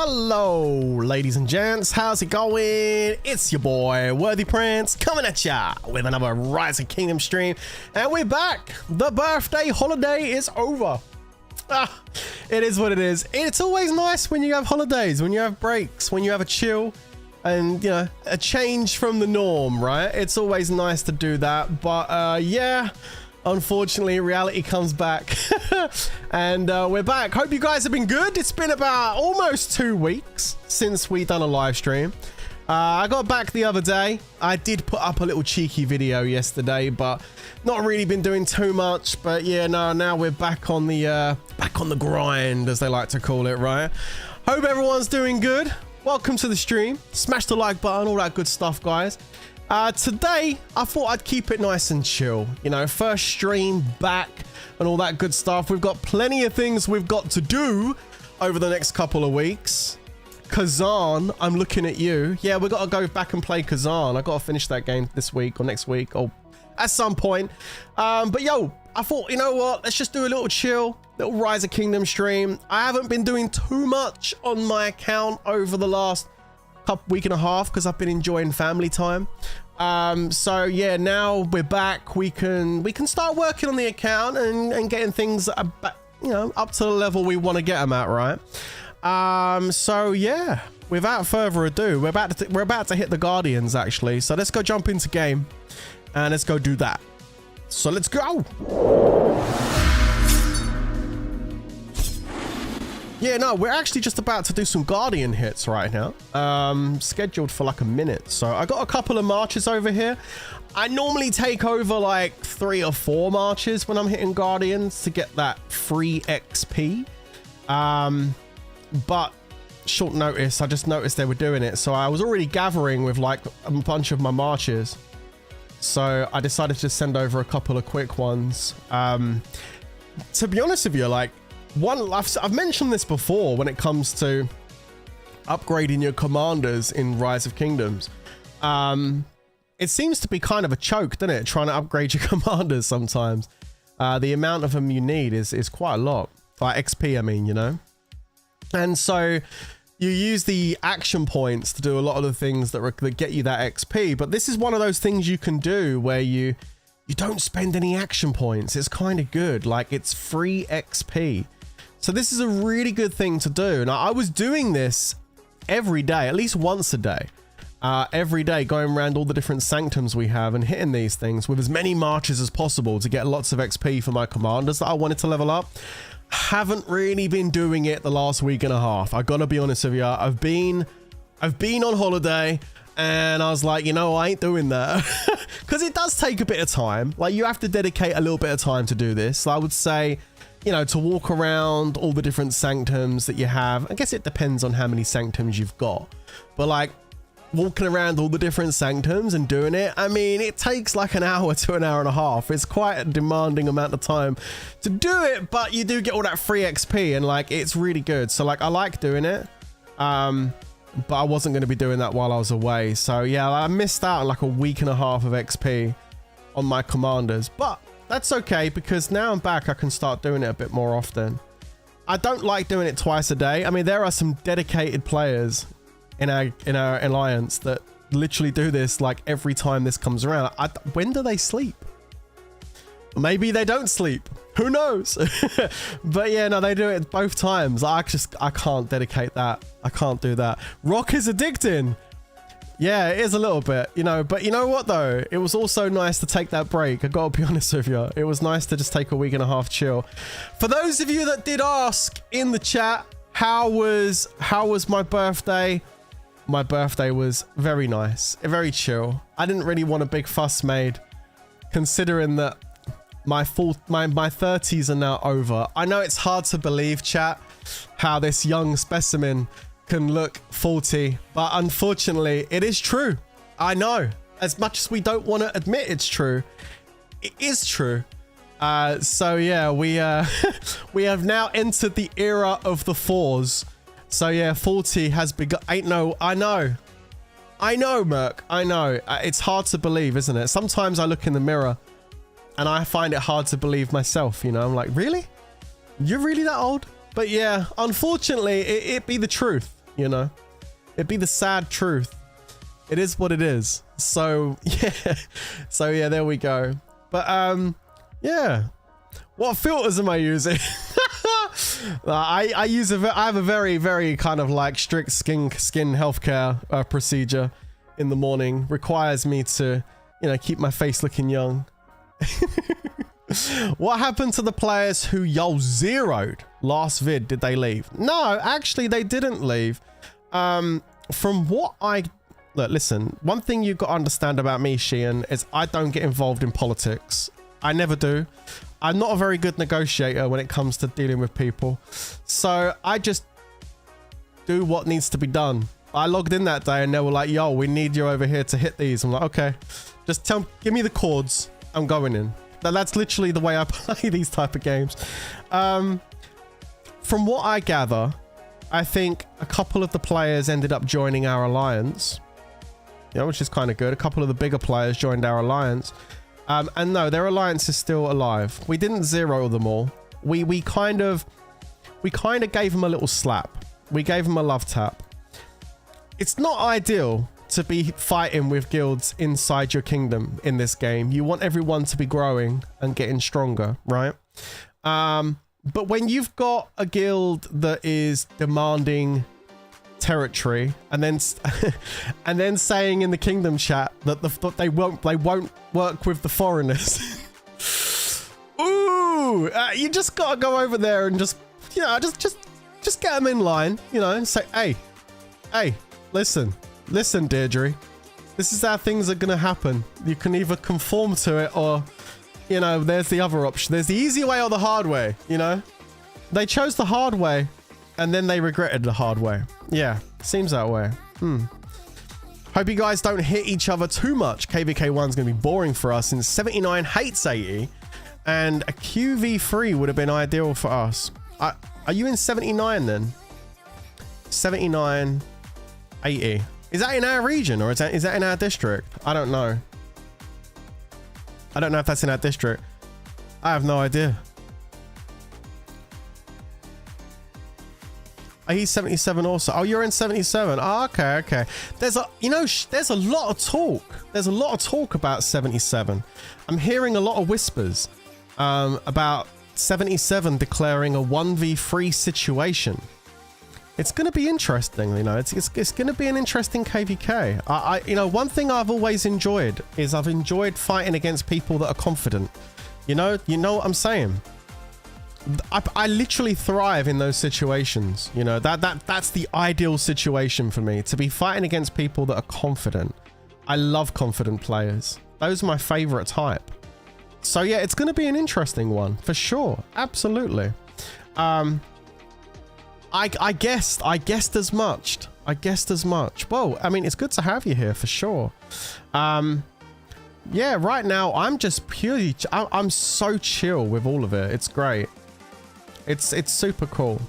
Hello, ladies and gents. How's it going? It's your boy, Worthy Prince, coming at ya with another Rise of Kingdom stream. And we're back. The birthday holiday is over. It is what it is. It's always nice when you have holidays, when you have breaks, when you have a chill and, you know, a change from the norm, right? It's always nice to do that. But yeah, unfortunately, reality comes back. And we're back. Hope you guys have been good. It's been about almost 2 weeks since we done a live stream. I got back the other day. I did put up a little cheeky video yesterday, but not really been doing too much. But yeah, no, now we're back on the grind, as they like to call it, right? Hope everyone's doing good. Welcome to the stream. Smash the like button, all that good stuff, guys. Today, I thought I'd keep it nice and chill. You know, first stream back and all that good stuff. We've got plenty of things we've got to do over the next couple of weeks. Kazan, I'm looking at you. Yeah, we've got to go back and play Kazan. I've got to finish that game this week or next week or at some point. But yo, I thought, you know what? Let's just do a little chill, little Rise of Kingdom stream. I haven't been doing too much on my account over the last week and a half because I've been enjoying family time. So yeah, now we're back. We can start working on the account and getting things back, you know, up to the level we want to get them at, right? So yeah, without further ado, we're about to hit the Guardians actually. So let's go jump into game and let's go do that. So let's go. Yeah, no, we're actually just about to do some Guardian hits right now. Scheduled for like a minute. So I got a couple of marches over here. I normally take over like 3 or 4 marches when I'm hitting Guardians to get that free XP. But short notice, I just noticed they were doing it. So I was already gathering with like a bunch of my marches. So I decided to send over a couple of quick ones. To be honest with you, like, I've mentioned this before when it comes to upgrading your commanders in Rise of Kingdoms. It seems to be kind of a choke, doesn't it? Trying to upgrade your commanders sometimes. The amount of them you need is quite a lot. Like XP, I mean, you know? And so you use the action points to do a lot of the things that get you that XP. But this is one of those things you can do where you don't spend any action points. It's kind of good. Like, it's free XP. So this is a really good thing to do. Now, I was doing this every day, at least once a day. Every day, going around all the different sanctums we have and hitting these things with as many marches as possible to get lots of XP for my commanders that I wanted to level up. Haven't really been doing it the last week and a half. I gotta be honest with you. I've been on holiday and I was like, you know, I ain't doing that because it does take a bit of time. Like, you have to dedicate a little bit of time to do this. So I would say, you know, to walk around all the different sanctums that you have. I guess it depends on how many sanctums you've got, but like walking around all the different sanctums and doing it, I mean, it takes like an hour to an hour and a half. It's quite a demanding amount of time to do it, but you do get all that free XP and like, it's really good. So like, I like doing it. But I wasn't going to be doing that while I was away. So yeah, I missed out on like a week and a half of XP on my commanders, but that's okay because now I'm back. I can start doing it a bit more often. I don't like doing it twice a day. I mean, there are some dedicated players in our alliance that literally do this like every time this comes around. When do they sleep? Maybe they don't sleep. Who knows? But yeah, no, they do it both times. I can't dedicate that. I can't do that. Rock is addicting. Yeah, it is a little bit, you know, but you know what though? It was also nice to take that break. I gotta be honest with you. It was nice to just take a week and a half chill. For those of you that did ask in the chat, how was my birthday? My birthday was very nice, very chill. I didn't really want a big fuss made, considering that my 30s are now over. I know it's hard to believe, chat, how this young specimen can look 40, but unfortunately it is true. I know, as much as we don't want to admit it's true, it is true. So yeah, we have now entered the era of the 4s. So yeah, 40 has begun. I know, Merc, I know. It's hard to believe, isn't it? Sometimes I look in the mirror and I find it hard to believe myself, you know? I'm like, really? You're really that old? But yeah, unfortunately, it be the truth. you know? It'd be the sad truth. It is what it is. So, yeah. So, yeah, there we go. But, yeah. What filters am I using? I have a very, very kind of like strict skin healthcare procedure in the morning. Requires me to, you know, keep my face looking young. What happened to the players who zeroed last vid? Did they leave? No, actually they didn't leave. From what look, listen, one thing you've got to understand about me, Sheehan, is I don't get involved in politics. I never do. I'm not a very good negotiator when it comes to dealing with people. So I just do what needs to be done. I logged in that day and they were like, yo, we need you over here to hit these. I'm like, okay, just give me the chords. I'm going in. That's literally the way I play these type of games. From what I gather, I think a couple of the players ended up joining our alliance. Yeah, which is kind of good. A couple of the bigger players joined our alliance. And no, their alliance is still alive. We didn't zero them all. We kind of gave them a little slap. We gave them a love tap. It's not ideal to be fighting with guilds inside your kingdom in this game. You want everyone to be growing and getting stronger, right? But when you've got a guild that is demanding territory and then saying in the kingdom chat that they won't work with the foreigners. Ooh, you just gotta go over there and just, you know, just get them in line, you know, and say, hey, listen, Deirdre, this is how things are gonna happen. You can either conform to it or, you know, there's the other option. There's the easy way or the hard way, you know? They chose the hard way and then they regretted the hard way. Yeah, seems that way. Hope you guys don't hit each other too much. KVK1's gonna be boring for us, and 79 hates 80, and a QV3 would have been ideal for us. Are you in 79 then? 79, 80. Is that in our region or is that in our district? I don't know. I don't know if that's in our district. I have no idea. He's 77 also. Oh, you're in 77. Oh, okay. There's a, you know, there's a lot of talk. There's a lot of talk about 77. I'm hearing a lot of whispers about 77 declaring a 1v3 situation. It's going to be interesting, you know. It's going to be an interesting KVK. You know, one thing I've always enjoyed is I've enjoyed fighting against people that are confident. You know what I'm saying? I literally thrive in those situations. You know, that's the ideal situation for me, to be fighting against people that are confident. I love confident players. Those are my favorite type. So yeah, it's going to be an interesting one for sure. Absolutely. I guessed as much. Well, I mean, it's good to have you here for sure. Yeah, right now I'm just purely, I'm so chill with all of it. It's great. It's super cool.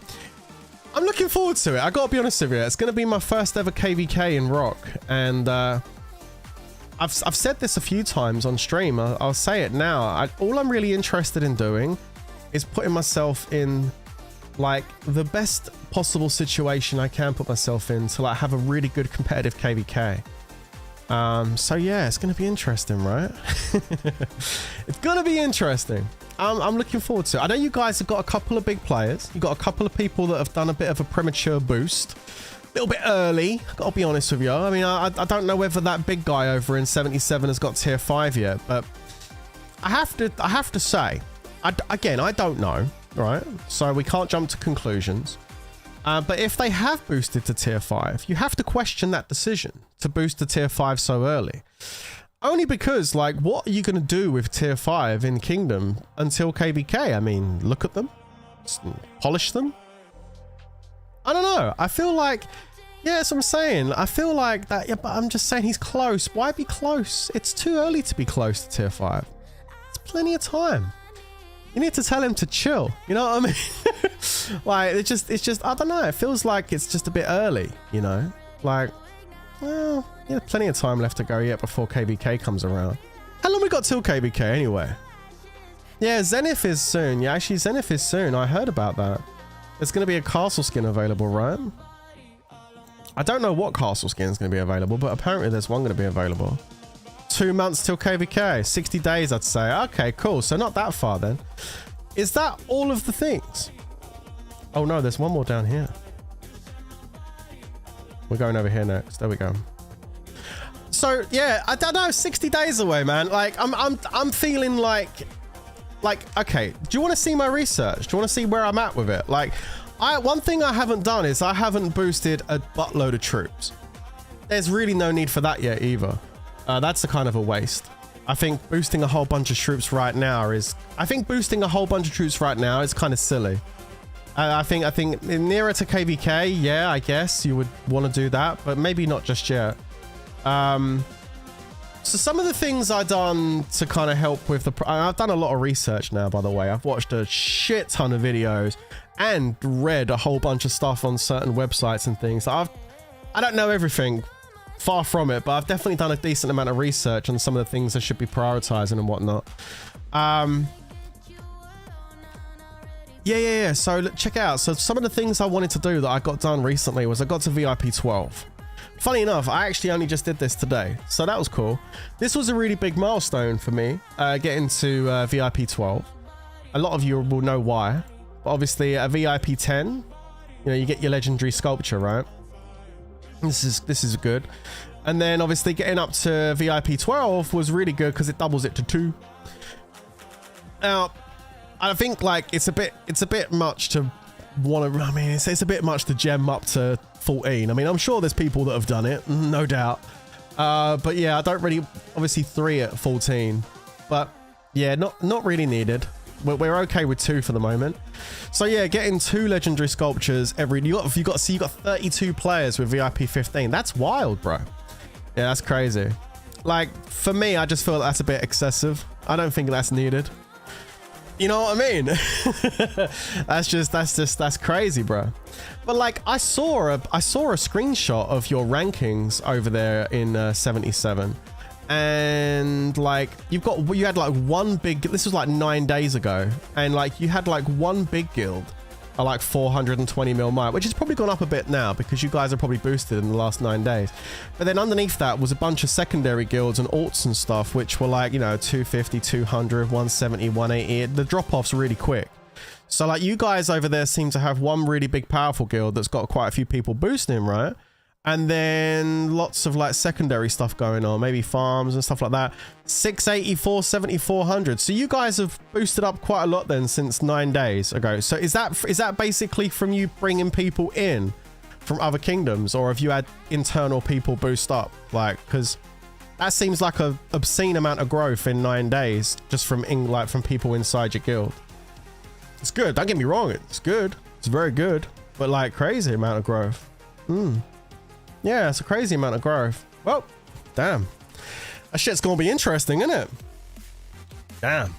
I'm looking forward to it. I gotta be honest with you. It's gonna be my first ever KVK in Rock, and I've said this a few times on stream. I'll say it now. All I'm really interested in doing is putting myself in like the best possible situation I can put myself in to like have a really good competitive KVK. So yeah, it's gonna be interesting, right? It's gonna be interesting. I'm looking forward to it. I know you guys have got a couple of big players. You've got a couple of people that have done a bit of a premature boost. A little bit early, gotta be honest with you. I mean, I don't know whether that big guy over in 77 has got tier 5 yet, but I have to say, again, I don't know, right? So we can't jump to conclusions. But if they have boosted to tier 5, you have to question that decision to boost to tier 5 so early. Only because, like, what are you going to do with tier 5 in Kingdom until KVK? I mean, look at them, polish them. I don't know. I feel like, yeah, that's what I'm saying. I feel like that, yeah, but I'm just saying he's close. Why be close? It's too early to be close to tier 5. It's plenty of time. You need to tell him to chill. You know what I mean? Like, it's just, I don't know. It feels like it's just a bit early, you know? Like, well, yeah, plenty of time left to go yet before KVK comes around. How long we got till KVK anyway? Yeah, Zenith is soon. Yeah, actually, Zenith is soon. I heard about that. There's going to be a castle skin available, right? I don't know what castle skin is going to be available, but apparently there's one going to be available. 2 months till KVK, 60 days, I'd say. Okay, cool. So not that far then. Is that all of the things? Oh no, there's one more down here. We're going over here next. There we go. So yeah, I don't know, 60 days away, man. Like I'm feeling like, okay, do you want to see my research? Do you want to see where I'm at with it? Like, one thing I haven't done is I haven't boosted a buttload of troops. There's really no need for that yet either. That's a kind of a waste. I think boosting a whole bunch of troops right now is kind of silly. I think nearer to KVK, yeah, I guess you would want to do that, but maybe not just yet. So some of the things I've done to kind of help with I've done a lot of research now, by the way. I've watched a shit ton of videos and read a whole bunch of stuff on certain websites and things. I don't know everything, far from it, but I've definitely done a decent amount of research on some of the things I should be prioritizing and whatnot. Yeah. So check out. So some of the things I wanted to do that I got done recently was I got to VIP 12. Funny enough, I actually only just did this today, so that was cool. This was a really big milestone for me, getting to VIP 12. A lot of you will know why, but obviously at VIP 10, you know, you get your legendary sculpture, right? This is good. And then obviously getting up to VIP 12 was really good because it doubles it to 2. Now, I think like it's a bit much to want to. I mean, it's a bit much to gem up to 14. I mean, I'm sure there's people that have done it, no doubt. But yeah, I don't really. Obviously 3 at 14, but yeah, not really needed. We're okay with 2 for the moment. So yeah, getting 2 legendary sculptures every. You got 32 players with VIP 15. That's wild, bro. Yeah, that's crazy. Like for me, I just feel that's a bit excessive. I don't think that's needed. You know what I mean? that's crazy, bro. But like I saw a screenshot of your rankings over there in 77, and like you had like one big. This was like 9 days ago, and like you had like one big guild are like 420 mil mile, which has probably gone up a bit now because you guys are probably boosted in the last 9 days. But then underneath that was a bunch of secondary guilds and alts and stuff, which were like, you know, 250, 200, 170, 180. The drop-off's really quick. So like you guys over there seem to have one really big powerful guild that's got quite a few people boosting, right? And then lots of like secondary stuff going on, maybe farms and stuff like that. 680, 470, 400. So you guys have boosted up quite a lot then since 9 days ago. So is that basically from you bringing people in from other kingdoms, or have you had internal people boost up? Like, because that seems like a obscene amount of growth in 9 days just from people inside your guild. It's good. Don't get me wrong. It's good. It's very good, but like crazy amount of growth. Yeah, it's a crazy amount of growth. Well, damn. That shit's gonna be interesting, isn't it? Damn.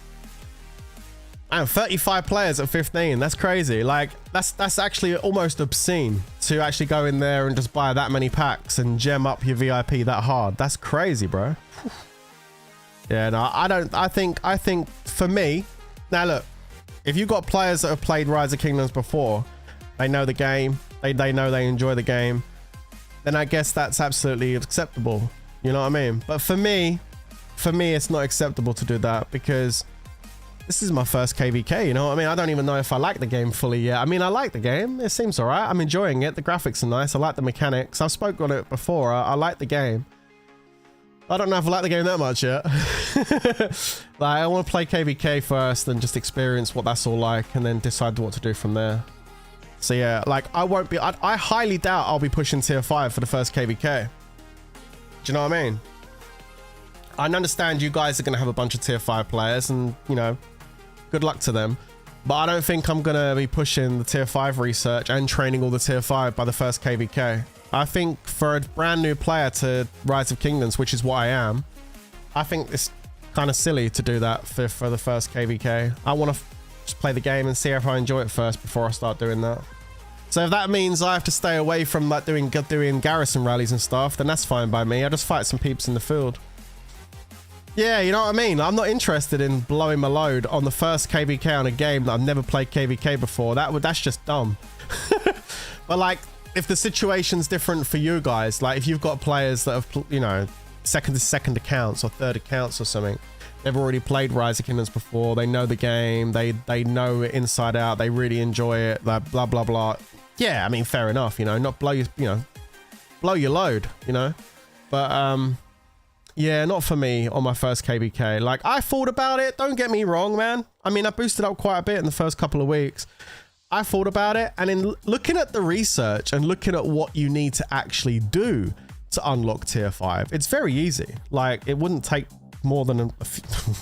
And 35 players at 15. That's crazy. Like, that's actually almost obscene to actually go in there and just buy that many packs and gem up your VIP that hard. That's crazy, bro. Yeah, no, I think for me, now look, if you've got players that have played Rise of Kingdoms before, they know the game, they know they enjoy the game, then I guess that's absolutely acceptable. You know what I mean? But for me, it's not acceptable to do that because this is my first KVK, you know what I mean? I don't even know if I like the game fully yet. I mean, I like the game. It seems all right. I'm enjoying it. The graphics are nice. I like the mechanics. I've spoken on it before. I like the game. I don't know if I like the game that much yet. Like, I want to play KVK first and just experience what that's all like and then decide what to do from there. So yeah, like I highly doubt I'll be pushing tier 5 for the first KVK. Do you know what I mean? I understand you guys are going to have a bunch of tier 5 players and, you know, good luck to them. But I don't think I'm going to be pushing the tier 5 research and training all the tier 5 by the first KVK. I think for a brand new player to Rise of Kingdoms, which is what I am, I think it's kind of silly to do that for the first KVK. I want to just play the game and see if I enjoy it first before I start doing that. So if that means I have to stay away from like doing garrison rallies and stuff, then that's fine by me. I just fight some peeps in the field. Yeah, you know what I mean? I'm not interested in blowing my load on the first KVK on a game that I've never played KVK before. That's just dumb. But like, if the situation's different for you guys, like if you've got players that have, you know, second accounts or third accounts or something, they've already played Rise of Kingdoms before, they know the game, they know it inside out, they really enjoy it, like blah blah blah. Yeah, I mean, fair enough, you know, not blow your, you know, blow your load, you know. But yeah, not for me on my first KBK. Like, I thought about it, don't get me wrong, man. I mean, I boosted up quite a bit in the first couple of weeks. I thought about it, and in looking at the research and looking at what you need to actually do to unlock tier 5, it's very easy. Like, it wouldn't take more than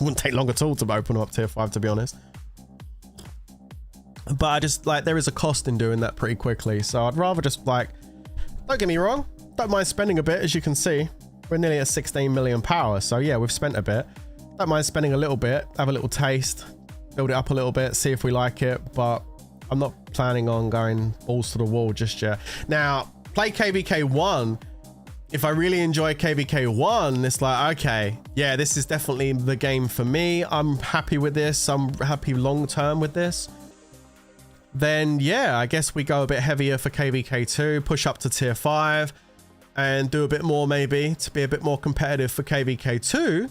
wouldn't take long at all to open up tier 5, to be honest. But I just, like, there is a cost in doing that pretty quickly, so I'd rather just, like, don't get me wrong, don't mind spending a bit. As you can see, we're nearly at 16 million power, so yeah, we've spent a bit. Don't mind spending a little bit, have a little taste, build it up a little bit, see if we like it, but I'm not planning on going balls to the wall just yet. Now, play KVK 1. If I really enjoy KVK 1, it's like, okay, yeah, this is definitely the game for me. I'm happy with this. I'm happy long term with this. Then, yeah, I guess we go a bit heavier for KVK 2, push up to tier 5, and do a bit more maybe to be a bit more competitive for KVK 2.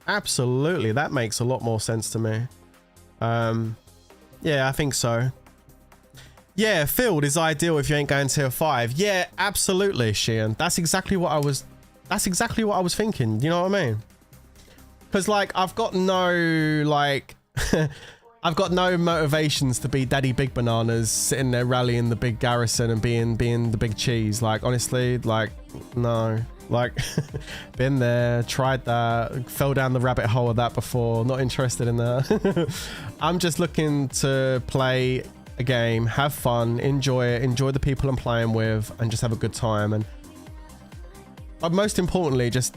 Absolutely, that makes a lot more sense to me. Yeah, I think so. Yeah, field is ideal if you ain't going tier 5. Yeah, absolutely, Sheehan. That's exactly what I was thinking. You know what I mean? Because, like, I've got no, like, I've got no motivations to be Daddy Big Bananas sitting there rallying the big garrison and being the big cheese. Like, honestly, like, no. Like, been there, tried that, fell down the rabbit hole of that before. Not interested in that. I'm just looking to play a game, have fun, enjoy it, enjoy the people I'm playing with, and just have a good time. And most importantly, just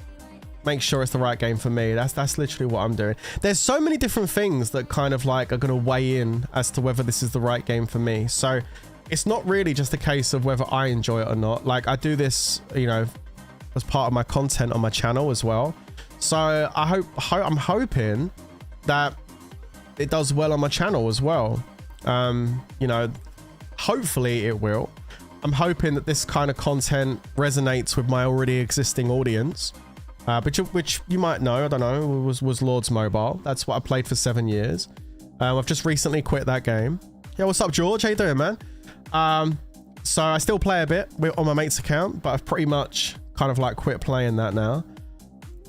make sure it's the right game for me. That's literally what I'm doing. There's so many different things that kind of like are going to weigh in as to whether this is the right game for me. So it's not really just a case of whether I enjoy it or not. Like, I do this, you know, as part of my content on my channel as well. So I'm hoping that it does well on my channel as well. You know, hopefully it will. I'm hoping that this kind of content resonates with my already existing audience, which you might know, I don't know, was Lords Mobile. That's what I played for 7 years. I've just recently quit that game. Yeah, what's up, George? How you doing, man? So I still play a bit on my mate's account, but I've pretty much kind of like quit playing that now.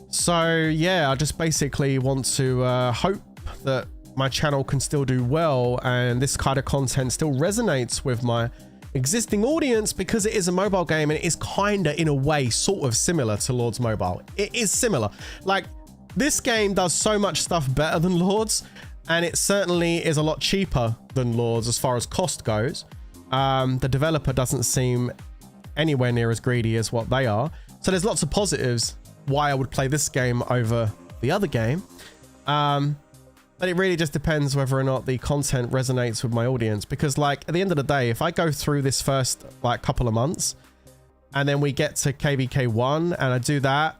So yeah, I just basically want to hope that my channel can still do well and this kind of content still resonates with my existing audience, because it is a mobile game and it is kind of, in a way, sort of similar to Lords Mobile. It is similar. Like, this game does so much stuff better than Lords, and it certainly is a lot cheaper than Lords as far as cost goes. The developer doesn't seem anywhere near as greedy as what they are. So there's lots of positives why I would play this game over the other game. But it really just depends whether or not the content resonates with my audience. Because, like, at the end of the day, if I go through this first, like, couple of months and then we get to KVK 1 and I do that,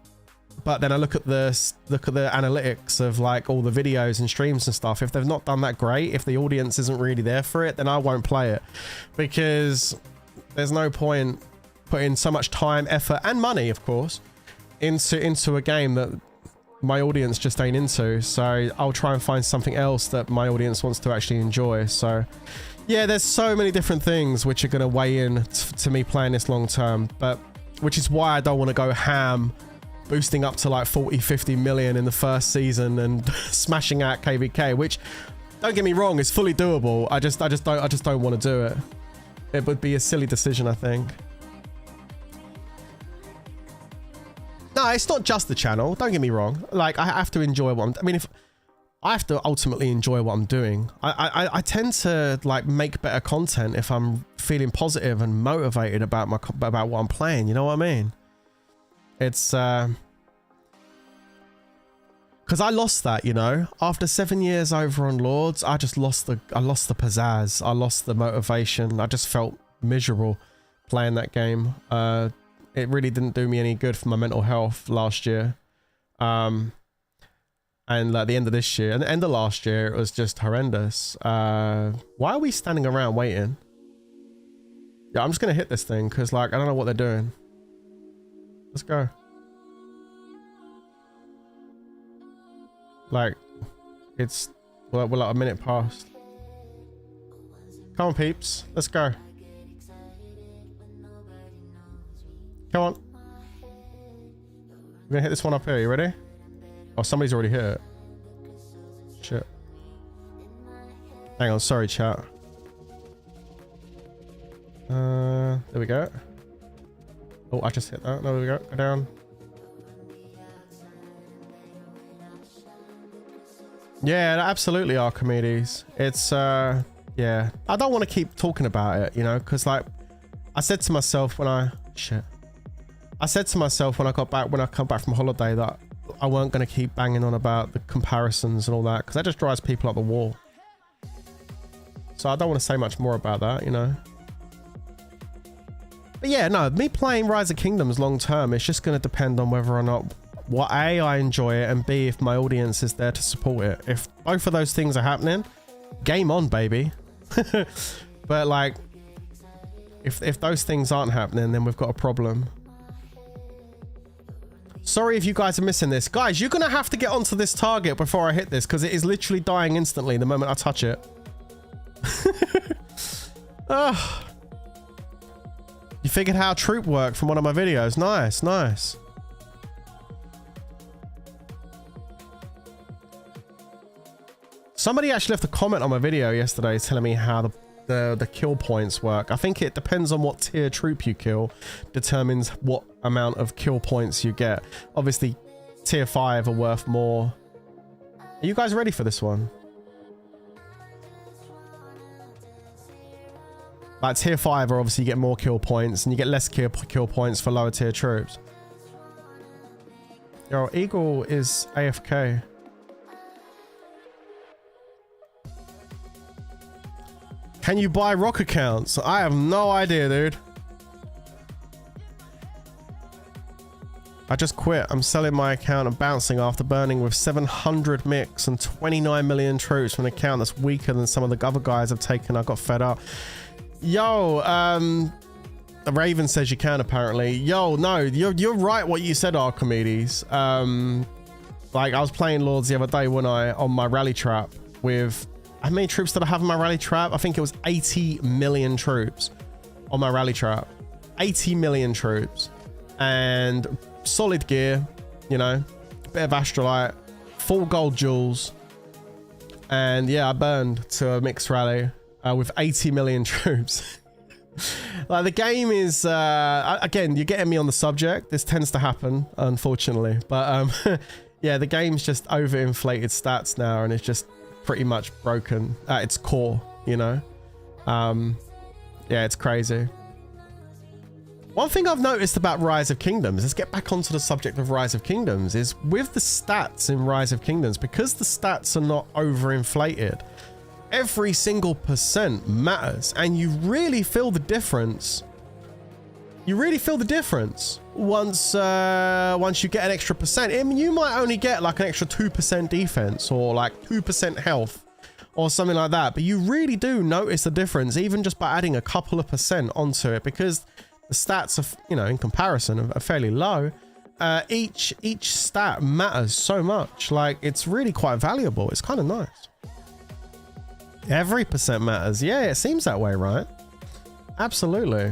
but then I look at the analytics of, like, all the videos and streams and stuff. If they've not done that great, if the audience isn't really there for it, then I won't play it, because there's no point putting so much time, effort, and money, of course, into a game that my audience just ain't into. So I'll try and find something else that my audience wants to actually enjoy. So yeah, there's so many different things which are going to weigh in to me playing this long term, but which is why I don't want to go ham boosting up to like 40-50 million in the first season and smashing out KVK, which, don't get me wrong, is fully doable. I just don't want to do it. It would be a silly decision, I think. No, it's not just the channel. Don't get me wrong. Like, I have to enjoy what I mean, if I have to ultimately enjoy what I'm doing. I tend to like make better content if I'm feeling positive and motivated about what I'm playing. You know what I mean? It's because I lost that, you know, after 7 years over on Lords. I lost the pizzazz. I lost the motivation. I just felt miserable playing that game. It really didn't do me any good for my mental health last year. And at the end of this year and the end of last year, it was just horrendous. Why are we standing around waiting? Yeah, I'm just gonna hit this thing because like I don't know what they're doing. Let's go. Like, it's we're like a minute past. Come on, peeps. Let's go. Come on. We're gonna hit this one up here. You ready? Oh, somebody's already hit it. Shit. Hang on. Sorry, chat. There we go. Oh, I just hit that. There we go. Go down. Yeah, absolutely, Archimedes. It's yeah. I don't want to keep talking about it, you know, because like I said to myself when I said to myself when I come back from holiday that I weren't going to keep banging on about the comparisons and all that because that just drives people up the wall. So I don't want to say much more about that, you know. But yeah, no, me playing Rise of Kingdoms long term, it's just going to depend on whether or not what A, I enjoy it, and B, if my audience is there to support it. If both of those things are happening, game on, baby. But like, if those things aren't happening, then we've got a problem. Sorry if you guys are missing this. Guys, you're going to have to get onto this target before I hit this because it is literally dying instantly the moment I touch it. Oh. You figured how troop worked from one of my videos. Nice, nice. Somebody actually left a comment on my video yesterday telling me how the kill points work. I think it depends on what tier troop you kill, determines what amount of kill points you get. Obviously, tier 5 are worth more. Are you guys ready for this one? Like tier 5 are obviously you get more kill points and you get less kill points for lower tier troops. Yo, Eagle is AFK. Can you buy rock accounts? I have no idea, dude. I just quit. I'm selling my account and bouncing after burning with 700 mix and 29 million troops from an account that's weaker than some of the other guys I've taken. I got fed up. Yo, the Raven says you can apparently. Yo, no, you're right what you said, Archimedes. Like I was playing Lords the other day when on my rally trap with how many troops did I have in my rally trap? I think it was 80 million troops on my rally trap. 80 million troops and solid gear, you know, bit of astrolite, full gold jewels, and yeah, I burned to a mixed rally with 80 million troops. Like the game is again, you're getting me on the subject. This tends to happen, unfortunately, but yeah, the game's just overinflated stats now, and it's just pretty much broken at its core, you know. Yeah, it's crazy. One thing I've noticed about Rise of Kingdoms, let's get back onto the subject of Rise of Kingdoms, is with the stats in Rise of Kingdoms, because the stats are not overinflated, every single percent matters, and you really feel the difference. You really feel the difference once you get an extra percent. I mean, you might only get like an extra 2% defense or like 2% health or something like that, but you really do notice the difference even just by adding a couple of percent onto it, because the stats are, you know, in comparison are fairly low. Each stat matters so much. Like, it's really quite valuable. It's kind of nice. Every percent matters. Yeah, it seems that way, right? Absolutely.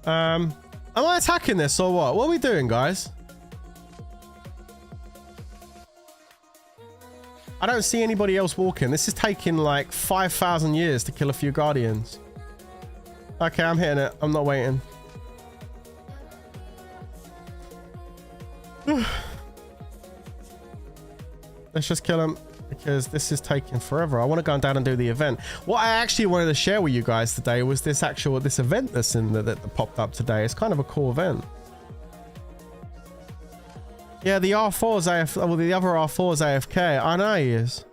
Am I attacking this or what? What are we doing, guys? I don't see anybody else walking. This is taking like 5,000 years to kill a few guardians. Okay, I'm hitting it. I'm not waiting. Let's just kill him, because this is taking forever. I want to go down and do the event. What I actually wanted to share with you guys today was this event that's in that popped up today. It's kind of a cool event. Yeah, the R4's AFK. Well, the other R4's AFK. I know he is.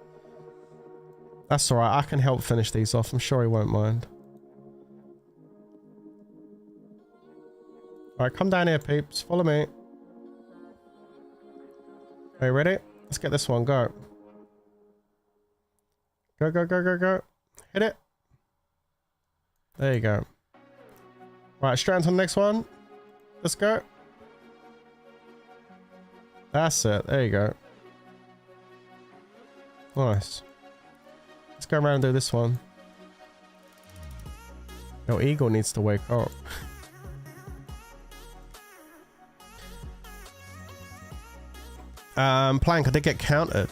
That's all right. I can help finish these off. I'm sure he won't mind. All right, come down here, peeps. Follow me. Are you ready? Let's get this one. Go. Go, go, go, go, go. Hit it. There you go. Right, straight on to the next one. Let's go. That's it. There you go. Nice. Let's go around and do this one. Your eagle needs to wake up. Plank, I did get countered.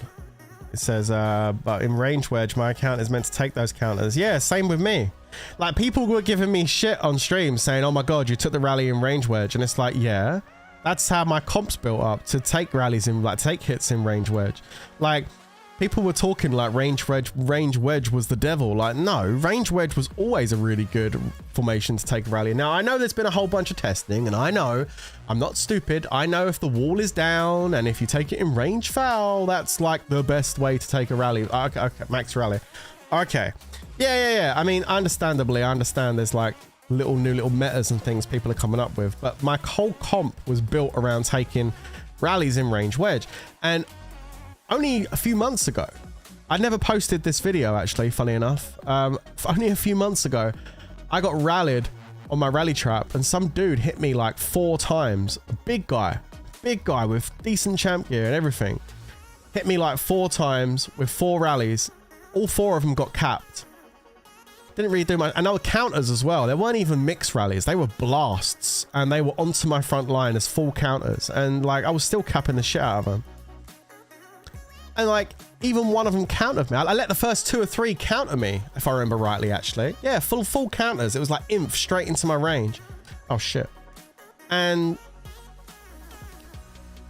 It says, but in range wedge, my account is meant to take those counters. Yeah, same with me. Like, people were giving me shit on stream saying, oh my god, you took the rally in range wedge. And it's like, yeah, that's how my comp's built up, to take rallies in, like, take hits in range wedge. Like, people were talking like range wedge was the devil. Like, no, range wedge was always a really good formation to take a rally. Now, I know there's been a whole bunch of testing, and I know I'm not stupid. I know if the wall is down and if you take it in range foul, that's like the best way to take a rally. Okay, max rally. Okay. Yeah. I mean, understandably, I understand there's like new little metas and things people are coming up with, but my whole comp was built around taking rallies in range wedge. And only a few months ago, I never posted this video actually, funny enough. Only a few months ago, I got rallied on my rally trap and some dude hit me like 4 times. A big guy with decent champ gear and everything. Hit me like 4 times with 4 rallies. All 4 of them got capped. Didn't really do much. And they were counters as well. They weren't even mixed rallies. They were blasts and they were onto my front line as full counters. And like, I was still capping the shit out of them. And like, even one of them countered me. I let the first 2 or 3 counter me, if I remember rightly, actually. Yeah, full counters. It was like imp straight into my range. Oh shit. And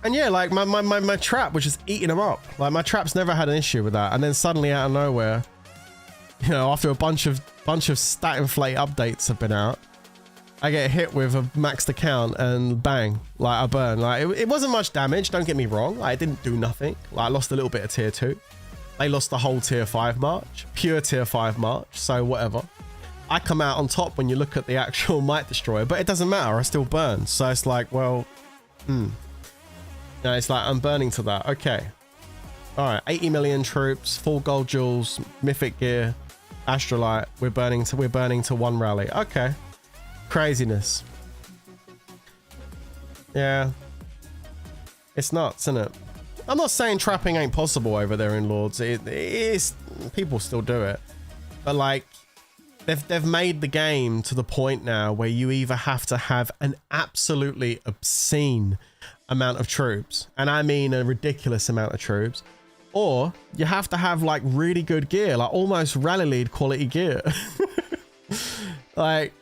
yeah, like my trap was just eating them up. Like, my trap's never had an issue with that. And then suddenly out of nowhere, you know, after a bunch of stat inflate updates have been out, I get hit with a maxed account and bang, like I burn. Like, it wasn't much damage, don't get me wrong. Like, it didn't do nothing. Like, I lost a little bit of tier 2. They lost the whole tier 5 march, pure tier 5 march, so whatever. I come out on top when you look at the actual might destroyer, but it doesn't matter, I still burn. So it's like, well, no, it's like I'm burning to that. Okay. All right, 80 million troops, 4 gold jewels, mythic gear, astrolite. We're burning to 1 rally. Okay. Craziness. Yeah, it's nuts, isn't it? I'm not saying trapping ain't possible over there in Lords. It is. People still do it, but like, they've made the game to the point now where you either have to have an absolutely obscene amount of troops, and I mean a ridiculous amount of troops, or you have to have like really good gear, like almost rally lead quality gear. Like,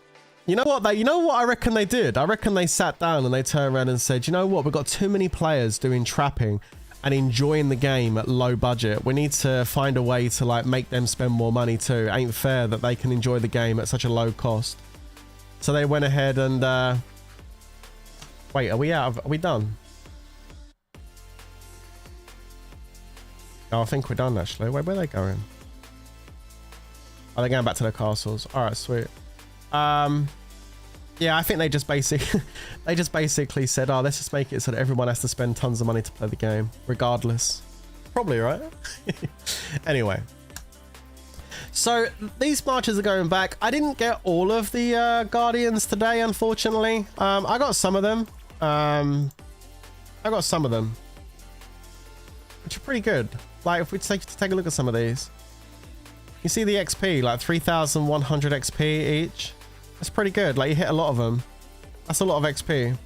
you know what I reckon they did? I reckon they sat down and they turned around and said, you know what, we've got too many players doing trapping and enjoying the game at low budget. We need to find a way to like make them spend more money too. It ain't fair that they can enjoy the game at such a low cost. So they went ahead and wait, are we done? Oh, I think we're done actually. Where are they going? Oh, they're going back to their castles. All right, sweet. Yeah, I think they just basically said, oh, let's just make it so that everyone has to spend tons of money to play the game, regardless. Probably, right? Anyway. So these marches are going back. I didn't get all of the Guardians today, unfortunately. I got some of them. Which are pretty good. Like, if we take a look at some of these. You see the XP, like 3,100 XP each. That's pretty good. Like, you hit a lot of them. That's a lot of XP.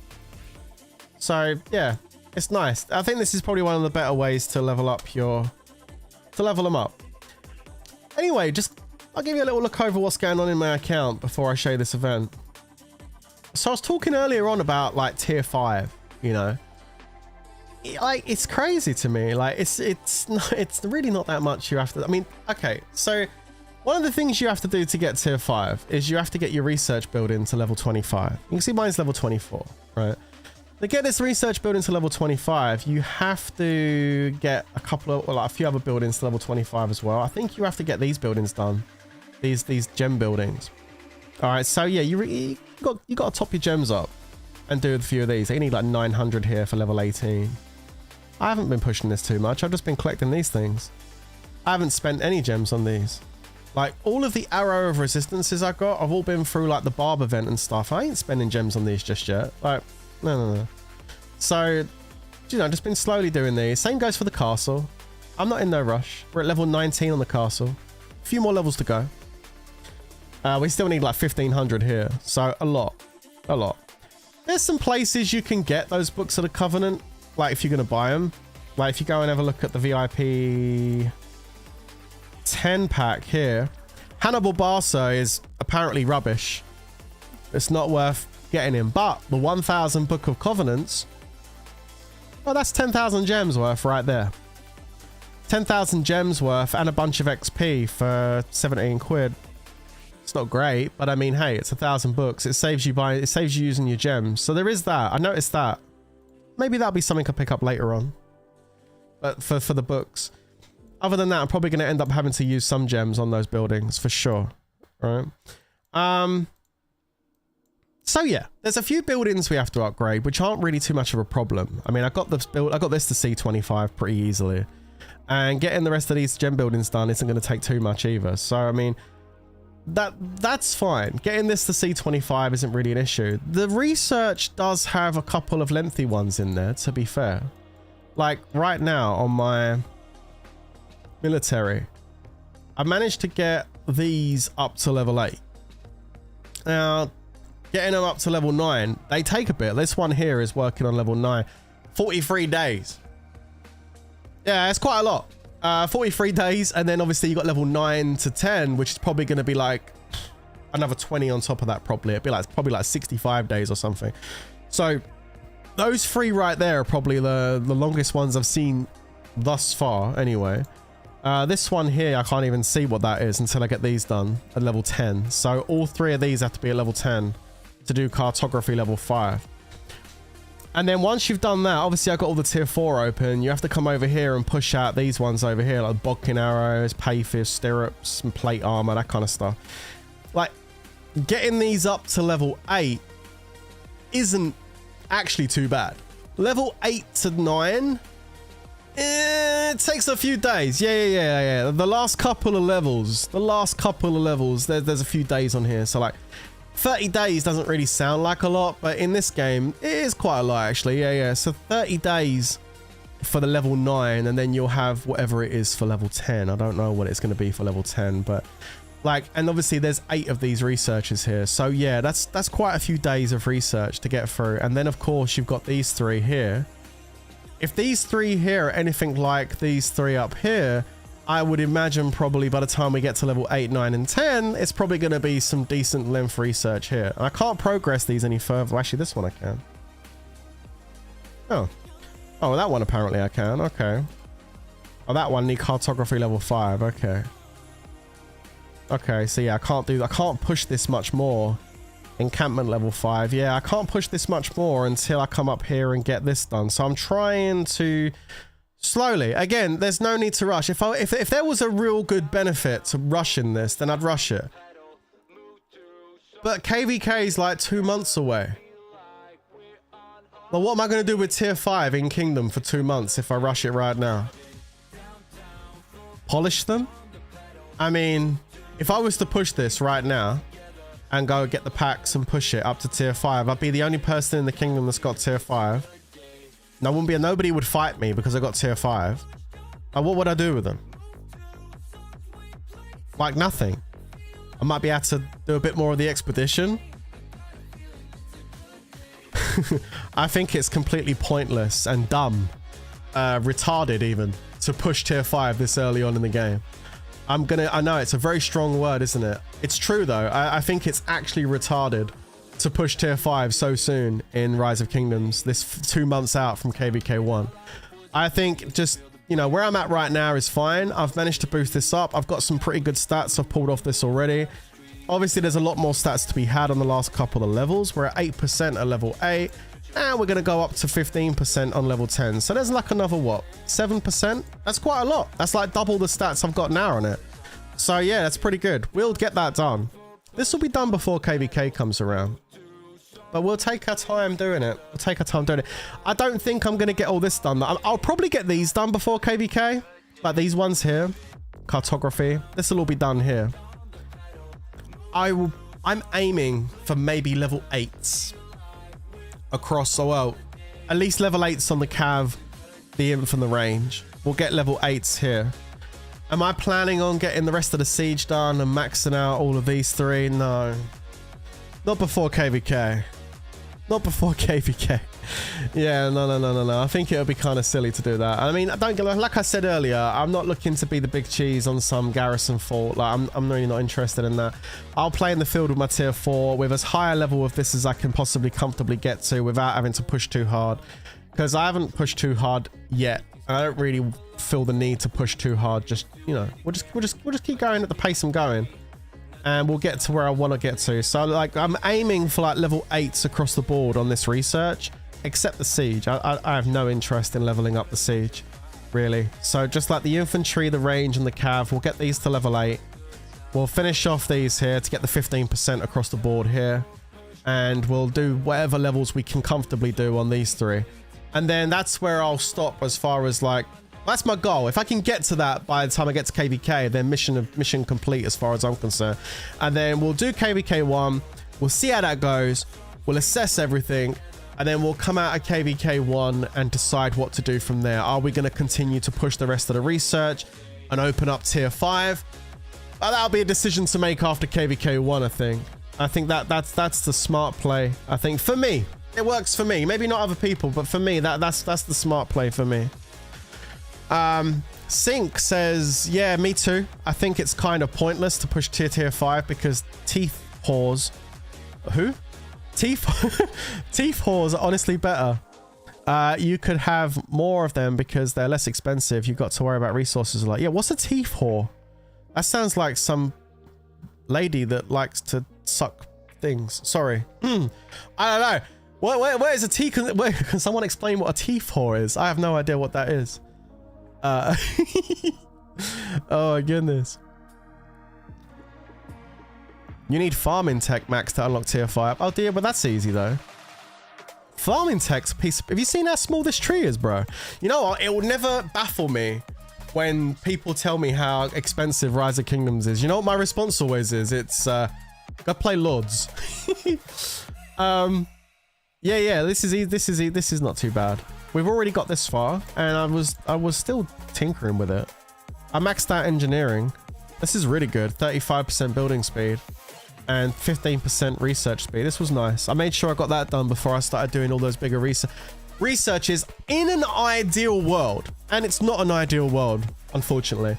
So yeah, it's nice. I think this is probably one of the better ways to level up level them up. Anyway, I'll give you a little look over what's going on in my account before I show you this event. So I was talking earlier on about like tier 5, you know. Like, it's crazy to me. Like, it's really not that much you have to. I mean, okay, so one of the things you have to do to get tier 5 is you have to get your research building to level 25. You can see mine's level 24, right? To get this research building to level 25, you have to get a few other buildings to level 25 as well. I think you have to get these buildings done, these gem buildings. All right, so yeah, you got to top your gems up and do a few of these. You need like 900 here for level 18. I haven't been pushing this too much. I've just been collecting these things. I haven't spent any gems on these. Like, all of the arrow of resistances I got, I've all been through, like, the barb event and stuff. I ain't spending gems on these just yet. Like, no. So, you know, just been slowly doing these. Same goes for the castle. I'm not in no rush. We're at level 19 on the castle. A few more levels to go. We still need, like, 1,500 here. So, a lot. There's some places you can get those Books of the Covenant, like, if you're going to buy them. Like, if you go and have a look at the VIP 10 pack here, Hannibal Barca is apparently rubbish. It's not worth getting him, but the 1,000 Book of Covenants, well, that's 10,000 gems worth right there. 10,000 gems worth and a bunch of XP for 17 quid. It's not great, but I mean, hey, it's 1,000 books. It saves you using your gems. So there is that. I noticed that. Maybe that'll be something I pick up later on. But for the books. Other than that, I'm probably going to end up having to use some gems on those buildings for sure. All right. So yeah, there's a few buildings we have to upgrade, which aren't really too much of a problem. I mean, I got this to C25 pretty easily, and getting the rest of these gem buildings done isn't going to take too much either. So I mean, that's fine. Getting this to C25 isn't really an issue. The research does have a couple of lengthy ones in there, to be fair. Like right now on my military, I managed to get these up to level 8. Now, getting them up to level 9, they take a bit. This one here is working on level 9. 43 days. Yeah, it's quite a lot. 43 days, and then obviously you got level 9 to 10, which is probably going to be like another 20 on top of that probably. It'd be like probably like 65 days or something. So those 3 right there are probably the longest ones I've seen thus far anyway. This one here, I can't even see what that is until I get these done at level 10. So all 3 of these have to be at level 10 to do cartography level 5. And then once you've done that, obviously I got all the tier 4 open. You have to come over here and push out these ones over here, like bodkin arrows, payfish, stirrups, and plate armor, that kind of stuff. Like, getting these up to level 8 isn't actually too bad. Level 8 to 9, it takes a few days. Yeah. The last couple of levels, there's a few days on here. So like 30 days doesn't really sound like a lot, but in this game, it is quite a lot actually. Yeah. So 30 days for the level 9, and then you'll have whatever it is for level 10. I don't know what it's going to be for level 10, but like, and obviously there's 8 of these researchers here. So yeah, that's quite a few days of research to get through. And then of course you've got these 3 here. If these 3 here are anything like these 3 up here, I would imagine probably by the time we get to level 8, 9, and 10, it's probably going to be some decent length research here. And I can't progress these any further. Well, actually, this one I can. Oh, that one apparently I can. Okay. Oh, that one need cartography level 5. Okay. Okay, so yeah, I can't push this much more. Encampment level 5. Yeah, I can't push this much more until I come up here and get this done. So I'm trying to slowly. Again, there's no need to rush. If there was a real good benefit to rushing this, then I'd rush it. But KVK is like 2 months away. Well, what am I going to do with tier 5 in Kingdom for 2 months if I rush it right now? Polish them? I mean, if I was to push this right now and go get the packs and push it up to tier 5, I'd be the only person in the Kingdom that's got tier 5. Nobody would fight me because I got tier 5. And what would I do with them? Like nothing. I might be able to do a bit more of the expedition. I think it's completely pointless and dumb, retarded even, to push tier 5 this early on in the game. I know it's a very strong word, isn't it? It's true though. I think it's actually retarded to push tier 5 so soon in Rise of Kingdoms, this 2 months out from KVK 1. I think just, you know, where I'm at right now is fine. I've managed to boost this up. I've got some pretty good stats. I've pulled off this already. Obviously, there's a lot more stats to be had on the last couple of levels. We're at 8% at level 8, and we're going to go up to 15% on level 10. So there's like another, what, 7%? That's quite a lot. That's like double the stats I've got now on it. So yeah, that's pretty good. We'll get that done. This will be done before KVK comes around. But we'll take our time doing it. I don't think I'm going to get all this done. I'll probably get these done before KVK. Like these ones here. Cartography. This will all be done here. I'm aiming for maybe level 8s across, so well, at least level 8s on the cav, the inf and the range. We'll get level 8s here. Am I planning on getting the rest of the siege done and maxing out all of these 3? No. Not before KVK. Not before KVK. Yeah, no. I think it would be kind of silly to do that. I mean, don't get, like I said earlier, I'm not looking to be the big cheese on some garrison fort. Like, I'm really not interested in that. I'll play in the field with my tier 4 with as high a level of this as I can possibly comfortably get to without having to push too hard. Because I haven't pushed too hard yet. I don't really feel the need to push too hard. Just, you know, we'll just keep going at the pace I'm going. And we'll get to where I want to get to. So like I'm aiming for like level 8s across the board on this research, except the siege. I have no interest in leveling up the siege, really. So just like the infantry, the range and the cav, we'll get these to level 8. We'll finish off these here to get the 15% across the board here. And we'll do whatever levels we can comfortably do on these 3. And then that's where I'll stop as far as like, that's my goal. If I can get to that by the time I get to KVK, then mission complete as far as I'm concerned. And then we'll do KVK 1. We'll see how that goes. We'll assess everything. And then we'll come out of KVK 1 and decide what to do from there. Are we going to continue to push the rest of the research and open up tier 5? Well, that'll be a decision to make after KVK 1, I think. I think that's the smart play. I think for me, it works for me. Maybe not other people, but for me, that's the smart play for me. Sync says, yeah, me too. I think it's kind of pointless to push tier 5 because teeth whores. Who? Teeth whores are honestly better. You could have more of them because they're less expensive. You've got to worry about resources a lot. Yeah, what's a teeth whore? That sounds like some lady that likes to suck things. Sorry. I don't know. Where is a teeth? Can someone explain what a teeth whore is? I have no idea what that is. Oh my goodness. You need farming tech max to unlock tier 5. Oh dear, but that's easy though. Farming tech's a piece of... Have you seen how small this tree is, bro? You know what? It will never baffle me when people tell me how expensive Rise of Kingdoms is. You know what my response always is? It's go play Lords. Yeah, this is not too bad. We've already got this far, and I was still tinkering with it. I maxed out engineering. This is really good. 35% building speed and 15% research speed. This was nice. I made sure I got that done before I started doing all those bigger researches. In an ideal world, and it's not an ideal world, unfortunately.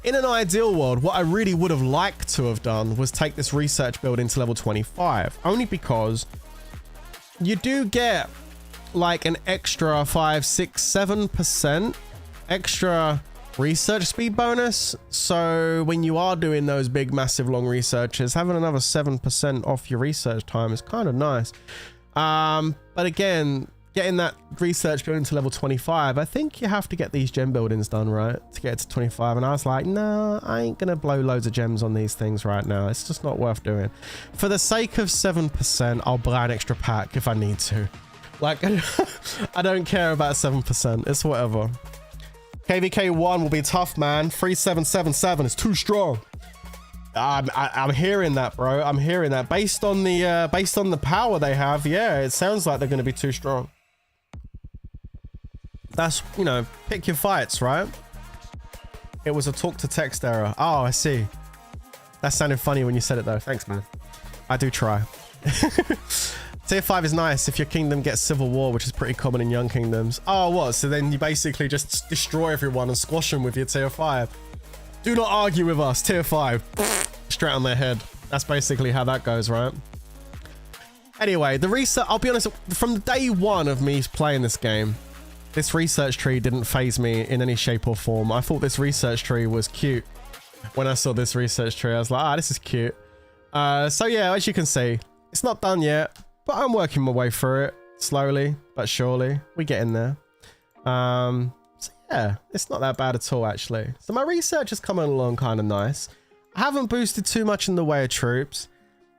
In an ideal world, what I really would have liked to have done was take this research building to level 25, only because you do get like an extra 5, 6, 7% extra research speed bonus. So when you are doing those big, massive, long researches, having another 7% off your research time is kind of nice. But again, getting that research building to level 25, I think you have to get these gem buildings done, right, to get to 25. And I was like, no, I ain't gonna blow loads of gems on these things right now. It's just not worth doing. For the sake of 7%, I'll buy an extra pack if I need to. Like, I don't care about 7%. It's whatever. KVK 1 will be tough, man. 3777 is too strong. I'm hearing that, bro. I'm hearing that. Based on the power they have, yeah, it sounds like they're going to be too strong. That's, you know, pick your fights, right? It was a talk to text error. Oh, I see. That sounded funny when you said it, though. Thanks, man. I do try. Tier 5 is nice if your kingdom gets civil war, which is pretty common in young kingdoms. Oh, what? So then you basically just destroy everyone and squash them with your tier 5. Do not argue with us. Tier 5. Straight on their head. That's basically how that goes, right? Anyway, the research... I'll be honest, from day one of me playing this game, this research tree didn't faze me in any shape or form. I thought this research tree was cute. When I saw this research tree, I was like, ah, this is cute. So yeah, as you can see, it's not done yet. But I'm working my way through it slowly but surely. We get in there. So yeah, it's not that bad at all, actually. So my research is coming along kind of nice. I haven't boosted too much in the way of troops.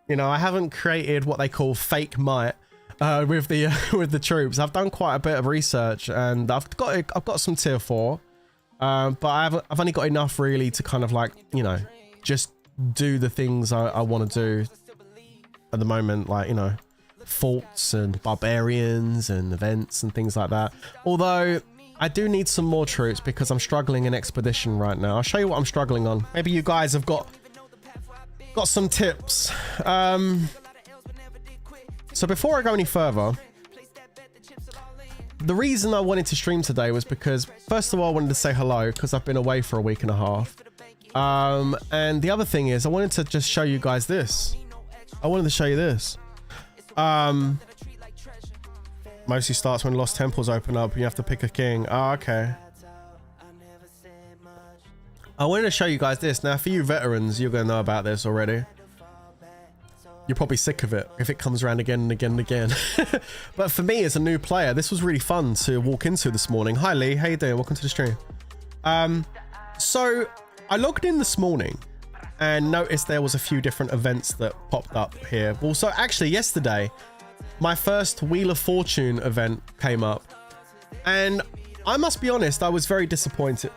You know, I haven't created what they call fake might with the troops. I've done quite a bit of research, and I've got some tier 4, but I've only got enough really to kind of like, you know, just do the things I want to do at the moment, like, you know, forts and barbarians and events and things like that. Although I do need some more troops because I'm struggling in expedition right now. I'll show you what I'm struggling on. Maybe you guys have got some tips. So before I go any further, the reason I wanted to stream today was because, first of all, I wanted to say hello because I've been away for a week and a half. And the other thing is I wanted to just show you guys this. I wanted to show you this. Mostly starts when lost temples open up and you have to pick a king. Oh, okay. I wanted to show you guys this. Now, for you veterans, you're going to know about this already. You're probably sick of it if it comes around again and again and again. But for me as a new player, this was really fun to walk into this morning. Hi Lee, how you doing? Welcome to the stream. So I logged in this morning and noticed there was a few different events that popped up here. Well, so actually yesterday, my first Wheel of Fortune event came up. And I must be honest, I was very disappointed.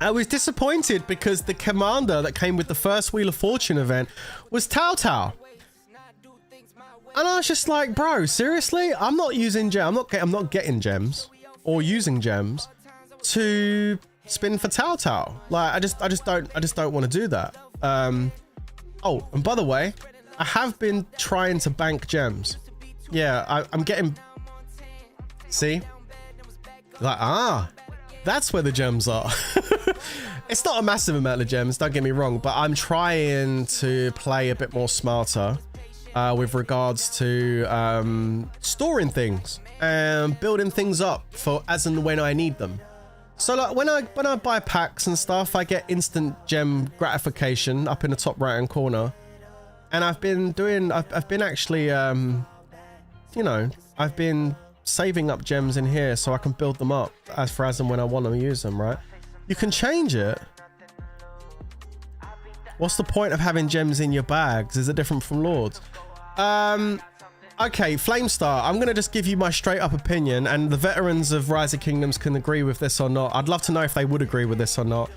I was disappointed because the commander that came with the first Wheel of Fortune event was Tao Tao. And I was just like, bro, seriously? I'm not using gems. I'm not getting gems or using gems to spin for Tao Tao. Like, I just don't want to do that. Oh, and by the way, I have been trying to bank gems. Yeah, I'm getting, see? Like, that's where the gems are. It's not a massive amount of gems, don't get me wrong, but I'm trying to play a bit more smarter with regards to storing things and building things up for as and when I need them. So like when I buy packs and stuff, I get instant gem gratification up in the top right hand corner. And I've been actually, you know, I've been saving up gems in here so I can build them up as and when I want to use them, right? You can change it. What's the point of having gems in your bags? Is it different from Lords? Okay, Flamestar, I'm going to just give you my straight up opinion, and the veterans of Rise of Kingdoms can agree with this or not. I'd love to know if they would agree with this or not.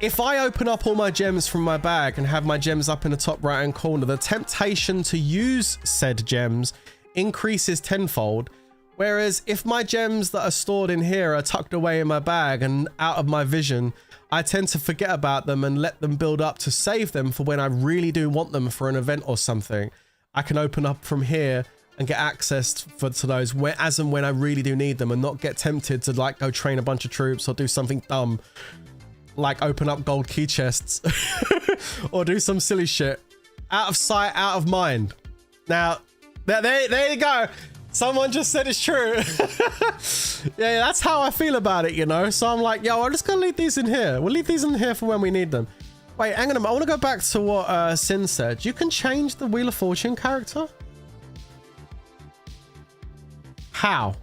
If I open up all my gems from my bag and have my gems up in the top right hand corner, the temptation to use said gems increases tenfold. Whereas if my gems that are stored in here are tucked away in my bag and out of my vision, I tend to forget about them and let them build up to save them for when I really do want them for an event or something. I can open up from here and get access to those as and when I really do need them, and not get tempted to like go train a bunch of troops or do something dumb like open up gold key chests or do some silly shit. Out of sight, out of mind. Now, there you go. Someone just said it's true. Yeah, that's how I feel about it, you know? So I'm like, yo, I'm just gonna leave these in here. We'll leave these in here for when we need them. Wait, hang on a minute. I want to go back to what Sin said. You can change the Wheel of Fortune character? How?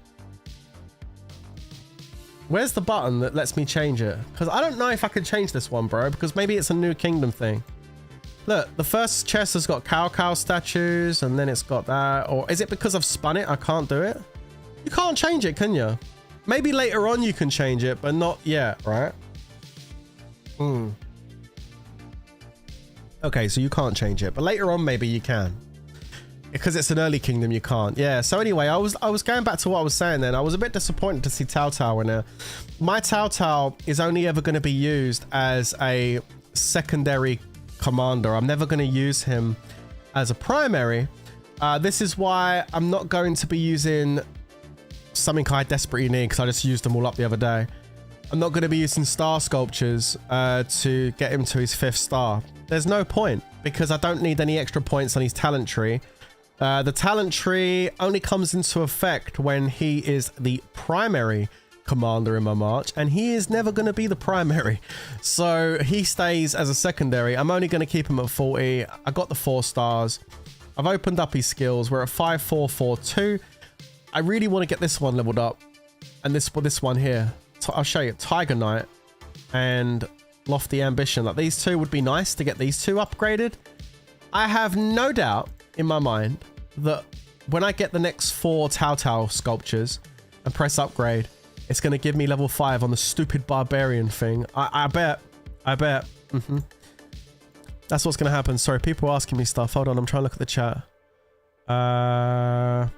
Where's the button that lets me change it? Because I don't know if I can change this one, bro, because maybe it's a new kingdom thing. Look, the first chest has got cow statues, and then it's got that. Or is it because I've spun it? I can't do it? You can't change it, can you? Maybe later on you can change it, but not yet, right? Okay, so you can't change it, but later on maybe you can. Because it's an early kingdom, you can't. Yeah, so anyway, I was going back to what I was saying then. I was a bit disappointed to see Tao Tao in there. My Tao Tao is only ever going to be used as a secondary commander. I'm never going to use him as a primary. This is why I'm not going to be using something I desperately need, because I just used them all up the other day. I'm not going to be using star sculptures to get him to his 5th star. There's no point, because I don't need any extra points on his talent tree. The talent tree only comes into effect when he is the primary commander in my march, and he is never going to be the primary, so he stays as a secondary. I'm only going to keep him at 40. I got the 4 stars. I've opened up his skills. We're at 5, 4, 4, 2. I really want to get this one leveled up, and this one here. I'll show you. Tiger Knight and Lofty Ambition. Like, these two would be nice to get these two upgraded. I have no doubt in my mind that when I get the next 4 Tao Tao sculptures and press upgrade, it's going to give me level 5 on the stupid barbarian thing. I bet. That's what's going to happen. Sorry, people are asking me stuff. Hold on, I'm trying to look at the chat. Well,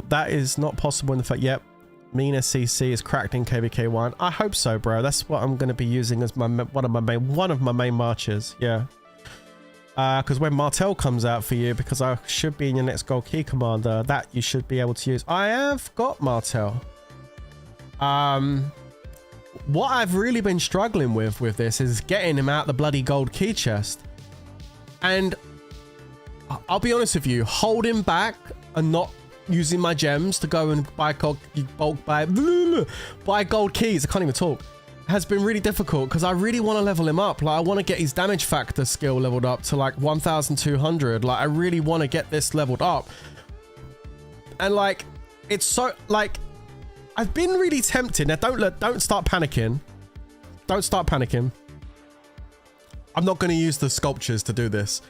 that is not possible in the fact. Yep. Mean SCC is cracked in KVK1. I hope so, bro. That's what I'm going to be using as my one of my main marches. Yeah. Because when Martel comes out for you, because I should be in your next gold key commander, that you should be able to use. I have got Martel. What I've really been struggling with this is getting him out the bloody gold key chest. And I'll be honest with you, holding back and not using my gems to go and buy gold keys, I can't even talk, has been really difficult because I really want to level him up. Like, I want to get his damage factor skill leveled up to like 1200. Like, I really want to get this leveled up. And like, it's so like, I've been really tempted. Now don't start panicking. Don't start panicking. I'm not going to use the sculptures to do this,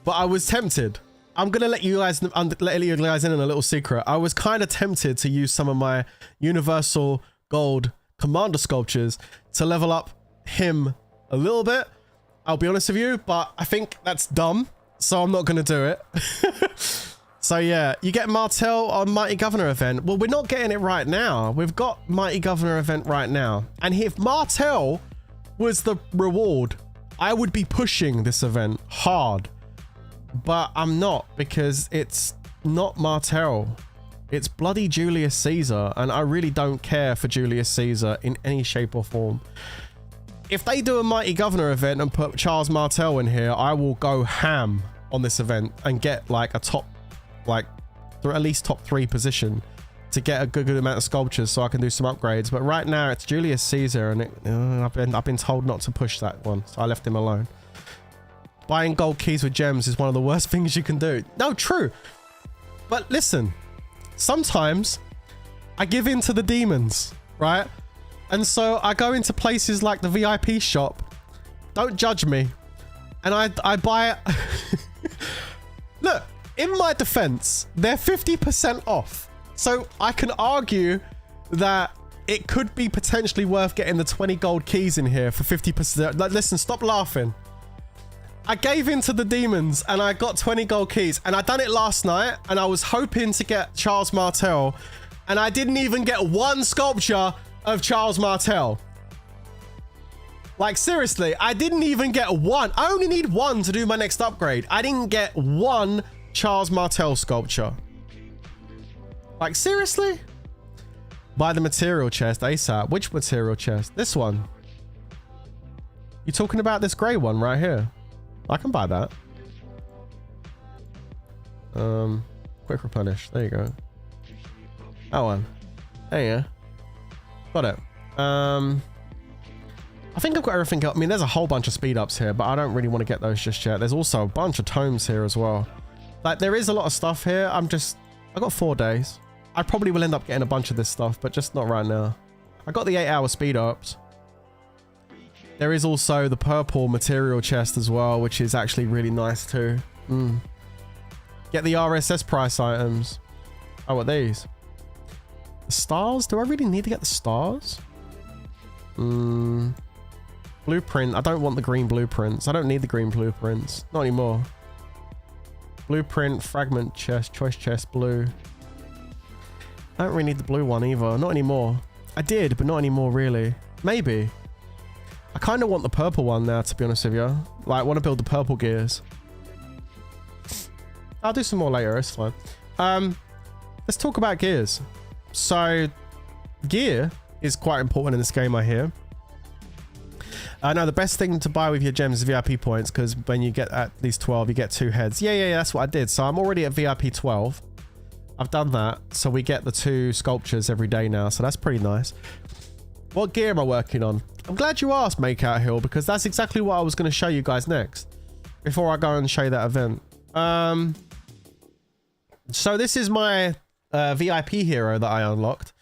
but I was tempted. I'm going to let you guys in a little secret. I was kind of tempted to use some of my universal gold commander sculptures to level up him a little bit. I'll be honest with you, but I think that's dumb, so I'm not going to do it. So yeah, you get Martel on Mighty Governor event. Well, we're not getting it right now. We've got Mighty Governor event right now. And if Martel was the reward, I would be pushing this event hard. But I'm not, because it's not Martel. It's bloody Julius Caesar, and I really don't care for Julius Caesar in any shape or form. If they do a Mighty Governor event and put Charles Martel in here, I will go ham on this event and get like a top, like at least top 3 position to get a good amount of sculptures so I can do some upgrades. But right now it's Julius Caesar, and I've been told not to push that one, so I left him alone. Buying gold keys with gems is one of the worst things you can do. No, true. But listen, sometimes I give in to the demons, right? And so I go into places like the VIP shop. Don't judge me. And I buy it. Look, in my defense, they're 50% off. So I can argue that it could be potentially worth getting the 20 gold keys in here for 50%. Like, listen, stop laughing. I gave in to the demons and I got 20 gold keys, and I done it last night, and I was hoping to get Charles Martel, and I didn't even get one sculpture of Charles Martel. Like, seriously, I didn't even get one. I only need one to do my next upgrade. I didn't get one Charles Martel sculpture. Like, seriously? Buy the material chest ASAP. Which material chest? This one. You talking about this grey one right here? I can buy that. Quick replenish. There you go. That one. There you go. Got it. I think I've got everything up. I mean, there's a whole bunch of speed ups here, but I don't really want to get those just yet. There's also a bunch of tomes here as well. Like, there is a lot of stuff here. I got 4 days. I probably will end up getting a bunch of this stuff, but just not right now. I got the 8-hour speed ups. There is also the purple material chest as well, which is actually really nice too. Get the RSS price items. Oh, what are these? The stars? Do I really need to get the stars? Blueprint. I don't want the green blueprints. I don't need the green blueprints. Not anymore. Blueprint, fragment chest, choice chest, blue. I don't really need the blue one either. Not anymore. I did, but not anymore really. Maybe. I kind of want the purple one now, to be honest with you. Like, I want to build the purple gears. I'll do some more later, it's fine. Let's talk about gears. So, gear is quite important in this game, I hear. No, the best thing to buy with your gems is VIP points, because when you get at least 12, you get 2 heads. Yeah, that's what I did. So I'm already at VIP 12. I've done that. So we get the 2 sculptures every day now. So that's pretty nice. What gear am I working on? I'm glad you asked, Makeout Hill, because that's exactly what I was going to show you guys next before I go and show you that event. So this is my VIP hero that I unlocked.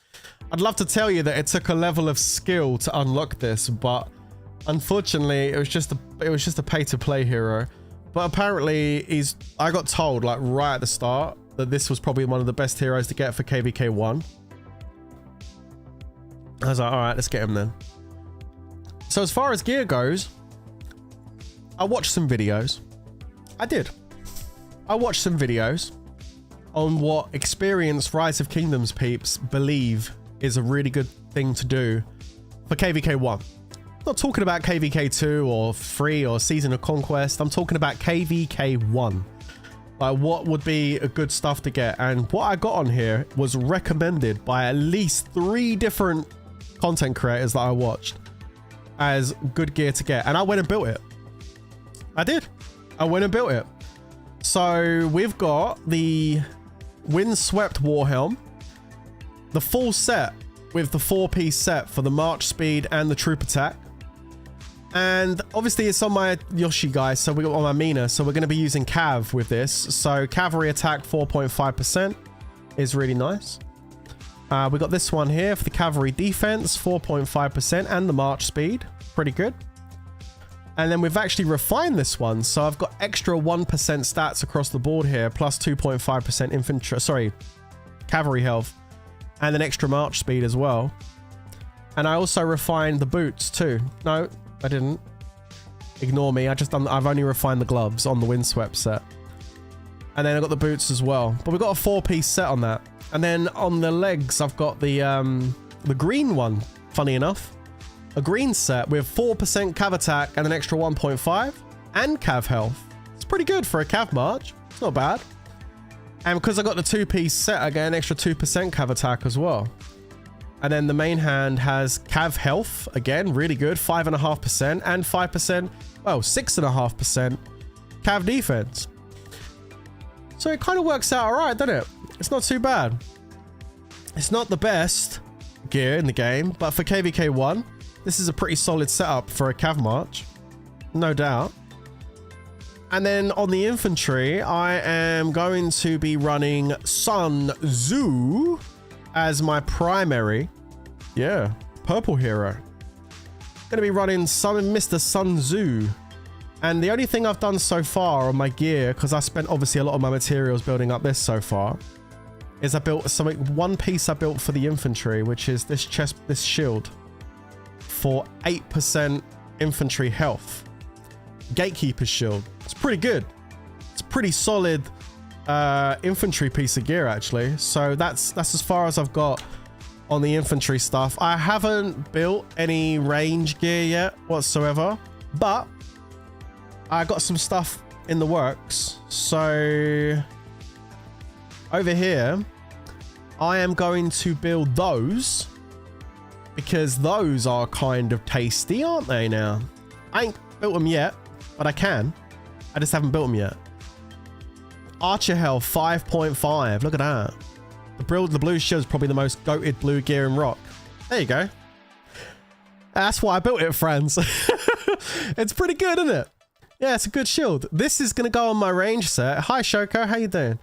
I'd love to tell you that it took a level of skill to unlock this, but unfortunately it was just a pay to play hero. But apparently I got told like right at the start that this was probably one of the best heroes to get for KVK1. I was like, all right, let's get him then. So as far as gear goes, I watched some videos. I did. I watched some videos on what experienced Rise of Kingdoms peeps believe is a really good thing to do for KVK 1. I'm not talking about KVK 2 or 3 or Season of Conquest. I'm talking about KVK 1. Like what would be a good stuff to get. And what I got on here was recommended by at least 3 different content creators that I watched as good gear to get. And I went and built it. I did. I went and built it. So we've got the Windswept Warhelm, the full set with the 4-piece set for the March Speed and the Troop Attack. And obviously it's on my Yoshi guys, so we got on my Mina, so we're going to be using Cav with this. So Cavalry Attack 4.5% is really nice. We got this one here for the Cavalry Defense 4.5% and the March Speed, pretty good. And then we've actually refined this one, so I've got extra 1% stats across the board here, plus 2.5% infantry, sorry, cavalry health, and an extra March Speed as well. And I also refined the boots too. No, I didn't. Ignore me. I've only refined the gloves on the Windswept set. And then I got the boots as well. But we've got a 4-piece set on that. And then on the legs, I've got the green one, funny enough. A green set with 4% Cav attack and an extra 1.5 and Cav health. It's pretty good for a Cav march. It's not bad. And because I got the 2-piece set, I get an extra 2% Cav attack as well. And then the main hand has Cav health, again, really good, 5.5% and 5%, well, 6.5% Cav defense. So it kind of works out all right, doesn't it? It's not too bad. It's not the best gear in the game, but for KVK 1, this is a pretty solid setup for a Cav march, no doubt. And then on the infantry, I am going to be running Sun Tzu as my primary. Yeah, purple hero. Gonna be running Mr. Sun Tzu. And the only thing I've done so far on my gear, because I spent obviously a lot of my materials building up this so far, is I built something, one piece I built for the infantry, which is this shield for 8% infantry health. Gatekeeper's shield. It's pretty good. It's a pretty solid infantry piece of gear actually. So that's as far as I've got on the infantry stuff. I haven't built any range gear yet whatsoever, but I got some stuff in the works. So over here, I am going to build those because those are kind of tasty, aren't they now? I ain't built them yet, but I can. I just haven't built them yet. Archer health 5.5. Look at that. The blue shield is probably the most goated blue gear in Rock. There you go. That's why I built it, friends. It's pretty good, isn't it? Yeah, it's a good shield. This is going to go on my range set. Hi, Shoko. How you doing?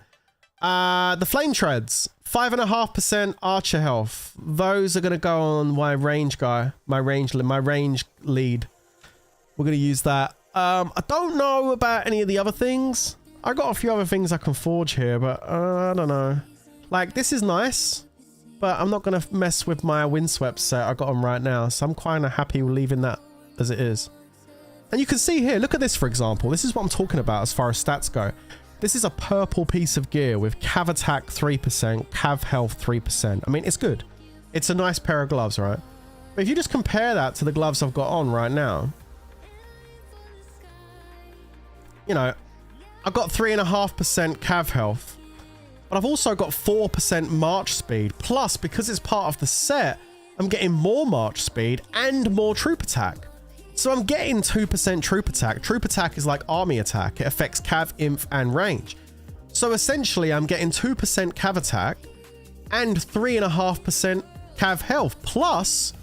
The flame treads. 5.5% archer health. Those are going to go on my range guy. My range lead. We're going to use that. I don't know about any of the other things. I got a few other things I can forge here, but I don't know. Like, this is nice, but I'm not going to mess with my Windswept set I got on right now, so I'm kind of happy with leaving that as it is. And you can see here, look at this, for example. This is what I'm talking about as far as stats go. This is a purple piece of gear with Cav attack 3%, Cav health 3%. I mean, it's good. It's a nice pair of gloves, right? But if you just compare that to the gloves I've got on right now, you know, I've got 3.5% Cav health, but I've also got 4% March Speed. Plus, because it's part of the set, I'm getting more March Speed and more Troop Attack. So I'm getting 2% Troop Attack. Troop Attack is like army attack. It affects Cav, Inf, and range. So essentially, I'm getting 2% Cav attack and 3.5% Cav health, plus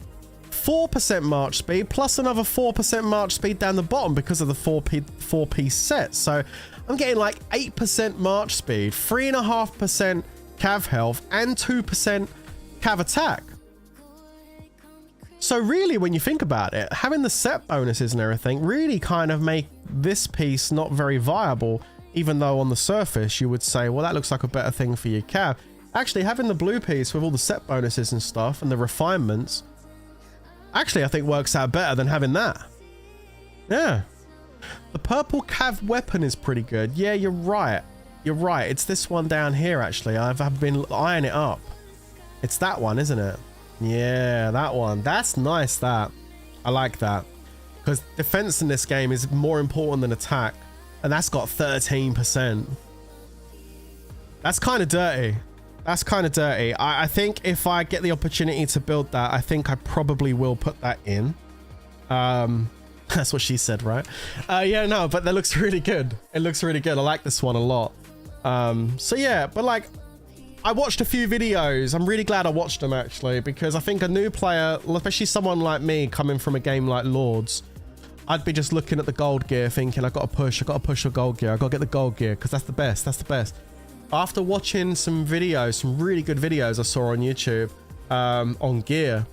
4% March Speed, plus another 4% March Speed down the bottom because of the 4-piece set. So I'm getting like 8% March Speed, 3.5% Cav health, and 2% Cav attack. So really, when you think about it, having the set bonuses and everything really kind of make this piece not very viable, even though on the surface you would say, well, that looks like a better thing for your Cav. Actually, having the blue piece with all the set bonuses and stuff and the refinements, actually, I think works out better than having that. Yeah. The purple cav weapon is pretty good. Yeah, you're right. You're right. It's this one down here, actually. I've been eyeing it up. It's that one, isn't it? Yeah, that one. That's nice, that. I like that. Because defense in this game is more important than attack. And that's got 13%. That's kind of dirty. That's kind of dirty. I think if I get the opportunity to build that, I think I probably will put that in. That's what she said, right? Yeah, no, but that looks really good. It looks really good. I like this one a lot. So yeah, but like, I watched a few videos. I'm really glad I watched them, actually, because I think a new player, especially someone like me coming from a game like Lords, I'd be just looking at the gold gear thinking, I gotta push the gold gear. I gotta get the gold gear because that's the best. That's the best. After watching some videos, some really good videos I saw on YouTube on gear,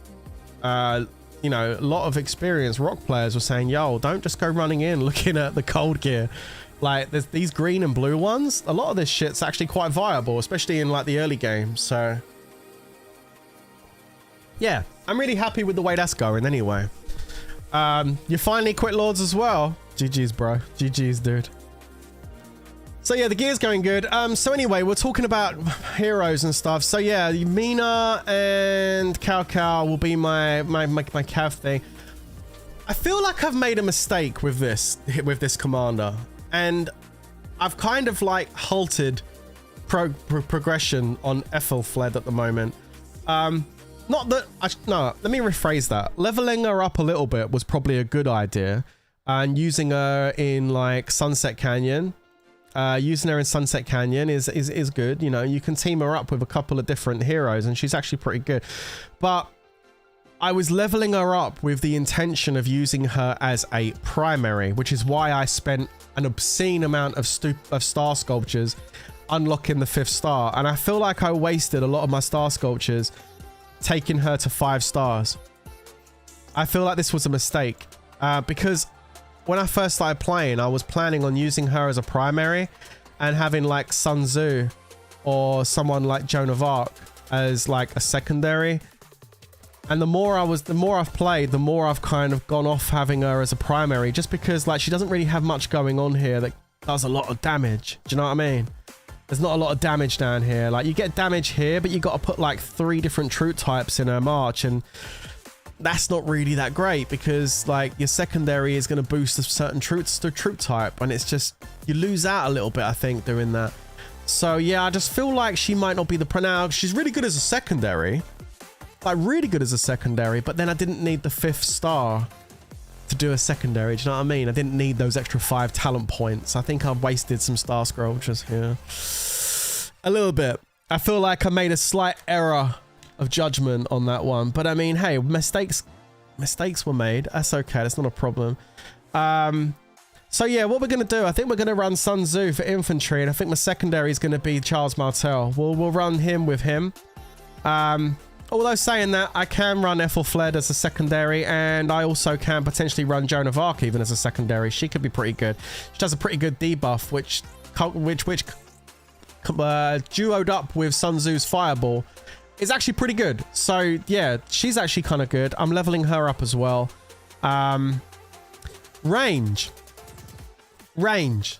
you know, a lot of experienced rock players were saying, yo, don't just go running in looking at the gold gear. Like, there's these green and blue ones. A lot of this shit's actually quite viable, especially in like the early games. So yeah, I'm really happy with the way that's going anyway. You finally quit Lords as well. GG's, bro. GG's, dude. So yeah, the gear's going good. So anyway, we're talking about heroes and stuff. So yeah, Mina and Cao will be my cav thing. I feel like I've made a mistake with this commander, and I've kind of like halted progression on Ethelfled at the moment. Not that no, let me rephrase that. Leveling her up a little bit was probably a good idea, and using her in like Sunset Canyon. Using her in Sunset Canyon is good. You know, you can team her up with a couple of different heroes and she's actually pretty good. But I was leveling her up with the intention of using her as a primary, which is why I spent an obscene amount of star sculptures unlocking the 5th star. And I feel like I wasted a lot of my star sculptures taking her to 5 stars. I feel like this was a mistake because when I first started playing, I was planning on using her as a primary and having like Sun Tzu or someone like Joan of Arc as like a secondary. And the more I've played, the more I've kind of gone off having her as a primary, just because like she doesn't really have much going on here that does a lot of damage. Do you know what I mean? There's not a lot of damage down here. Like, you get damage here, but you got to put like 3 different troop types in her march, and that's not really that great because like your secondary is going to boost a certain troop type, and it's just, you lose out a little bit, I think, doing that. So yeah, I just feel like she might not be the now. She's really good as a secondary, like really good as a secondary, but then I didn't need the 5th star to do a secondary. Do you know what I mean? I didn't need those extra 5 talent points. I think I've wasted some star sculptures here a little bit. I feel like I made a slight error of judgment on that one, but I mean, hey, mistakes were made. That's okay. That's not a problem. So yeah, what we're gonna do, I think we're gonna run Sun Tzu for infantry, and I think my secondary is gonna be Charles Martel. We'll run him with him. Although saying that, I can run Ethelfled as a secondary, and I also can potentially run Joan of Arc even as a secondary. She could be pretty good. She does a pretty good debuff, which duoed up with Sun Tzu's Fireball is actually pretty good. So yeah, she's actually kind of good. I'm leveling her up as well. Range.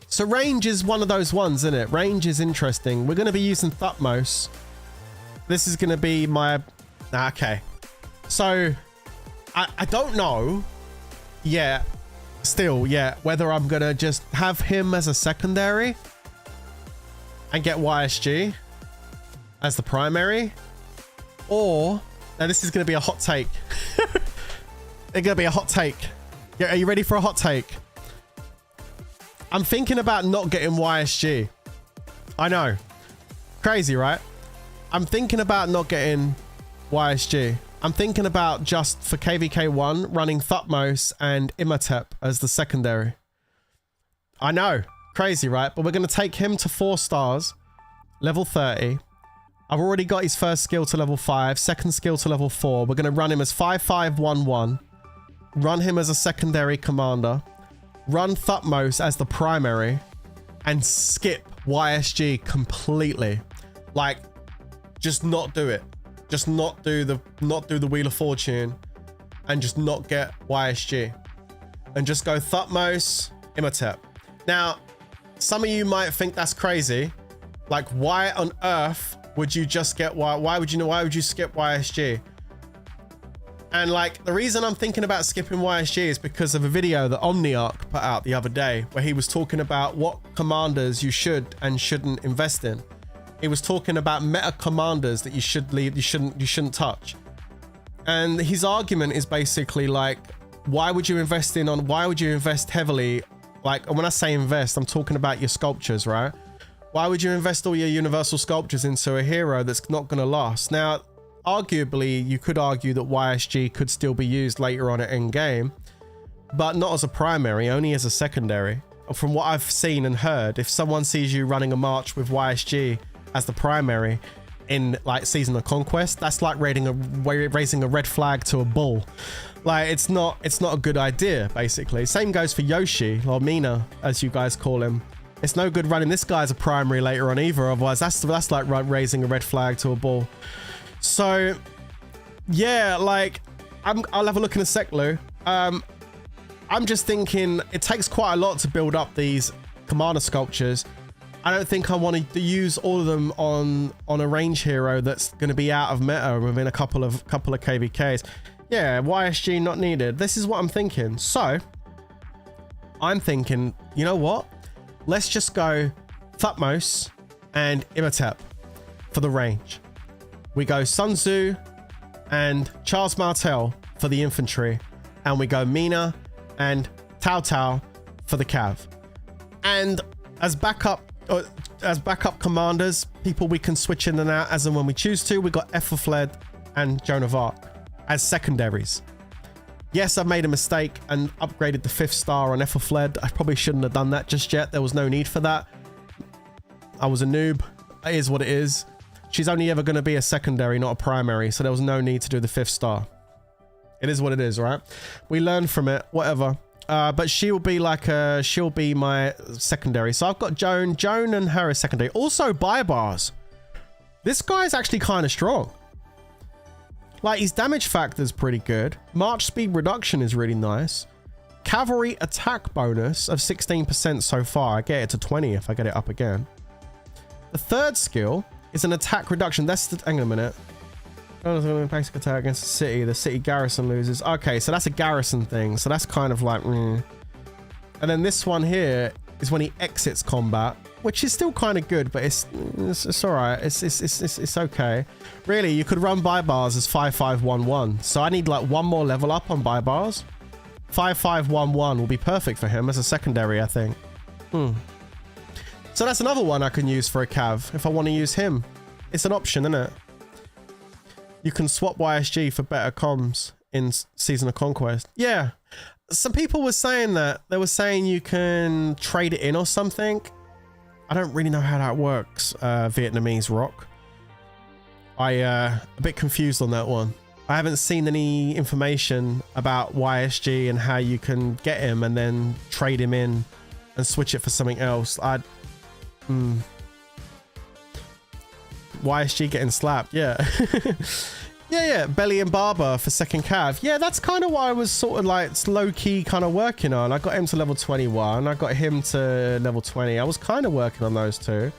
So range is one of those ones, isn't it? Range is interesting. We're going to be using Thutmose. This is going to be my... Okay. So, I don't know yet, still yet, whether I'm going to just have him as a secondary and get YSG as the primary, or... Now, this is going to be a hot take. It's going to be a hot take. Yeah, are you ready for a hot take? I'm thinking about not getting YSG. I know. Crazy, right? I'm thinking about not getting YSG. I'm thinking about just for KVK1 running Thutmose and Imhotep as the secondary. I know. Crazy, right? But we're going to take him to 4 stars. Level 30. I've already got his first skill to level 5. Second skill to level 4. We're going to run him as 5511. Run him as a secondary commander. Run Thutmose as the primary. And skip YSG completely. Like... just not do it. Just not do the Wheel of Fortune and just not get YSG. And just go Thutmose, Imhotep. Now, some of you might think that's crazy. Like, why on earth would you just get why would you skip YSG? And like, the reason I'm thinking about skipping YSG is because of a video that Omniarch put out the other day where he was talking about what commanders you should and shouldn't invest in. He was talking about meta commanders that you should leave, you shouldn't touch. And his argument is basically like, why would you invest heavily? Like, when I say invest, I'm talking about your sculptures, right? Why would you invest all your universal sculptures into a hero that's not going to last? Now, arguably, you could argue that YSG could still be used later on at end game, but not as a primary, only as a secondary. From what I've seen and heard, if someone sees you running a march with YSG as the primary in like Season of Conquest, that's like raising a red flag to a bull. Like, it's not a good idea, basically. Same goes for Yoshi, or Mina, as you guys call him. It's no good running this guy as a primary later on either, otherwise that's like raising a red flag to a bull. So, yeah, like, I'll have a look in a sec, Lou. I'm just thinking it takes quite a lot to build up these commander sculptures. I don't think I want to use all of them on a range hero that's going to be out of meta within a couple of KVKs. Yeah, YSG not needed. This is what I'm thinking. So, I'm thinking, you know what? Let's just go Thutmose and Imhotep for the range. We go Sun Tzu and Charles Martel for the infantry, and we go Mina and Tao Tao for the cav. And as backup commanders, people we can switch in and out as and when we choose to, we got Ethelfled and Joan of Arc as secondaries. Yes, I've made a mistake and upgraded the 5th star on Ethelfled. I probably shouldn't have done that just yet. There was no need for that. I was a noob. It is what it is. She's only ever going to be a secondary, not a primary, so there was no need to do the 5th star. It is what it is, right? We learn from it, whatever. But she'll be my secondary. So I've got Joan and her as secondary. Also, Baibars. This guy's actually kind of strong. Like, his damage factor is pretty good. March speed reduction is really nice. Cavalry attack bonus of 16% so far. I get it to 20 if I get it up again. The 3rd skill is an attack reduction. Hang on a minute. Basic attack against the city. The city garrison loses. Okay, so that's a garrison thing. So that's kind of like... And then this one here is when he exits combat, which is still kind of good, but it's all right. It's okay. Really, you could run Baibars as 5511. So I need like one more level up on Baibars. 5511 will be perfect for him as a secondary, I think. So that's another one I can use for a cav if I want to use him. It's an option, isn't it? You can swap YSG for better comms in Season of Conquest. Yeah. Some people were saying that. They were saying you can trade it in or something. I don't really know how that works, Vietnamese rock. A bit confused on that one. I haven't seen any information about YSG and how you can get him and then trade him in and switch it for something else. YSG getting slapped, yeah. yeah, Belly and Barber for second cav. Yeah, that's kind of what I was sort of like low-key kind of working on. I got him to level 21. I got him to level 20. I was kind of working on those two.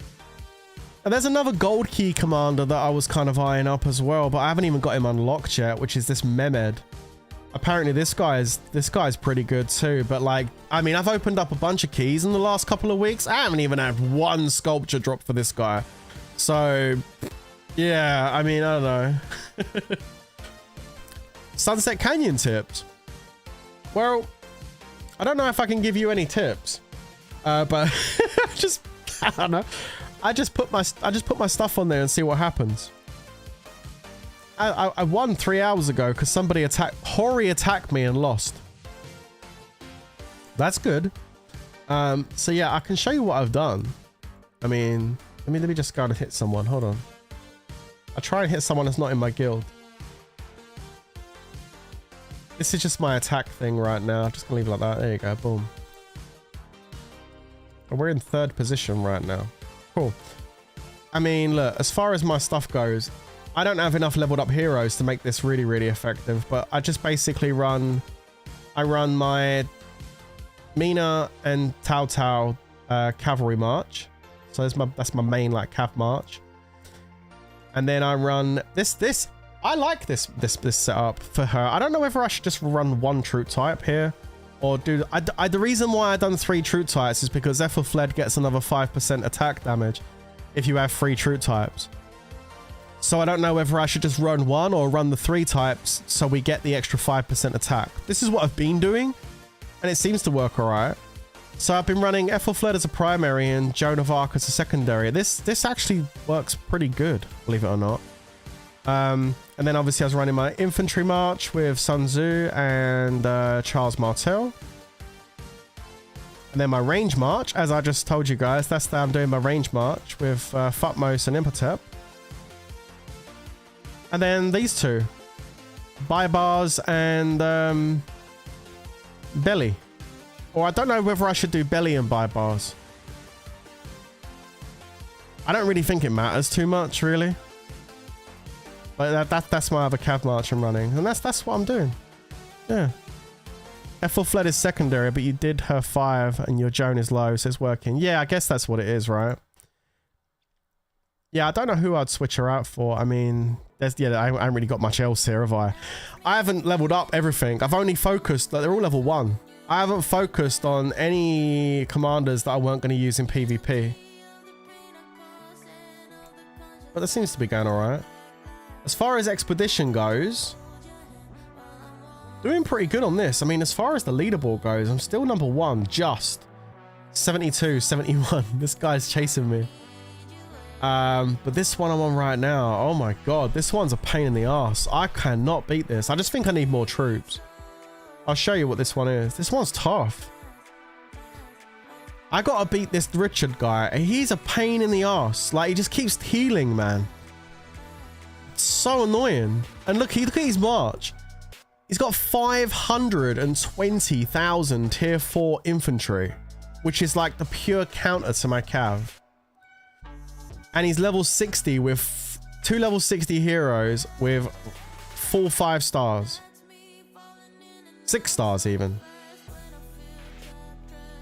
And there's another gold key commander that I was kind of eyeing up as well, but I haven't even got him unlocked yet, which is this Mehmed. Apparently this guy's pretty good too, but like, I mean, I've opened up a bunch of keys in the last couple of weeks. I haven't even had one sculpture drop for this guy. So, yeah, I mean, I don't know. Sunset Canyon tips. Well, I don't know if I can give you any tips, but I don't know. I just put my stuff on there and see what happens. I won 3 hours ago because somebody Hori attacked me and lost. That's good. So yeah, I can show you what I've done. I mean, let me just go and hit someone. Hold on. I try and hit someone that's not in my guild. This is just my attack thing right now. I'm just gonna leave it like that. There you go. Boom. And we're in 3rd position right now. Cool. I mean, look, as far as my stuff goes, I don't have enough leveled up heroes to make this really, really effective, but I just basically I run my Mina and Tao Tao cavalry march. So that's my main like cav march. And then I run this. I like this setup for her. I don't know whether I should just run one troop type here or do the reason why I done 3 troop types is because Ethelfled gets another 5% attack damage if you have 3 troop types. So I don't know whether I should just run 1 or run the 3 types so we get the extra 5% attack. This is what I've been doing and it seems to work all right. So I've been running Ethelfled as a primary and Joan of Arc as a secondary. This actually works pretty good, believe it or not. And then obviously I was running my infantry march with Sun Tzu and Charles Martel. And then my range march, as I just told you guys, that's how I'm doing my range march with Thutmose and Imhotep. And then these two, Baibars and Belly. Or I don't know whether I should do Belly and Baibars. I don't really think it matters too much, really. But that's my other cav march I'm running. And that's what I'm doing. Yeah. Ethelfled is secondary, but you did her 5 and your Joan is low, so it's working. Yeah, I guess that's what it is, right? Yeah, I don't know who I'd switch her out for. I mean, I haven't really got much else here, have I? I haven't leveled up everything. I've only focused, like, they're all level 1. I haven't focused on any commanders that I weren't going to use in PvP. But that seems to be going alright. As far as expedition goes, doing pretty good on this. I mean, as far as the leaderboard goes, I'm still number 1, just 72, 71. This guy's chasing me. But this one I'm on right now, oh my god, this one's a pain in the ass. I cannot beat this. I just think I need more troops. I'll show you what this one is. This one's tough. I gotta beat this Richard guy. He's a pain in the ass. Like, he just keeps healing, man. It's so annoying. And look at his march. He's got 520,000 tier 4 infantry, which is like the pure counter to my cav. And he's level 60 with 2 level 60 heroes with full 5 stars. 6 stars even.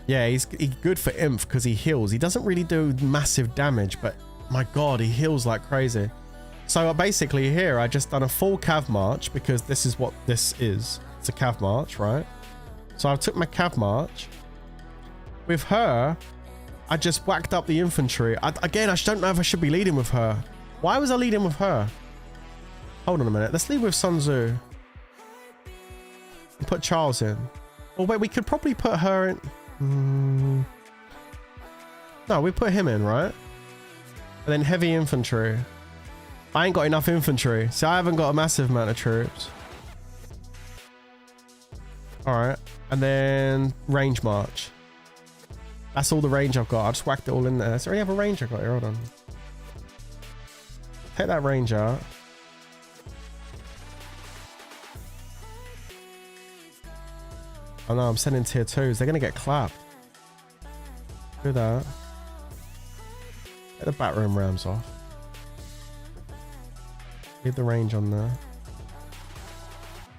Yeah, he's good for Inf because he heals. He doesn't really do massive damage, but my god, he heals like crazy. So basically here, I just done a full cav march because this is what this is. It's a cav march, right? So I took my cav march. With her, I just whacked up the infantry. Again, I don't know if I should be leading with her. Why was I leading with her? Hold on a minute. Let's lead with Sun Tzu. And put Charles in. Oh wait, we could probably put her in. No, we put him in, right? And then heavy infantry. I ain't got enough infantry. See, I haven't got a massive amount of troops. Alright. And then range march. That's all the range I've got. I just whacked it all in there. Is there any other range I got here? Hold on. Take that range out. Oh no, I'm sending tier 2s. They're going to get clapped. Do that. Get the battering rams off. Leave the range on there.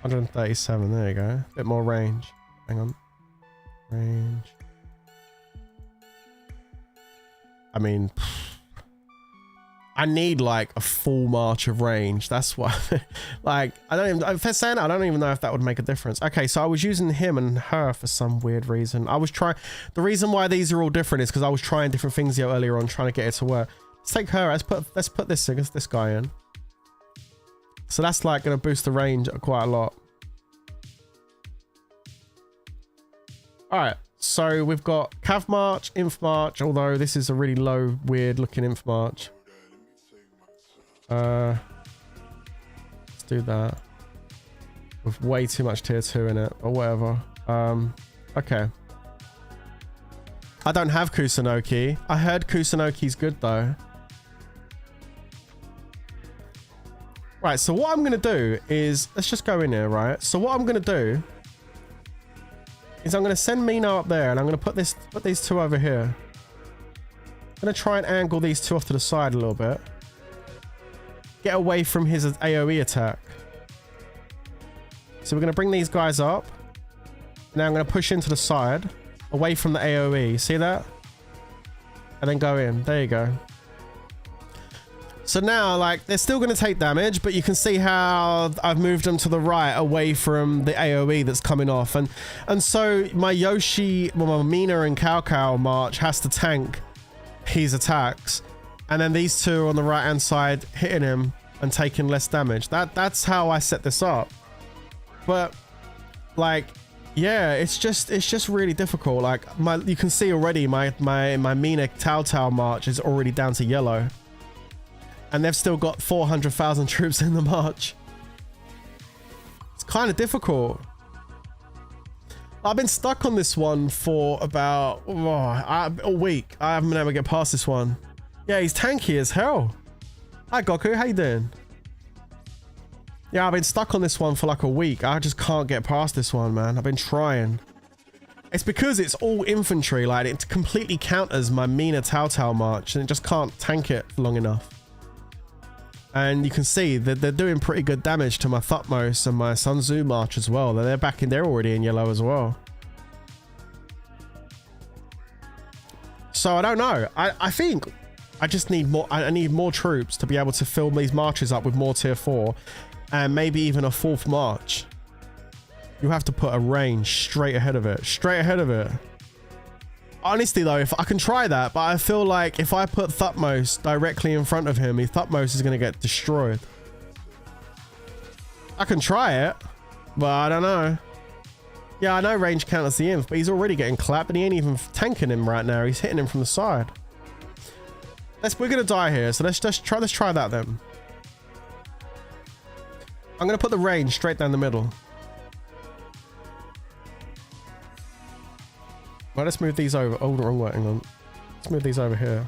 137. There you go. Bit more range. Hang on. Range. I mean, I need like a full march of range. That's why, like, I don't even, if they're saying I don't even know if that would make a difference. Okay, so I was using him and her for some weird reason. I was trying, the reason why these are all different is because I was trying different things here earlier on, trying to get it to work. Let's take her, let's put this guy in. So that's like going to boost the range quite a lot. All right. So we've got Cav March, Inf March, although this is a really low, weird looking Inf March. Let's do that. With way too much tier 2 in it, or whatever. Okay. I don't have Kusunoki. I heard Kusunoki's good though. Right, so what I'm going to do is, let's just go in here, right? So what I'm going to do is I'm going to send Mino up there and I'm going to put these two over here. I'm going to try and angle these two off to the side a little bit. Get away from his AoE attack. So we're going to bring these guys up. Now I'm going to push into the side. away from the AoE. See that? And then go in. There you go. So now, like, they're still going to take damage, but you can see how I've moved them to the right, away from the AoE that's coming off. And so my Yoshi, well, my Mina and Cao march has to tank his attacks. And then these two on the right-hand side hitting him and taking less damage. That's how I set this up. But, like, yeah, it's just really difficult. Like, you can see already my Mina Cao march is already down to yellow. And they've still got 400,000 troops in the march. It's kind of difficult. I've been stuck on this one for about a week. I haven't been able to get past this one. Yeah, he's tanky as hell. Hi, Goku. How you doing? Yeah, I've been stuck on this one for like a week. I just can't get past this one, man. I've been trying. It's because it's all infantry. Like, it completely counters my Mina Cao march, and it just can't tank it long enough. And you can see that they're doing pretty good damage to my Thutmose and my Sun Tzu march as well. They're already in yellow as well. So I don't know. I think I just need more. I need more troops to be able to fill these marches up with more tier 4, and maybe even a 4th march. You have to put a range straight ahead of it. Straight ahead of it. Honestly though, if I can try that, but I feel like if I put Thutmose directly in front of him, Thutmose is going to get destroyed. I can try it, but I don't know. Yeah, I know range counters the inf, but he's already getting clapped and he ain't even tanking him right now. He's hitting him from the side. We're going to die here, so let's try that then. I'm going to put the range straight down the middle. Well, let's move these over. Oh, the wrong way. Hang on. Let's move these over here.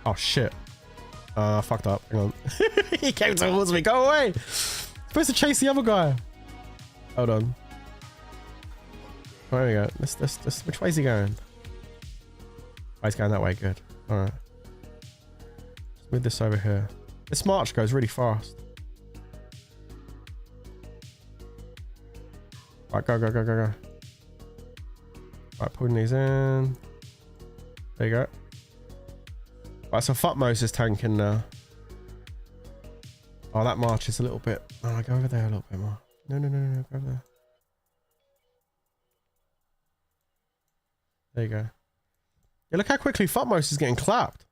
Oh, shit. Fucked up. Hang on. He came towards me. Go away. Supposed to chase the other guy. Hold on. Oh, there we go. Which way is he going? Oh, he's going that way. Good. All right. Let's move this over here. This march goes really fast. Right, go. Right, putting these in. There you go. Right, so Thutmose is tanking now. Oh, that march is a little bit... Oh, go over there a little bit more. No, go over there. There you go. Yeah, look how quickly Thutmose is getting clapped.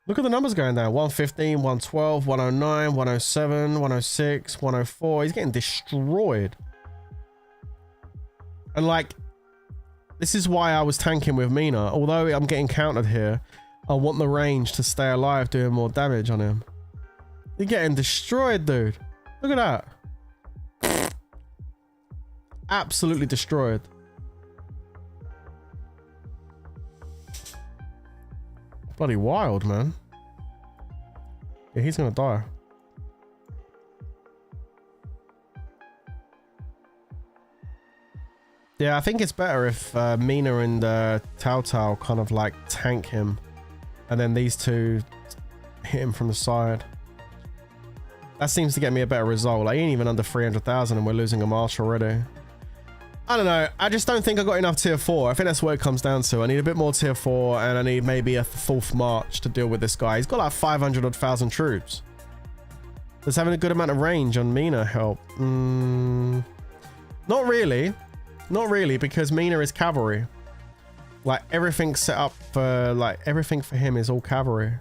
Look at the numbers going down. 115, 112, 109, 107, 106, 104. He's getting destroyed. And like, this is why I was tanking with Mina. Although I'm getting countered here, I want the range to stay alive, doing more damage on him. You're getting destroyed, dude. Look at that. Absolutely destroyed. Bloody wild, man. Yeah, he's gonna die. Yeah, I think it's better if Mina and Cao kind of like tank him, and then these two hit him from the side. That seems to get me a better result. Like, he ain't even under 300,000 and we're losing a march already. I don't know. I just don't think I got enough tier 4. I think that's what it comes down to. I need a bit more tier 4 and I need maybe a 4th march to deal with this guy. He's got like 500,000 troops. Does having a good amount of range on Mina help? Not really. Not really, because Mina is cavalry. Like, everything's set up for, like, everything for him is all cavalry.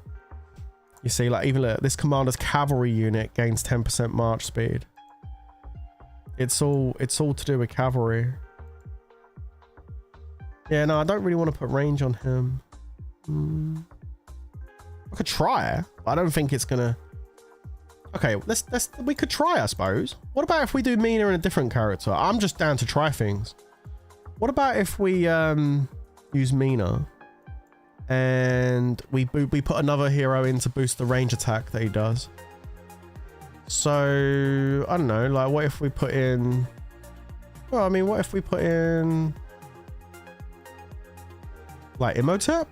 You see, like, even this commander's cavalry unit gains 10% march speed. It's all to do with cavalry. Yeah, no, I don't really want to put range on him. I could try. But I don't think it's gonna. Okay, we could try, I suppose. What about if we do Mina and a different character? I'm just down to try things. What about if we use Mina and we put another hero in to boost the range attack that he does? So, I don't know, like, what if we put in... Well, I mean, what if we put in... Like, Imhotep?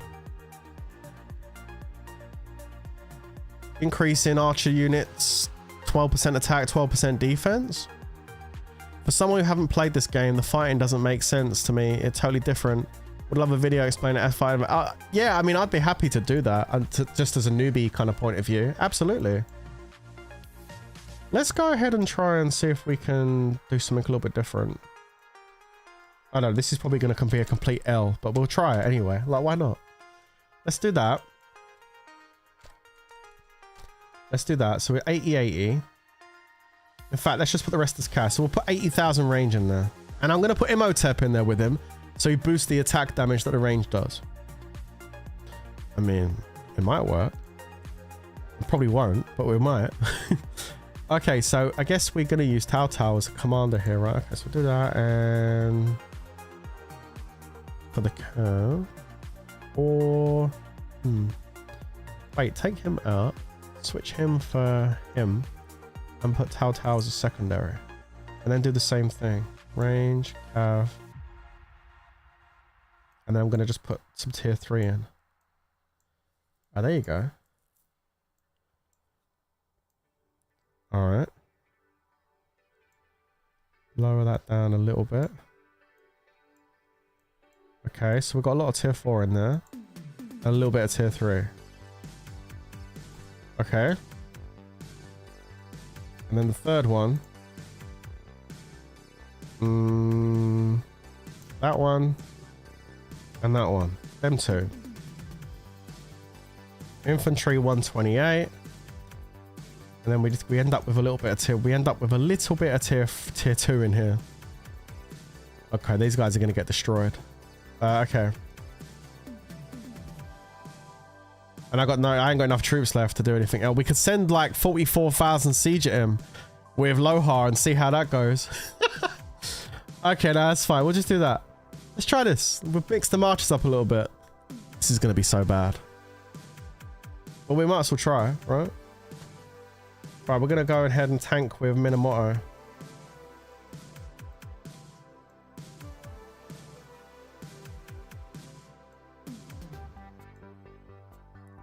Increase in archer units, 12% attack, 12% defense? For someone who haven't played this game, the fighting doesn't make sense to me. It's totally different. Would love a video explaining F5. Yeah, I mean, I'd be happy to do that, just as a newbie kind of point of view. Absolutely. Let's go ahead and try and see if we can do something a little bit different. I know this is probably going to be a complete L, but we'll try it anyway. Like, why not? Let's do that. Let's do that. So we're 80-80. In fact, let's just put the rest as cash. So we'll put 80,000 range in there. And I'm going to put Imhotep in there with him. So he boosts the attack damage that the range does. I mean, it might work. It probably won't, but we might. Okay, so I guess we're going to use Tao Tao as a commander here, right? Okay, so we'll do that. And for the curve. Or... Wait, take him out. Switch him for him. And put Tao Tao as a secondary. And then do the same thing. Range, cav. And then I'm going to just put some tier 3 in. Oh, there you go. Alright. Lower that down a little bit. Okay, so we've got a lot of tier 4 in there. And a little bit of tier 3. Okay. And then the third one. That one. And that one. Them two. Infantry 128. And then we end up with a little bit of tier. We end up with a little bit of tier 2 in here. Okay, these guys are going to get destroyed. Okay. And I ain't got enough troops left to do anything else. We could send like 44,000 siege at him with Lohar and see how that goes. Okay, no, that's fine. We'll just do that. Let's try this. We'll mix the marches up a little bit. This is going to be so bad. But we might as well try, right? Right, we're going to go ahead and tank with Minamoto.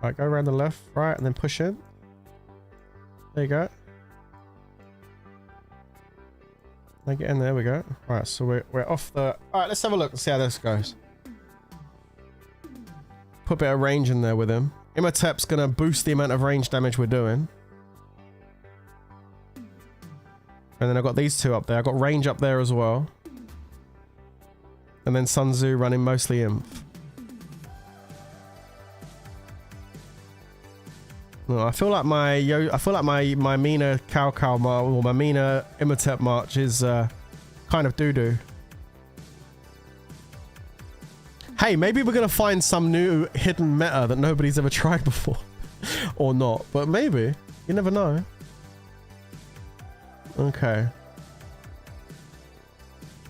Right, go around the left, right, and then push in. There you go. Now get in there, we go. Right, so we're off the... Alright, let's have a look and see how this goes. Put a bit of range in there with him. Imhotep's going to boost the amount of range damage we're doing. And then I've got these two up there. I've got range up there as well. And then Sun Tzu running mostly imp. No, I feel like my Mina Cao march, or my Mina Imhotep march is kind of doo-doo. Hey, maybe we're gonna find some new hidden meta that nobody's ever tried before. Or not, but maybe. You never know. Okay.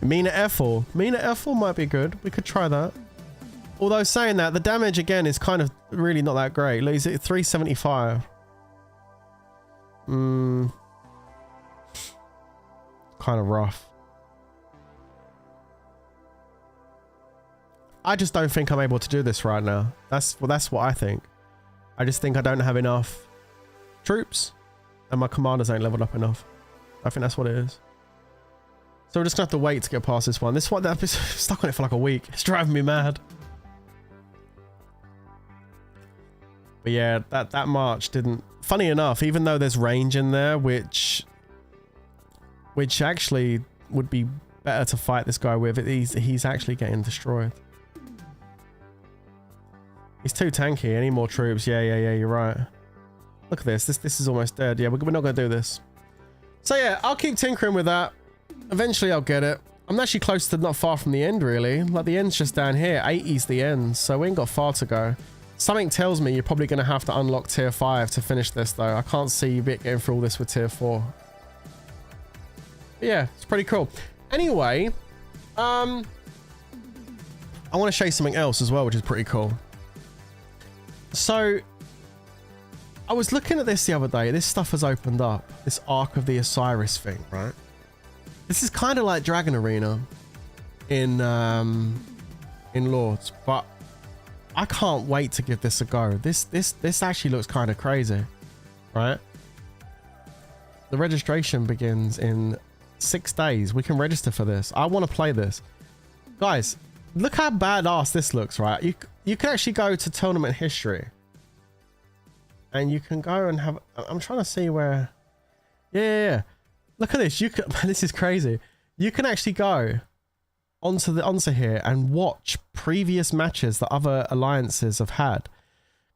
Mina Ethel. Mina Ethel might be good. We could try that. Although saying that, the damage again is kind of really not that great. Look, he's at 375. Kind of rough. I just don't think I'm able to do this right now. That's what I think. I just think I don't have enough troops and my commanders ain't leveled up enough. I think that's what it is. So we're just gonna have to wait to get past this one. This one, I've been stuck on it for like a week. It's driving me mad. But yeah, that march didn't... Funny enough, even though there's range in there, which actually would be better to fight this guy with, he's actually getting destroyed. He's too tanky. Any more troops? Yeah, you're right. Look at this. This is almost dead. Yeah, we're not going to do this. So yeah, I'll keep tinkering with that. Eventually I'll get it. I'm actually close to not far from the end, really. Like, the end's just down here. 80's the end, so we ain't got far to go. Something tells me you're probably going to have to unlock tier 5 to finish this, though. I can't see you getting through all this with tier 4. But yeah, it's pretty cool. Anyway, I want to show you something else as well, which is pretty cool. So, I was looking at this the other day. This stuff has opened up. This Ark of the Osiris thing, right? This is kind of like Dragon Arena in Lords, but I can't wait to give this a go. This actually looks kind of crazy, right? The registration begins in 6 days. We can register for this. I want to play this. Guys, look how badass this looks, right? You can actually go to tournament history. And you can go and have... I'm trying to see where... Yeah. Look at this. You can, this is crazy. You can actually go onto here and watch previous matches that other alliances have had.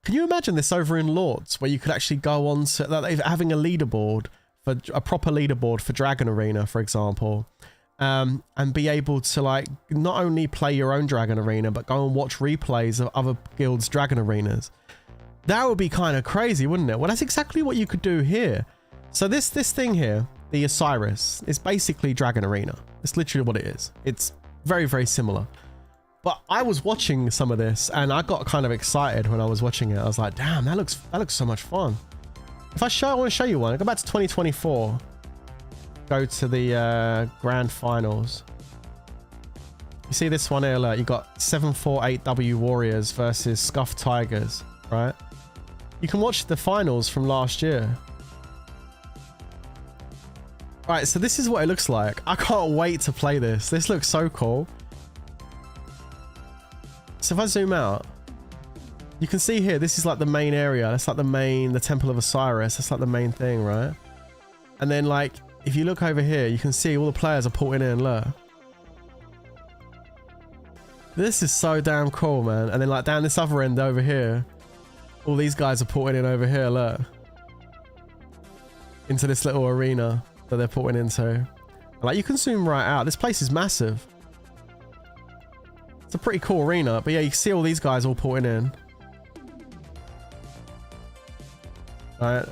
Can you imagine this over in Lords, where you could actually go on to having a leaderboard, for a proper leaderboard for Dragon Arena, for example, and be able to like not only play your own Dragon Arena, but go and watch replays of other guilds' Dragon Arenas? That would be kind of crazy, wouldn't it? Well, that's exactly what you could do here. So this thing here, the Osiris, is basically Dragon Arena. It's literally what it is. It's very, very similar. But I was watching some of this and I got kind of excited when I was watching it. I was like, damn, that looks so much fun. If I want to show you one, go back to 2024. Go to the grand finals. You see this one here, look, you got 748W Warriors versus Scuffed Tigers, right? You can watch the finals from last year. Right, so this is what it looks like. I can't wait to play this. This looks so cool. So if I zoom out, you can see here, this is like the main area. That's like the Temple of Osiris. That's like the main thing, right? And then like, if you look over here, you can see all the players are porting in, look. This is so damn cool, man. And then like down this other end over here, all these guys are porting in over here, look. Into this little arena that they're porting into. Like you can zoom right out. This place is massive. It's a pretty cool arena, but yeah, you can see all these guys all porting in. Alright.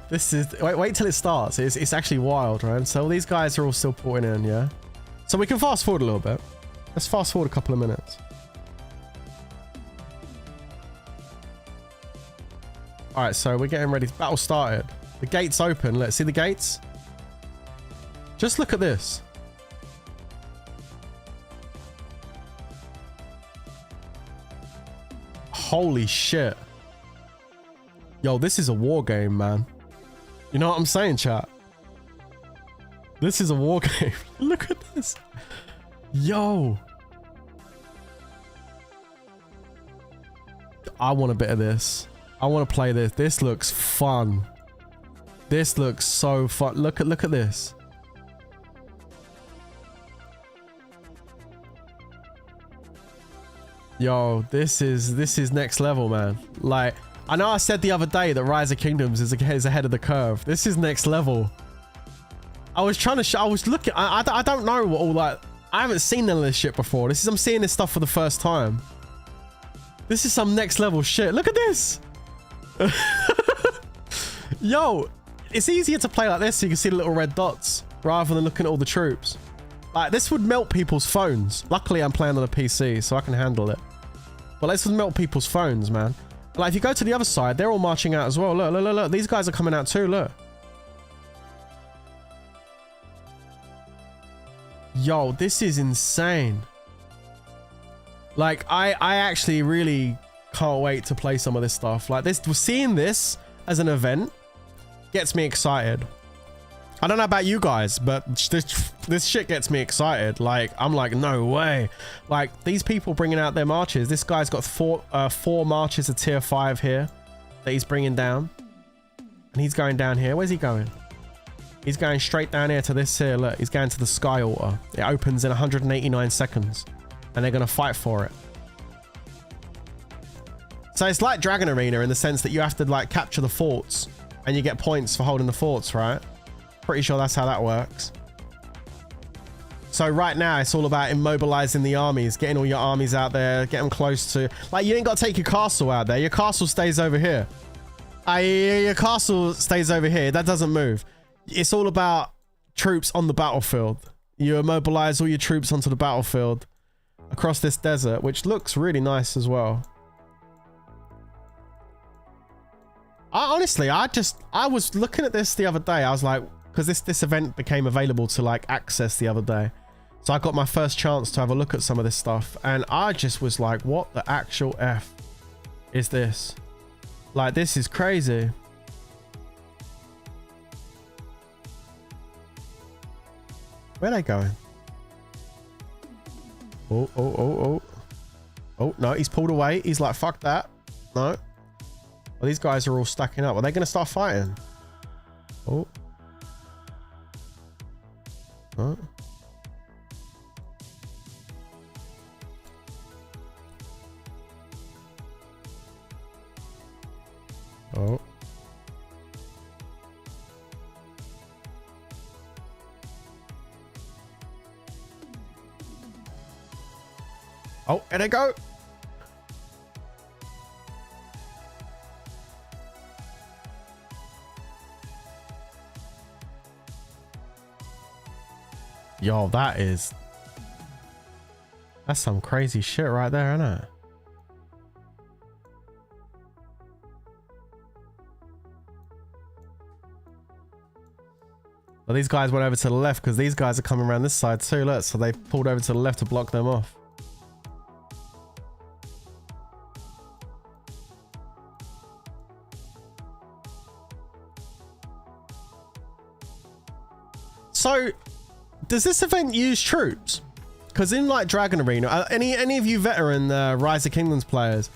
This is... Wait till it starts. It's actually wild, right? So all these guys are all still porting in, yeah? So we can fast forward a little bit. Let's fast forward a couple of minutes. Alright, so we're getting ready. Battle started. The gates open. Let's see the gates. Just look at this. Holy shit. Yo, this is a war game, man. You know what I'm saying, chat? This is a war game. Look at this. Yo. I want a bit of this. I want to play this. This looks fun. This looks so fun. Look at this. Yo, this is next level, man. Like, I know I said the other day that Rise of Kingdoms is ahead of the curve. This is next level. I was trying to show, I was looking, I don't know what all that, I haven't seen none of this shit before. I'm seeing this stuff for the first time. This is some next level shit. Look at this. Yo, it's easier to play like this so you can see the little red dots rather than looking at all the troops. Like, this would melt people's phones. Luckily, I'm playing on a PC, so I can handle it. But this would melt people's phones, man. Like, if you go to the other side, they're all marching out as well. Look, look, look, look. These guys are coming out too, look. Yo, this is insane. Like, I actually really can't wait to play some of this stuff. Like, seeing this as an event gets me excited. I don't know about you guys, but this shit gets me excited. Like, I'm like, no way. Like, these people bringing out their marches. This guy's got four marches of tier 5 here that he's bringing down. And he's going down here. Where's he going? He's going straight down here to this here. Look, he's going to the Sky Altar. It opens in 189 seconds. And they're going to fight for it. So it's like Dragon Arena in the sense that you have to, like, capture the forts. And you get points for holding the forts, right? Pretty sure that's how that works. So right now it's all about immobilizing the armies, getting all your armies out there, get them close to, like, you ain't got to take your castle out there. Your castle stays over here. Your castle stays over here. That doesn't move. It's all about troops on the battlefield. You immobilize all your troops onto the battlefield across this desert, which looks really nice as well. Honestly, I was looking at this the other day. I was like, because this event became available to, like, access the other day. So I got my first chance to have a look at some of this stuff. And I just was like, what the actual F is this? Like, this is crazy. Where are they going? Oh, oh, oh, oh. Oh, no, he's pulled away. He's like, fuck that. No. Well, these guys are all stacking up. Are they going to start fighting? Oh. Oh. Oh. Oh, here they go. Yo, that's some crazy shit right there, isn't it? Well, these guys went over to the left because these guys are coming around this side too. Look, so they pulled over to the left to block them off. So, does this event use troops? Because in like Dragon Arena, any of you veteran Rise of Kingdoms players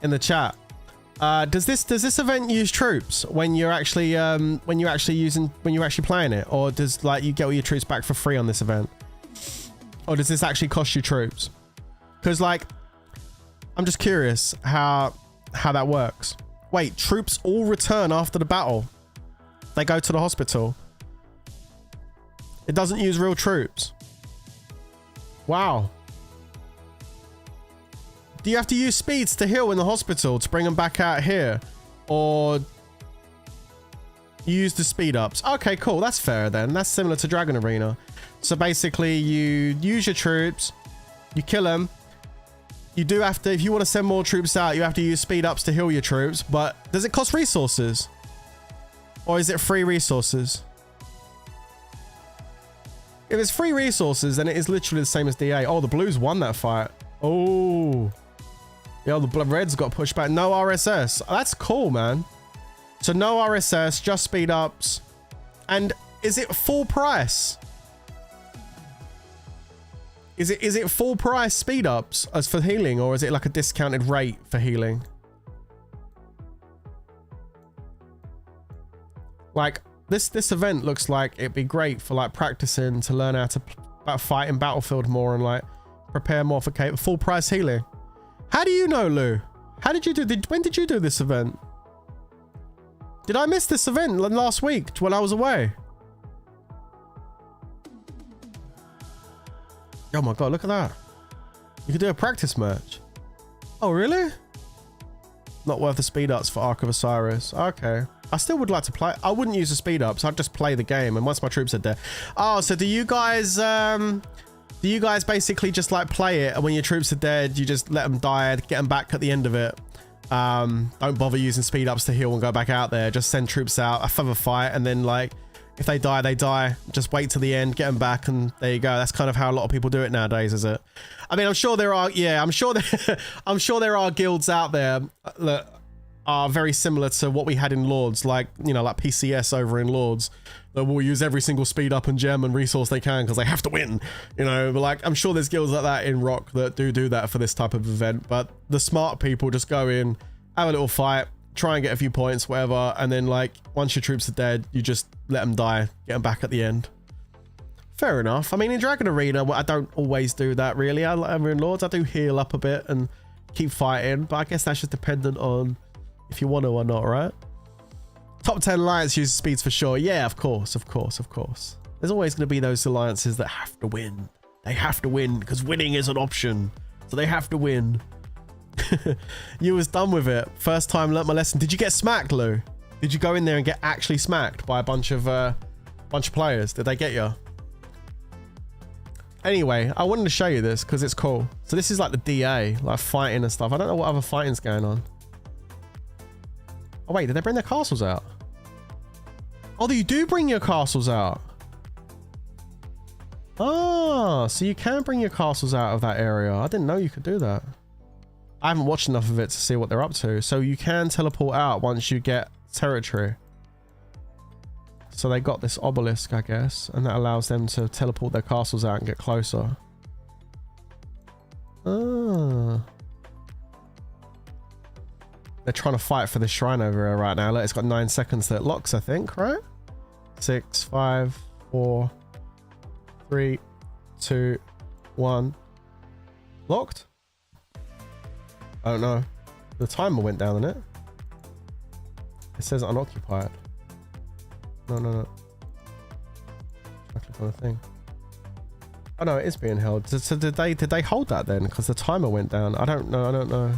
in the chat, does this event use troops when you're actually playing it, or does like you get all your troops back for free on this event, or does this actually cost you troops? Because like, I'm just curious how that works. Wait, troops all return after the battle. They go to the hospital. It doesn't use real troops. Wow. Do you have to use speeds to heal in the hospital to bring them back out here? Or you use the speed ups? Okay, cool. That's fair then. That's similar to Dragon Arena. So basically you use your troops, you kill them. You do have to, if you want to send more troops out, you have to use speed ups to heal your troops. But does it cost resources? Or is it free resources? If it's free resources, then it is literally the same as DA. Oh, the Blues won that fight. Oh. Yeah, the Reds got pushed back. No RSS. That's cool, man. So no RSS, just speed ups. And is it full price? Is it full price speed ups as for healing, or is it like a discounted rate for healing? Like, this event looks like it'd be great for like practicing to learn how to fight in Battlefield more and like prepare more for full price healing. How do you know, Lou? How did you do? When did you do this event? Did I miss this event last week when I was away? Oh my god, look at that. You could do a practice match. Oh really? Not worth the speed ups for Ark of Osiris. Okay. I still would like to play. I wouldn't use the speed ups. I'd just play the game. And once my troops are there. Oh, so do you guys basically just like play it, and when your troops are dead, you just let them die, get them back at the end of it? Don't bother using speed ups to heal and go back out there. Just send troops out, a further fight, and then like if they die, they die. Just wait till the end, get them back, and there you go. That's kind of how a lot of people do it nowadays, is it? I mean, I'm sure there are. Yeah, I'm sure there are guilds out there that are very similar to what we had in Lords, like, you know, like PCS over in Lords, that will use every single speed up and gem and resource they can because they have to win, you know. But like, I'm sure there's guilds like that in Rock that do that for this type of event. But the smart people just go in, have a little fight, try and get a few points, whatever, and then like once your troops are dead, you just let them die, get them back at the end. Fair enough. I mean, in Dragon Arena, I don't always do that really. I'm in Lords, I do heal up a bit and keep fighting, but I guess that's just dependent on if you want to or not, right? Top 10 alliance uses speeds for sure. Yeah, of course. There's always going to be those alliances that have to win. They have to win because winning is an option. So they have to win. You was done with it. First time learnt my lesson. Did you get smacked, Lou? Did you go in there and get actually smacked by a bunch of players? Did they get you? Anyway, I wanted to show you this because it's cool. So this is like the DA, like fighting and stuff. I don't know what other fighting's going on. Oh wait, did they bring their castles out? Oh, you do bring your castles out. Ah, so you can bring your castles out of that area. I didn't know you could do that. I haven't watched enough of it to see what they're up to. So you can teleport out once you get territory. So they got this obelisk, I guess, and that allows them to teleport their castles out and get closer. Ah. They're trying to fight for the shrine over here right now. Look, it's got 9 seconds that it locks, I think, right? 6, 5, 4, 3, 2, 1. Locked? I don't know. The timer went down, didn't it? It says unoccupied. No. I click on the thing. Oh no, it is being held. So did they hold that then? Because the timer went down. I don't know.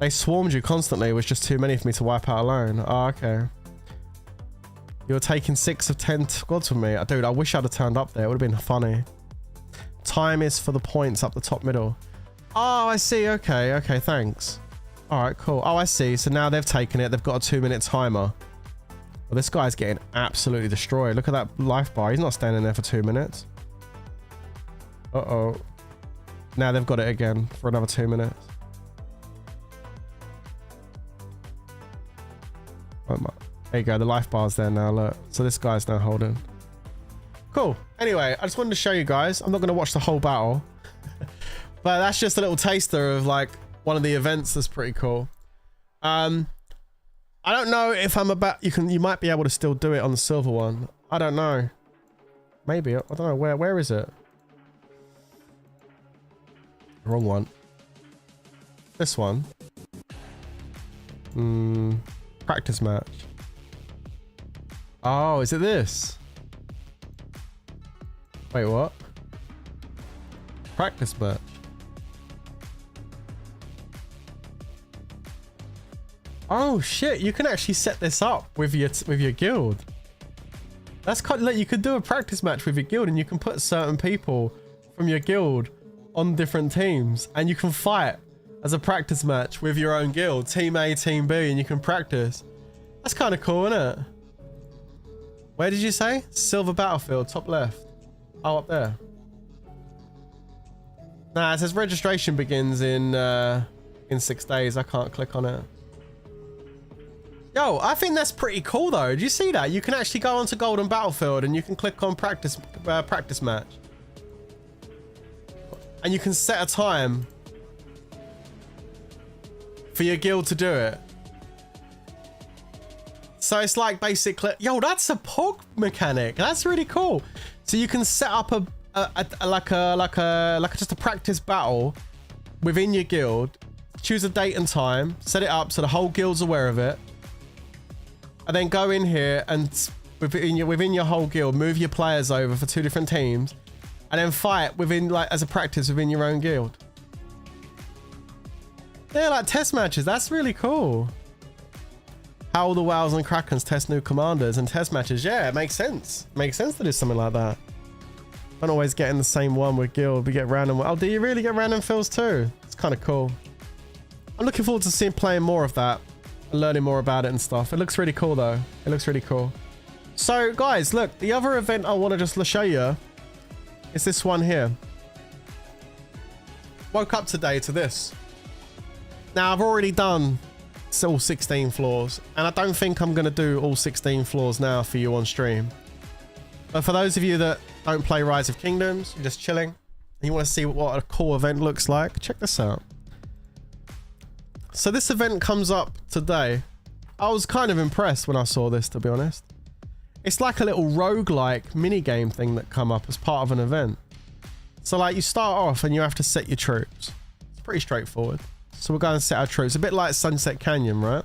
They swarmed you constantly. It was just too many for me to wipe out alone. Oh, okay. You're taking 6 of 10 squads from me. Dude, I wish I'd have turned up there. It would have been funny. Time is for the points up the top middle. Oh, I see. Okay, thanks. All right, cool. Oh, I see. So now they've taken it. They've got a 2-minute timer. Well, this guy's getting absolutely destroyed. Look at that life bar. He's not standing there for 2 minutes. Uh-oh. Now they've got it again for another 2 minutes. Oh my. There you go. The life bar's there now. Look. So this guy's now holding. Cool. Anyway, I just wanted to show you guys. I'm not going to watch the whole battle. But that's just a little taster of like one of the events that's pretty cool. I don't know if I'm about, you might be able to still do it on the silver one. I don't know. Maybe, I don't know, where is it? Wrong one. This one. Practice match. Oh, is it this? Wait, what? Practice match. Oh shit, you can actually set this up with your guild. That's kind of like, you could do a practice match with your guild and you can put certain people from your guild on different teams and you can fight as a practice match with your own guild, team A, team B, and you can practice. That's kind of cool, isn't it? Where did you say? Silver Battlefield, top left. Oh, up there. Nah, it says registration begins in 6 days. I can't click on it. Yo, I think that's pretty cool though. Do you see that? You can actually go onto Golden Battlefield and you can click on practice match. And you can set a time for your guild to do it. So it's like basically, yo, that's a POG mechanic. That's really cool. So you can set up just a practice battle within your guild, choose a date and time, set it up so the whole guild's aware of it. And then go in here and within your whole guild, move your players over for 2 different teams, and then fight within as a practice within your own guild. Yeah, like test matches. That's really cool. How the Whales and Krakens test new commanders and test matches. Yeah, it makes sense. Makes sense to do something like that. Don't always get in the same one with guild. We get random. Oh, do you really get random fills too? It's kind of cool. I'm looking forward to playing more of that. Learning more about it and stuff. It looks really cool though. It looks really cool. So guys, look, the other event I want to just show you is this one here. Woke up today to this. Now I've already done all 16 floors and I don't think I'm going to do all 16 floors now for you on stream. But for those of you that don't play Rise of Kingdoms, you're just chilling and you want to see what a cool event looks like, check this out. So this event comes up today. I was kind of impressed when I saw this, to be honest. It's like a little roguelike mini game thing that come up as part of an event. So like you start off and you have to set your troops. It's pretty straightforward. So we're going to set our troops, a bit like Sunset Canyon, right?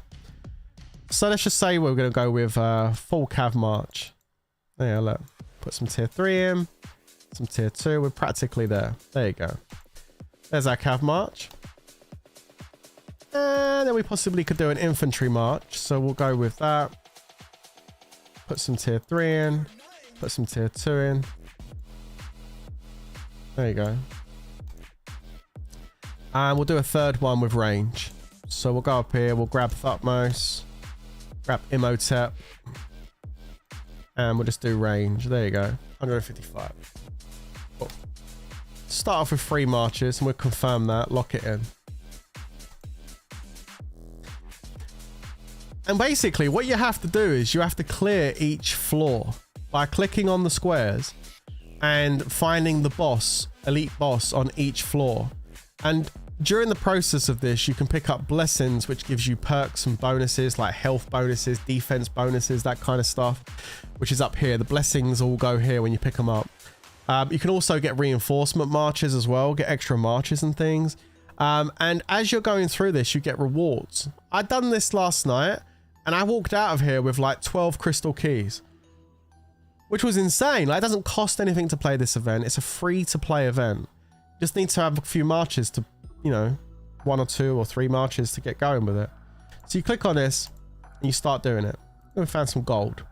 So let's just say we're going to go with full cav march. There, look. Put some tier 3 in, some tier 2. We're practically there. There you go. There's our cav march. And then we possibly could do an infantry march. So we'll go with that. Put some tier 3 in. Put some tier 2 in. There you go. And we'll do a third one with range. So we'll go up here. We'll grab Thutmose. Grab Imhotep. And we'll just do range. There you go. 155. Cool. Start off with 3 marches. And we'll confirm that. Lock it in. And basically what you have to do is you have to clear each floor by clicking on the squares and finding the boss, elite boss on each floor. And during the process of this, you can pick up blessings, which gives you perks and bonuses like health bonuses, defense bonuses, that kind of stuff, which is up here. The blessings all go here when you pick them up. You can also get reinforcement marches as well, get extra marches and things. And as you're going through this, you get rewards. I'd done this last night and I walked out of here with like 12 crystal keys, which was insane. Like, it doesn't cost anything to play this event. It's a free to play event. You just need to have a few marches to, you know, 1 or 2 or 3 marches to get going with it. So you click on this and you start doing it. We found some gold.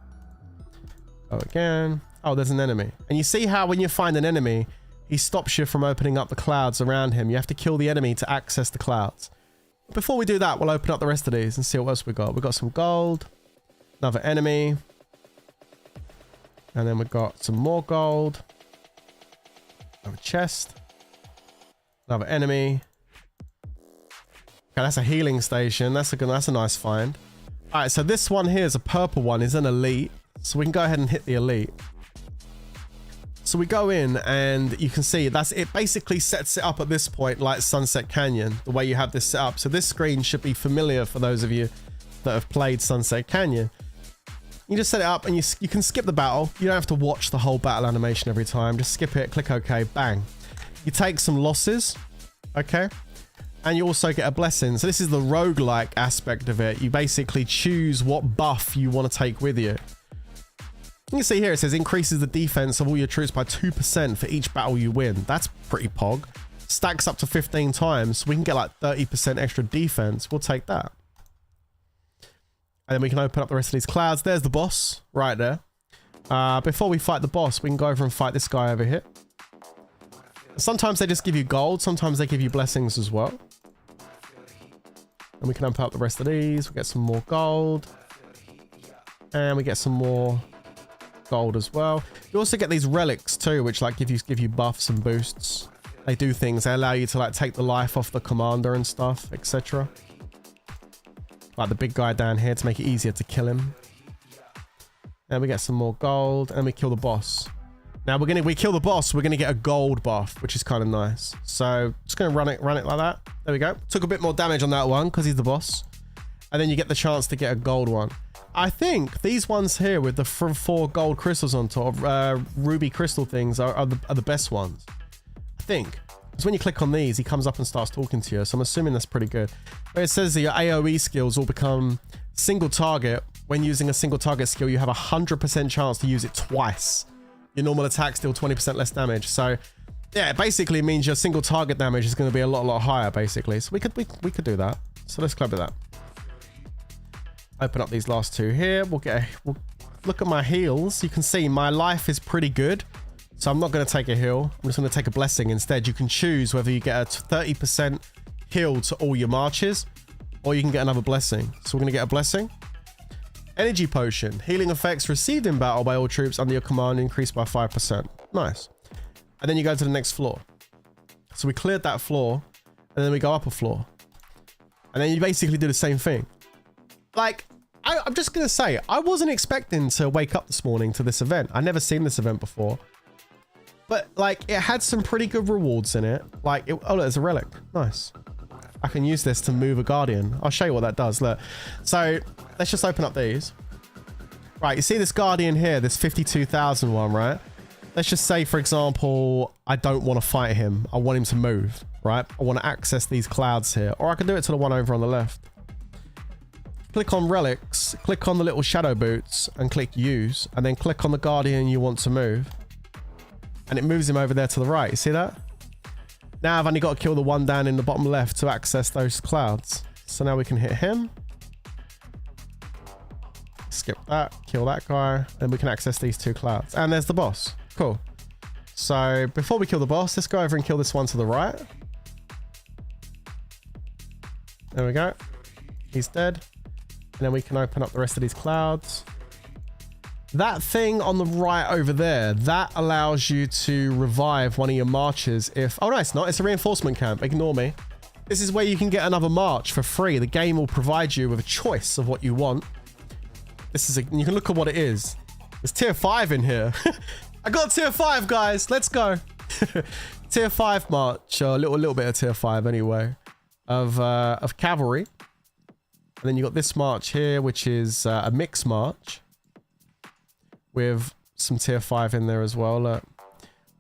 Go again. Oh, there's an enemy. And you see how when you find an enemy, he stops you from opening up the clouds around him. You have to kill the enemy to access the clouds. Before we do that, we'll open up the rest of these and see what else we got. We've got some gold, another enemy, and then we've got some more gold, another chest, another enemy. Okay, that's a healing station. That's a nice find. All right, so this one here is a purple one, is an elite. So we can go ahead and hit the elite. So we go in and you can see that's it. Basically sets it up at this point like Sunset Canyon, the way you have this set up. So this screen should be familiar for those of you that have played Sunset Canyon. You just set it up and you can skip the battle. You don't have to watch the whole battle animation every time. Just skip it, click OK, bang. You take some losses, okay? And you also get a blessing. So this is the roguelike aspect of it. You basically choose what buff you want to take with you. You can see here it says increases the defense of all your troops by 2% for each battle you win. That's pretty pog. Stacks up to 15 times. So we can get like 30% extra defense. We'll take that. And then we can open up the rest of these clouds. There's the boss right there. Before we fight the boss, we can go over and fight this guy over here. Sometimes they just give you gold. Sometimes they give you blessings as well. And we can open up the rest of these. We get some more gold. And we get some more gold as well. You also get these relics too, which like give you buffs and boosts. They do things. They allow you to like take the life off the commander and stuff, etc. Like the big guy down here to make it easier to kill him. And we get some more gold and we kill the boss. Now we kill the boss, we're gonna get a gold buff, which is kind of nice. So just gonna run it like that. There we go. Took a bit more damage on that one because he's the boss. And then you get the chance to get a gold one. I think these ones here with the 4 gold crystals on top, ruby crystal things are the best ones. I think. Because when you click on these, he comes up and starts talking to you. So I'm assuming that's pretty good. But it says that your AoE skills will become single target. When using a single target skill, you have a 100% chance to use it twice. Your normal attack deal 20% less damage. So yeah, it basically means your single target damage is going to be a lot higher basically. So we could do that. So let's click with that. Open up these last 2 here. We'll look at my heals. You can see my life is pretty good. So I'm not going to take a heal. I'm just going to take a blessing instead. You can choose whether you get a 30% heal to all your marches or you can get another blessing. So we're going to get a blessing. Energy potion. Healing effects received in battle by all troops under your command increased by 5%. Nice. And then you go to the next floor. So we cleared that floor and then we go up a floor. And then you basically do the same thing. Like, I'm just going to say, I wasn't expecting to wake up this morning to this event. I've never seen this event before. But, like, it had some pretty good rewards in it. Like, oh, look, there's a relic. Nice. I can use this to move a guardian. I'll show you what that does. Look. So, let's just open up these. Right, you see this guardian here, this 52,000 one, right? Let's just say, for example, I don't want to fight him. I want him to move, right? I want to access these clouds here. Or I can do it to the one over on the left. Click on relics, click on the little shadow boots and click use, and then click on the guardian you want to move. And it moves him over there to the right. You see that? Now I've only got to kill the one down in the bottom left to access those clouds. So now we can hit him. Skip that, kill that guy, and we can access these 2 clouds. And there's the boss. Cool. So before we kill the boss, let's go over and kill this one to the right. There we go. He's dead. And then we can open up the rest of these clouds. That thing on the right over there, that allows you to revive one of your marches if... Oh, no, it's not. It's a reinforcement camp. Ignore me. This is where you can get another march for free. The game will provide you with a choice of what you want. This is you can look at what it is. There's tier 5 in here. I got tier 5, guys. Let's go. Tier 5 march, a little bit of tier 5 anyway, of cavalry. And then you got this march here, which is a mixed march with some tier 5 in there as well, look,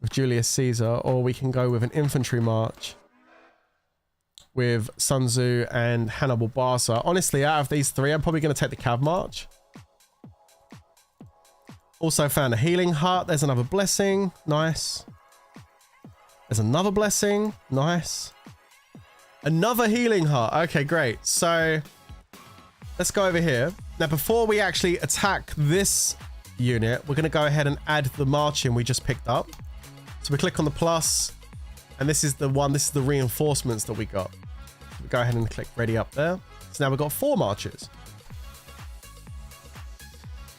with Julius Caesar. Or we can go with an infantry march with Sun Tzu and Hannibal Barca. Honestly, out of these three, I'm probably going to take the cav march. Also found a healing hut. There's another blessing. Nice. There's another blessing. Nice. Another healing hut. Okay, great. So let's go over here. Now, before we actually attack this unit, we're going to go ahead and add the marching we just picked up. So we click on the plus, and this is the one. This is the reinforcements that we got. So we go ahead and click ready up there. So now we've got 4 marches.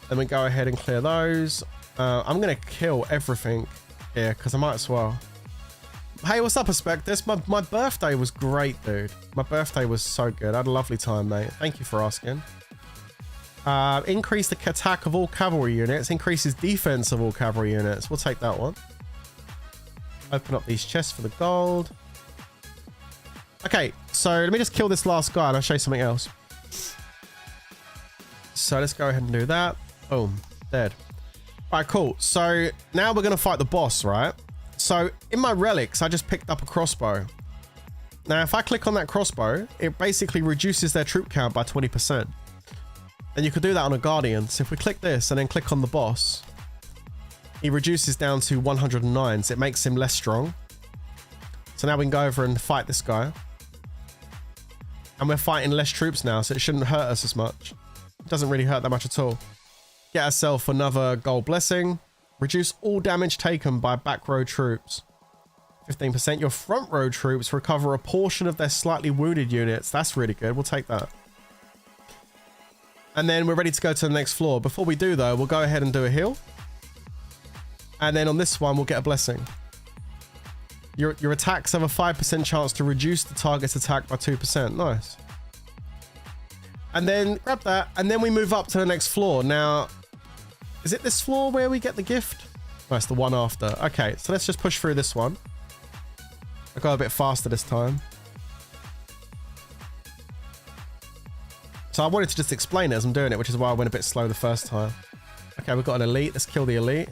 Then we go ahead and clear those. I'm going to kill everything here because I might as well. Hey, what's up, Prospectus? My birthday was great, dude. My birthday was so good. I had a lovely time, mate. Thank you for asking. Increase the attack of all cavalry units. Increases defense of all cavalry units. We'll take that one. Open up these chests for the gold. Okay, so let me just kill this last guy and I'll show you something else. So let's go ahead and do that. Boom, dead. All right, cool. So now we're going to fight the boss, right? So in my relics, I just picked up a crossbow. Now, if I click on that crossbow, it basically reduces their troop count by 20%. And you could do that on a guardian. So if we click this and then click on the boss, he reduces down to 109. So it makes him less strong. So now we can go over and fight this guy. And we're fighting less troops now, so it shouldn't hurt us as much. It doesn't really hurt that much at all. Get ourselves another gold blessing. Reduce all damage taken by back row troops. 15%. Your front row troops recover a portion of their slightly wounded units. That's really good. We'll take that. And then we're ready to go to the next floor. Before we do, though, we'll go ahead and do a heal. And then on this one, we'll get a blessing. Your attacks have a 5% chance to reduce the target's attack by 2%. Nice. And then grab that. And then we move up to the next floor. Now, is it this floor where we get the gift? No, it's the one after. Okay, so let's just push through this one. I go a bit faster this time. So I wanted to just explain it as I'm doing it, which is why I went a bit slow the first time. Okay, we've got an elite. Let's kill the elite.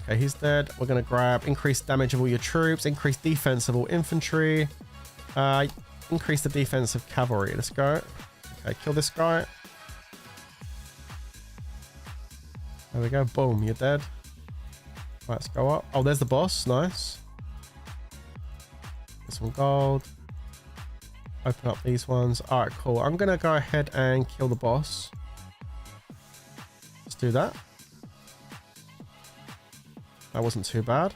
Okay, he's dead. We're going to grab increased damage of all your troops, increased defense of all infantry, increase the defense of cavalry. Let's go. Okay, kill this guy. There we go. Boom, you're dead. Right, let's go up. Oh, there's the boss. Nice. This one gold. Open up these ones. All right, cool. I'm going to go ahead and kill the boss. Let's do that. That wasn't too bad.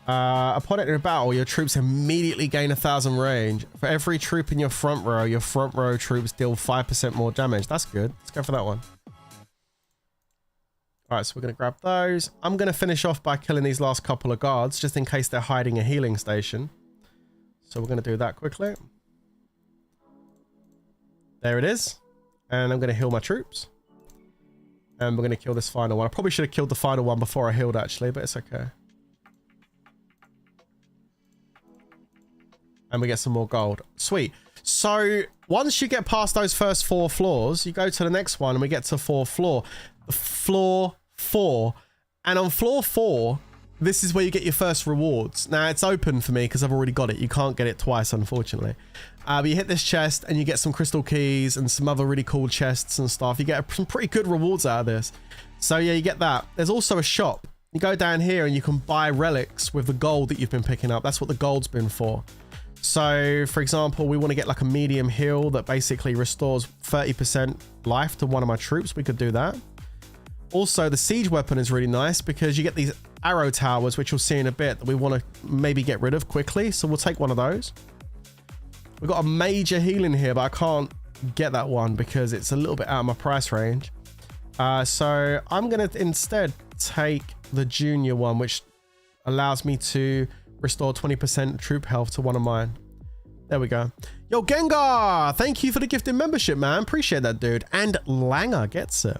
Upon entering a battle, your troops immediately gain 1,000 range. For every troop in your front row troops deal 5% more damage. That's good. Let's go for that one. All right, so we're going to grab those. I'm going to finish off by killing these last couple of guards, just in case they're hiding a healing station. So we're going to do that quickly. There it is. And I'm going to heal my troops. And we're going to kill this final one. I probably should have killed the final one before I healed, actually, but it's okay. And we get some more gold. Sweet. So once you get past those first 4 floors, you go to the next one and we get to floor 4. Floor 4. And on floor 4, this is where you get your first rewards. Now, it's open for me because I've already got it. You can't get it twice, unfortunately. But you hit this chest and you get some crystal keys and some other really cool chests and stuff. You get some pretty good rewards out of this. So yeah, you get that. There's also a shop. You go down here and you can buy relics with the gold that you've been picking up. That's what the gold's been for. So, for example, we want to get like a medium heal that basically restores 30% life to one of my troops. We could do that. Also, the siege weapon is really nice because you get these arrow towers, which you'll see in a bit, that we want to maybe get rid of quickly. So we'll take one of those. We've got a major healing here, but I can't get that one because it's a little bit out of my price range. So I'm going to instead take the junior one, which allows me to Restore 20% troop health to one of mine. There we go. Yo, Gengar, thank you for the gifted membership, man. Appreciate that, dude. And Langer gets it.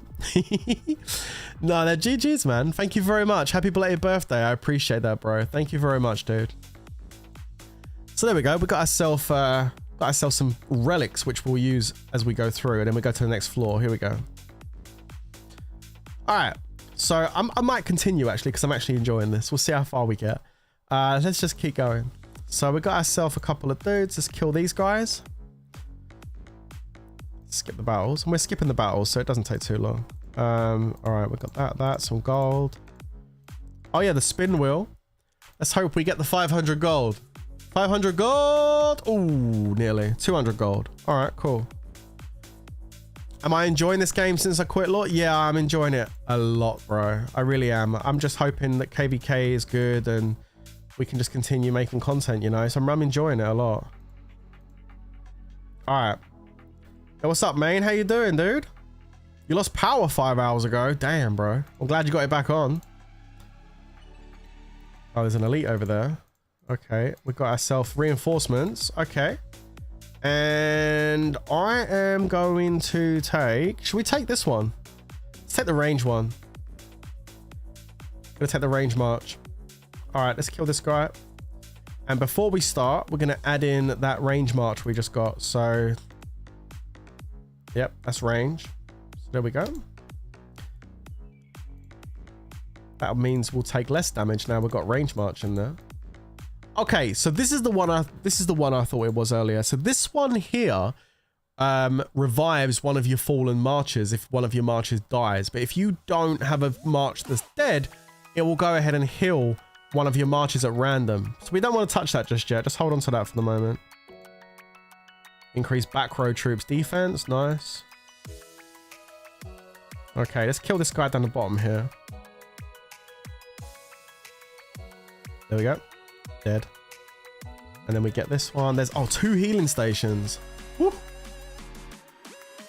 No, they're GG's, man. Thank you very much. Happy belated birthday. I appreciate that, bro. Thank you very much, dude. So there we go. We got ourselves some relics, which we'll use as we go through, and then we go to the next floor. Here we go. All right. So I might continue actually, because I'm actually enjoying this. We'll see how far we get. Let's just keep going. So we got ourselves a couple of dudes. Let's kill these guys. Skip the battles. And we're skipping the battles, so it doesn't take too long. All right, we got that, some gold. Oh yeah, the spin wheel. Let's hope we get the 500 gold. 500 gold. Ooh, nearly 200 gold. All right, cool. Am I enjoying this game since I quit LoL? Yeah, I'm enjoying it a lot, bro. I really am. I'm just hoping that KVK is good and we can just continue making content, you know? So I'm enjoying it a lot. All right. Hey, what's up, man? How you doing, dude? You lost power 5 hours ago. Damn, bro. I'm glad you got it back on. Oh, there's an elite over there. Okay. We got ourselves reinforcements. Okay. And I am going to take... Should we take this one? Let's take the range one. Gonna take the range march. All right, let's kill this guy. And before we start, we're gonna add in that range march we just got. So, yep, that's range. So there we go. That means we'll take less damage now. We've got range march in there. Okay, so this is the one I thought it was earlier. So this one here revives one of your fallen marches if one of your marches dies. But if you don't have a march that's dead, it will go ahead and heal one of your marches at random. So we don't want to touch that just yet. Just hold on to that for the moment. Increase back row troops defense. Nice. Okay, let's kill this guy down the bottom here. There we go. Dead. And then we get this one. There's 2 healing stations. Woo.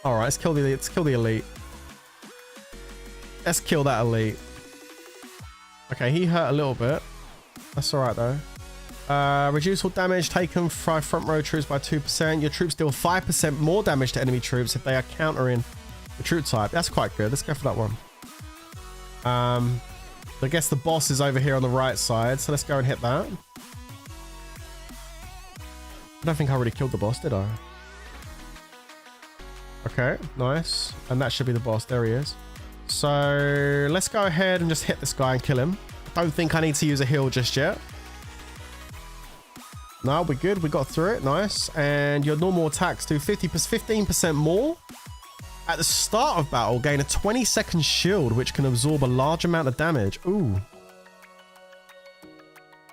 All right, let's kill the elite. Let's kill that elite. Okay, he hurt a little bit. That's all right though. Reduce all damage taken by front row troops by 2%. Your troops deal 5% more damage to enemy troops if they are countering the troop type. That's quite good. Let's go for that one. I guess the boss is over here on the right side, so let's go and hit that. I don't think I already killed the boss, did I? Okay, nice. And that should be the boss. There he is. So let's go ahead and just hit this guy and kill him. Don't think I need to use a heal just yet. No, we're good. We got through it. Nice. And your normal attacks do 15% more. At the start of battle, gain a 20-second shield, which can absorb a large amount of damage. Ooh.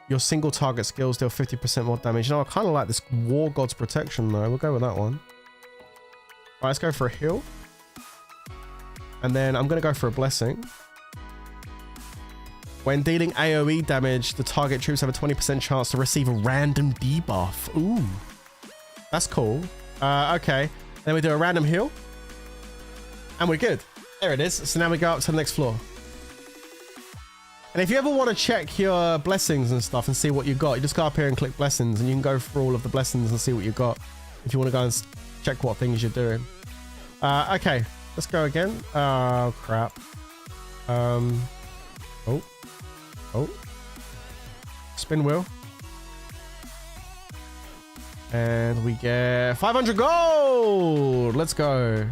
Your single target skills deal 50% more damage. You know, I kind of like this War God's Protection, though. We'll go with that one. All right, let's go for a heal. And then I'm going to go for a blessing. When dealing AoE damage, the target troops have a 20% chance to receive a random debuff. Ooh. That's cool. Okay. Then we do a random heal. And we're good. There it is. So now we go up to the next floor. And if you ever want to check your blessings and stuff and see what you got, you just go up here and click blessings and you can go through all of the blessings and see what you got. If you want to go and check what things you're doing. Okay. Let's go again. Oh, crap. Oh. Spin wheel. And we get 500 gold. Let's go.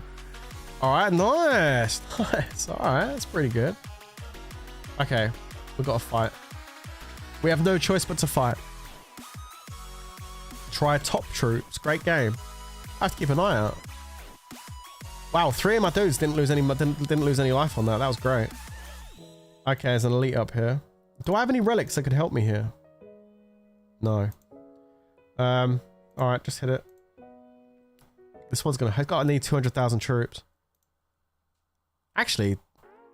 All right, nice. Nice. All right, that's pretty good. Okay, we've got to fight. We have no choice but to fight. Try top troops. Great game. I have to keep an eye out. Wow, 3 of my dudes didn't lose any life on that. That was great. Okay, there's an elite up here. Do I have any relics that could help me here? No. All right, just hit it. This one's gotta need 200,000 troops. Actually,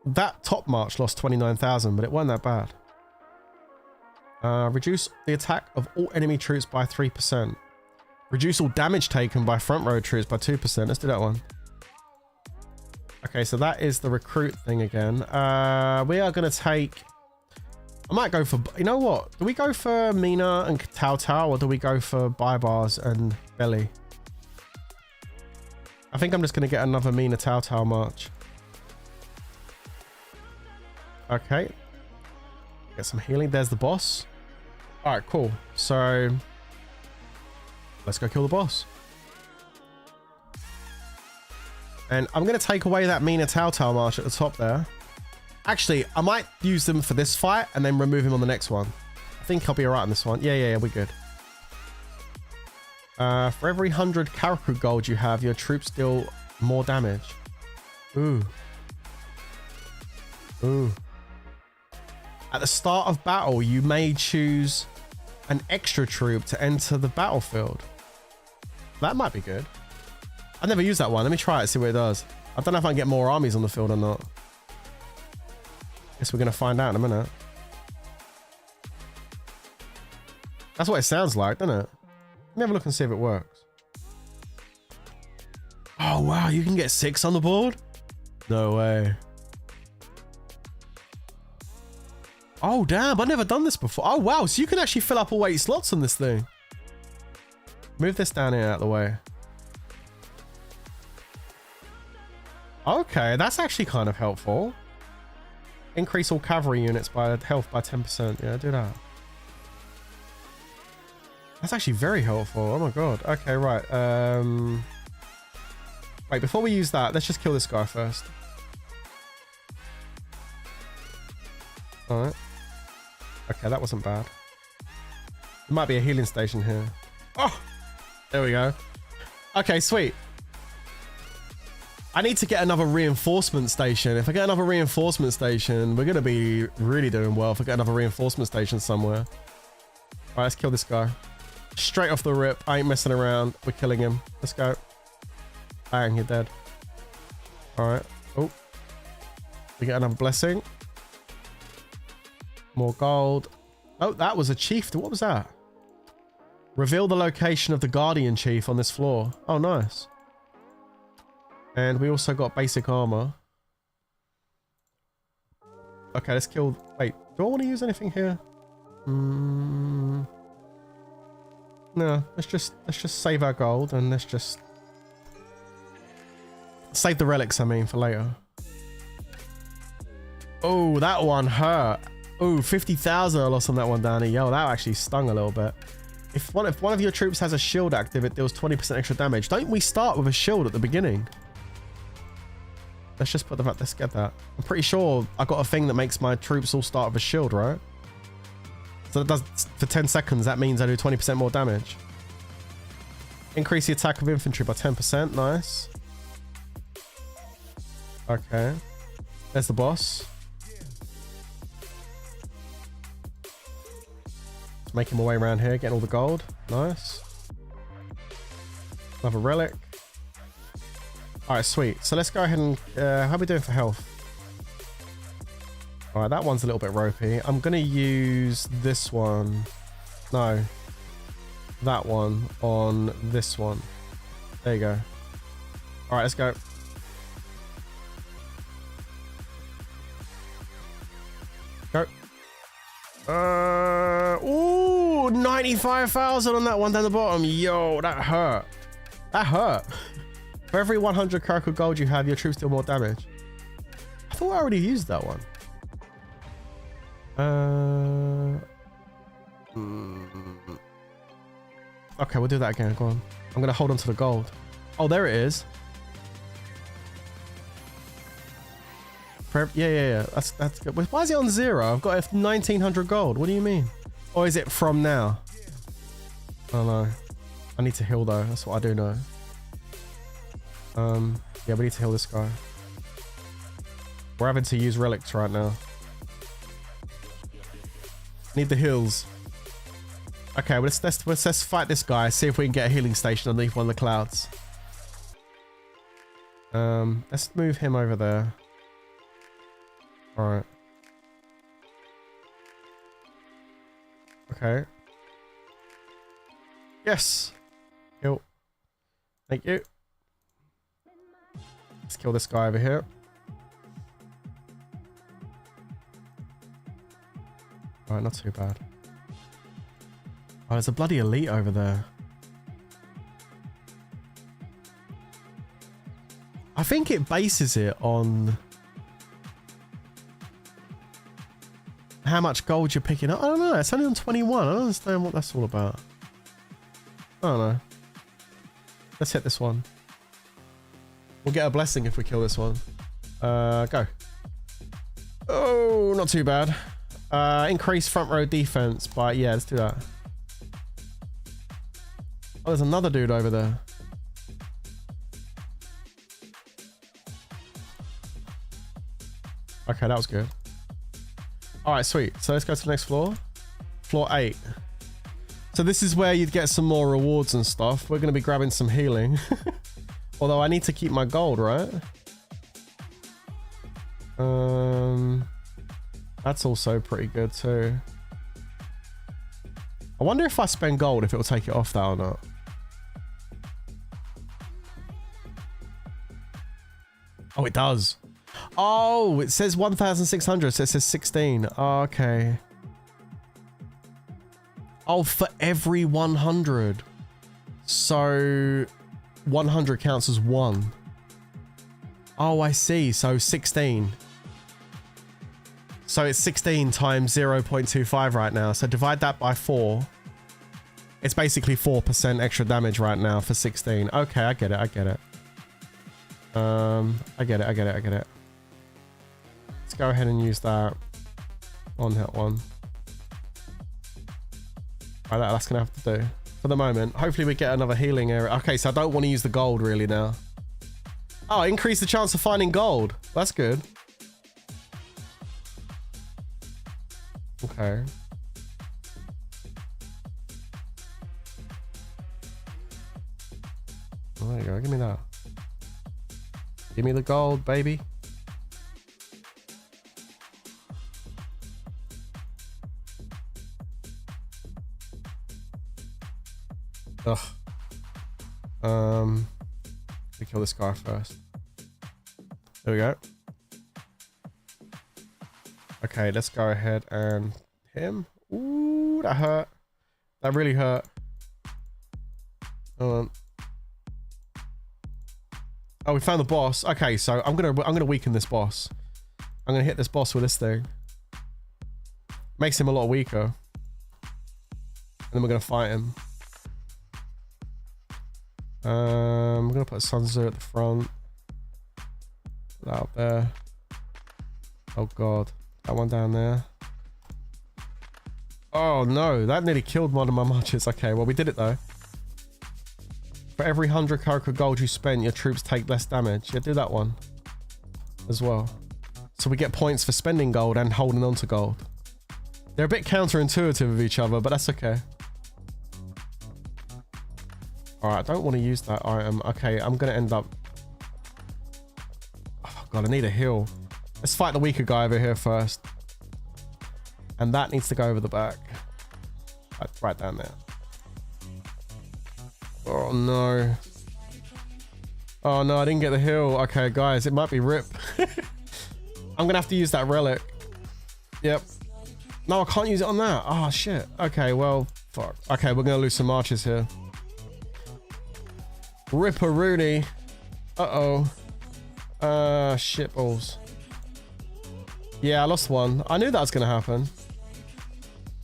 that top march lost 29,000, but it wasn't that bad. Reduce the attack of all enemy troops by 3%. Reduce all damage taken by front row troops by 2%. Let's do that one. Okay, so that is the recruit thing again. We are going to take I might go for, you know what? Do we go for Mina and Tao Tao, or do we go for Bars and Belly? I think I'm just going to get another Mina Tao Tao march. Okay. Get some healing. There's the boss. All right, cool. So let's go kill the boss. And I'm going to take away that Mina Tao Tao march at the top there. Actually, I might use them for this fight and then remove him on the next one. I think I'll be alright on this one. Yeah, we're good. For every 100 Karaku gold you have, your troops deal more damage. Ooh. Ooh. At the start of battle, you may choose an extra troop to enter the battlefield. That might be good. I've never used that one. Let me try it, see what it does. I don't know if I can get more armies on the field or not. Guess we're going to find out in a minute. That's what it sounds like, doesn't it? Let me have a look and see if it works. Oh, wow. You can get 6 on the board? No way. Oh, damn. I've never done this before. Oh, wow. So you can actually fill up all 8 slots on this thing. Move this down here out of the way. Okay, that's actually kind of helpful. Increase all cavalry units by health by 10%. Yeah, do that. That's actually very helpful. Oh my god. Okay, right. Wait, before we use that, let's just kill this guy first. Alright. Okay, that wasn't bad. There might be a healing station here. Oh! There we go. Okay, sweet. I need to get another reinforcement station. If I get another reinforcement station, we're going to be really doing well if I get another reinforcement station somewhere. All right, let's kill this guy. Straight off the rip. I ain't messing around. We're killing him. Let's go. Bang, you're dead. All right. Oh. We get another blessing. More gold. Oh, that was a chief. What was that? Reveal the location of the guardian chief on this floor. Oh, nice. And we also got basic armor. Okay, let's kill... Wait, do I want to use anything here? No, let's just save our gold and let's just... Save the relics, I mean, for later. Oh, that one hurt. Oh, 50,000 I lost on that one, Danny. Yo, that actually stung a little bit. If one of your troops has a shield active, it deals 20% extra damage. Don't we start with a shield at the beginning? Let's just put them up. Let's get that. I'm pretty sure I got a thing that makes my troops all start with a shield, right? So that does, for 10 seconds, that means I do 20% more damage. Increase the attack of infantry by 10%. Nice. Okay. There's the boss. Just making my way around here, getting all the gold. Nice. Another relic. All right, sweet. So let's go ahead and... how are we doing for health? All right, that one's a little bit ropey. I'm going to use this one. No. That one on this one. There you go. All right, let's go. Go. Ooh, 95,000 on that one down the bottom. Yo, that hurt. That hurt. For every 100 Karaku gold you have, your troops deal more damage. I thought I already used that one. Okay, we'll do that again. Go on. I'm going to hold on to the gold. Oh, there it is. Yeah. That's good. Why is it on 0? I've got 1,900 gold. What do you mean? Or is it from now? I don't know. I need to heal though. That's what I do know. Yeah, we need to heal this guy. We're having to use relics right now. Need the heals. Okay, well, let's fight this guy. See if we can get a healing station underneath one of the clouds. Let's move him over there. All right. Okay. Yes. Heal. Thank you. Let's kill this guy over here. Alright, not too bad. Oh, there's a bloody elite over there. I think it bases it on how much gold you're picking up. I don't know. It's only on 21. I don't understand what that's all about. I don't know. Let's hit this one. We'll get a blessing if we kill this one. Go. Oh, not too bad. Increase front row defense by, yeah, let's do that. Oh, there's another dude over there. Okay, that was good. All right, sweet. So let's go to the next floor. Floor 8. So this is where you'd get some more rewards and stuff. We're going to be grabbing some healing. Although I need to keep my gold, right? That's also pretty good too. I wonder if I spend gold, if it will take it off that or not. Oh, it does. Oh, it says 1,600, so it says 16. Oh, okay. Oh, for every 100. So 100 counts as 1. Oh, I see. So 16. So it's 16 times 0.25 right now. So divide that by 4. It's basically 4% extra damage right now for 16. Okay, I get it. I get it. I get it. Let's go ahead and use that on that one. All right, that's gonna have to do for the moment. Hopefully we get another healing area. Okay, so I don't want to use the gold really now. Oh, increase the chance of finding gold. That's good. Okay. Oh, there you go. Give me that. Give me the gold, baby. Ugh. We kill this guy first. There we go. Okay, let's go ahead and hit him. Ooh, that hurt. That really hurt. Hold on. Oh, we found the boss. Okay, so I'm gonna weaken this boss. I'm gonna hit this boss with this thing. Makes him a lot weaker. And then we're gonna fight him. I'm gonna put Sun Tzu at the front. Put that up there. Oh god, that one down there. Oh no, that nearly killed one of my marches. Okay, well we did it though. For every 100 Karaka gold you spend, your troops take less damage. Yeah, do that one as well. So we get points for spending gold and holding on to gold. They're a bit counterintuitive with each other, but that's okay. Alright, I don't want to use that item. Okay, I'm going to end up... Oh god, I need a heal. Let's fight the weaker guy over here first. And that needs to go over the back. Right down there. Oh no. Oh no, I didn't get the heal. Okay, guys, it might be RIP. I'm gonna have to use that relic. Yep. No, I can't use it on that. Oh shit. Okay, well, fuck. Okay, we're gonna lose some marches here. Ripperoonie. Uh-oh. Shit balls. Yeah, I lost one. I knew that was gonna happen.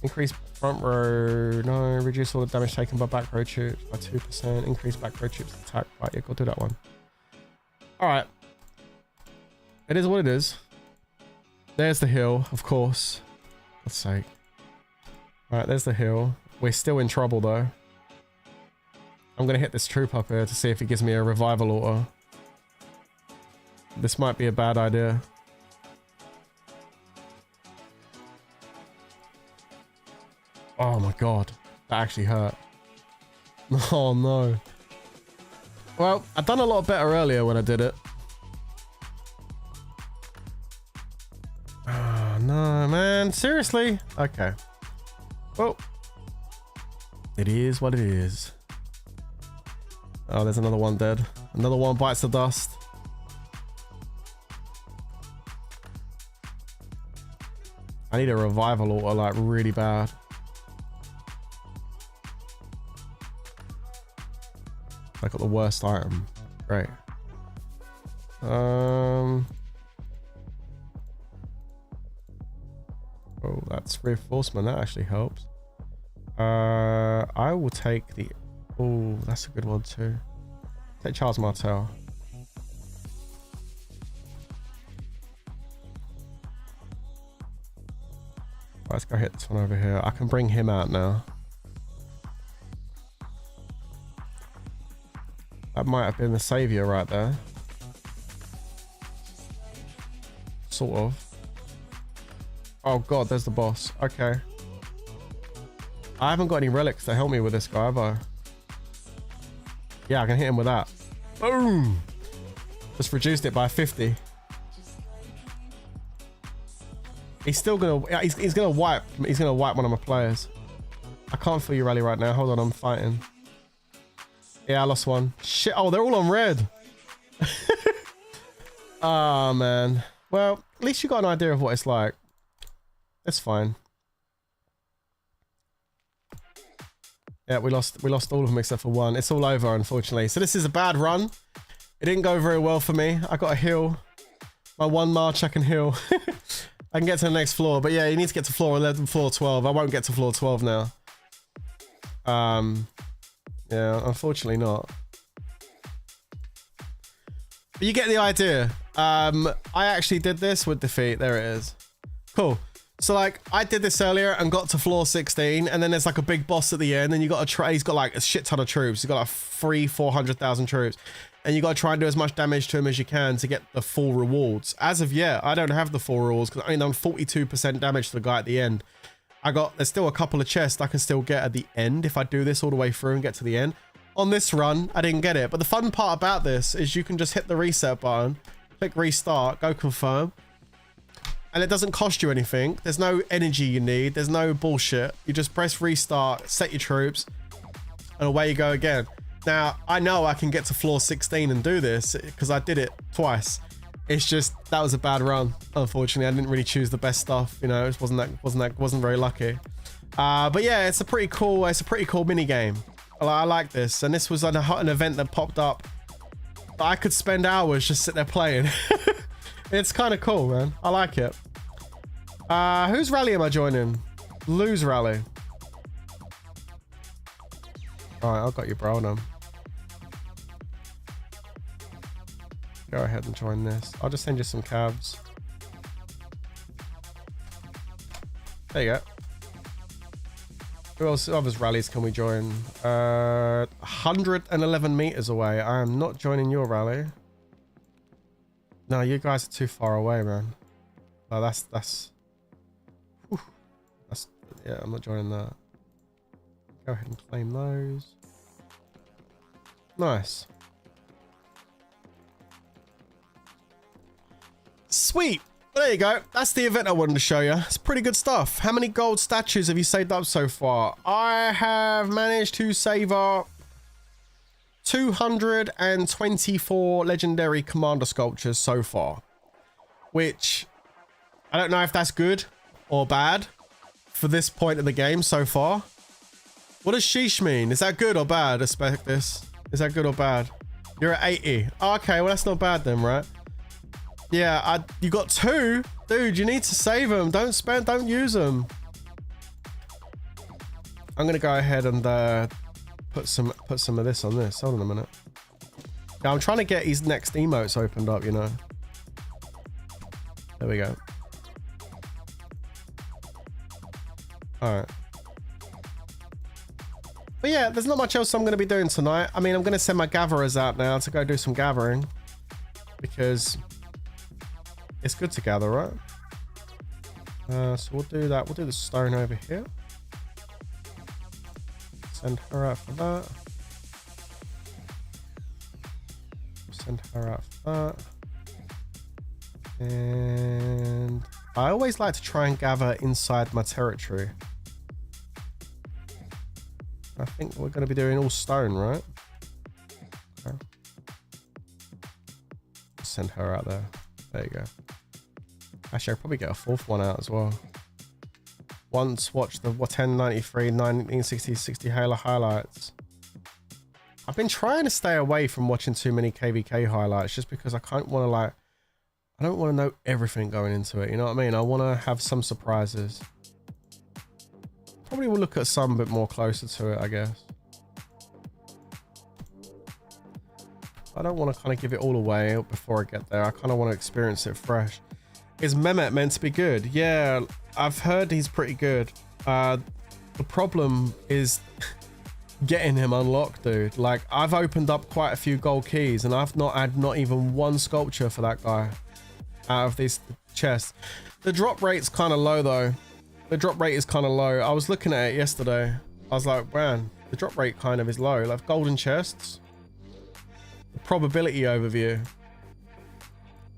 Increase front row. No, reduce all the damage taken by back row troops by 2%. Increase back row troops attack. Right, yeah, go do that one. Alright. It is what it is. There's the hill, of course. Let's sake. Alright, there's the hill. We're still in trouble though. I'm gonna hit this troop up here to see if it gives me a revival auto. This might be a bad idea. Oh my god, that actually hurt. Oh no. Well, I've done a lot better earlier when I did it. Oh no, man, seriously? Okay. Well, it is what it is. Oh, there's another one dead. Another one bites the dust. I need a revival altar like really bad. I got the worst item. Great. Oh, that's reinforcement. That actually helps. I will take the... Oh, that's a good one too. Take Charles Martel. Right, let's go hit this one over here. I can bring him out now. That might have been the savior right there. Sort of. Oh god, there's the boss. Okay. I haven't got any relics to help me with this guy, have I? Yeah, I can hit him with that. Boom! Just reduced it by 50. He's still gonna... He's gonna wipe. He's gonna wipe one of my players. I can't feel you rally right now. Hold on, I'm fighting. Yeah, I lost one. Shit. Oh, they're all on red. Oh, man. Well, at least you got an idea of what it's like. It's fine. Yeah, we lost all of them except for one. It's all over, unfortunately. So this is a bad run. It didn't go very well for me. I got to heal. My one march, I can heal. I can get to the next floor. But yeah, you need to get to floor 11, floor 12. I won't get to floor 12 now. Yeah, unfortunately not. But you get the idea. I actually did this with defeat. There it is. Cool. So like I did this earlier and got to floor 16, and then there's like a big boss at the end, and you got to try. He's got like a shit ton of troops. He's got like 400,000 troops, and you got to try and do as much damage to him as you can to get the full rewards. As of yet, I don't have the full rewards because I only done 42% damage to the guy at the end. There's still a couple of chests I can still get at the end if I do this all the way through and get to the end. On this run, I didn't get it, but the fun part about this is you can just hit the reset button, click restart, go confirm. And it doesn't cost you anything. There's no energy you need. There's no bullshit. You just press restart, set your troops, and away you go again. Now, I know I can get to floor 16 and do this because I did it twice. It's just, that was a bad run. Unfortunately, I didn't really choose the best stuff. You know, it wasn't very lucky. But yeah, it's a pretty cool mini game. I like this. And this was an event that popped up that I could spend hours just sit there playing. It's kind of cool, man. I like it. Whose rally am I joining? Lou's rally. Alright, I've got you, bro. No. Go ahead and join this. I'll just send you some cabs. There you go. Who else? Other rallies can we join? 111 meters away. I am not joining your rally. No, you guys are too far away, man. Oh, that's yeah, I'm not joining that. Go ahead and claim those. Nice. Sweet. Well, there you go. That's the event I wanted to show you. It's pretty good stuff. How many gold statues have you saved up so far? I have managed to save up 224 legendary commander sculptures so far, which I don't know if that's good or bad for this point of the game so far. What does sheesh mean? Is that good or bad? Aspectus, is that good or bad? You're at 80. Oh, okay, well that's not bad then, right? Yeah, you got 2, dude. You need to save them. Don't use them. I'm gonna go ahead and put some of this on this. Hold on a minute. Yeah, I'm trying to get his next emotes opened up, you know. There we go. All right. But yeah, there's not much else I'm going to be doing tonight. I mean, I'm going to send my gatherers out now to go do some gathering because it's good to gather, right? So we'll do that. We'll do the stone over here. Send her out for that. Send her out for that. And I always like to try and gather inside my territory. I think we're going to be doing all stone, right? Okay. Send her out there. There you go. Actually, I'll probably get a 4th one out as well. Once watched the 1093 1960 Halo highlights. I've been trying to stay away from watching too many KVK highlights just because I can't want to like, I don't want to know everything going into it. You know what I mean? I want to have some surprises. Probably will look at some a bit more closer to it, I guess. I don't want to kind of give it all away before I get there. I kind of want to experience it fresh. Is Mehmet meant to be good? Yeah, I've heard he's pretty good. The problem is getting him unlocked, dude. Like, I've opened up quite a few gold keys and I've not had not even one sculpture for that guy out of these chests. The drop rate's kind of low though. The drop rate is kind of low. I was looking at it yesterday. I was like, man, the drop rate kind of is low. Like golden chests. The probability overview.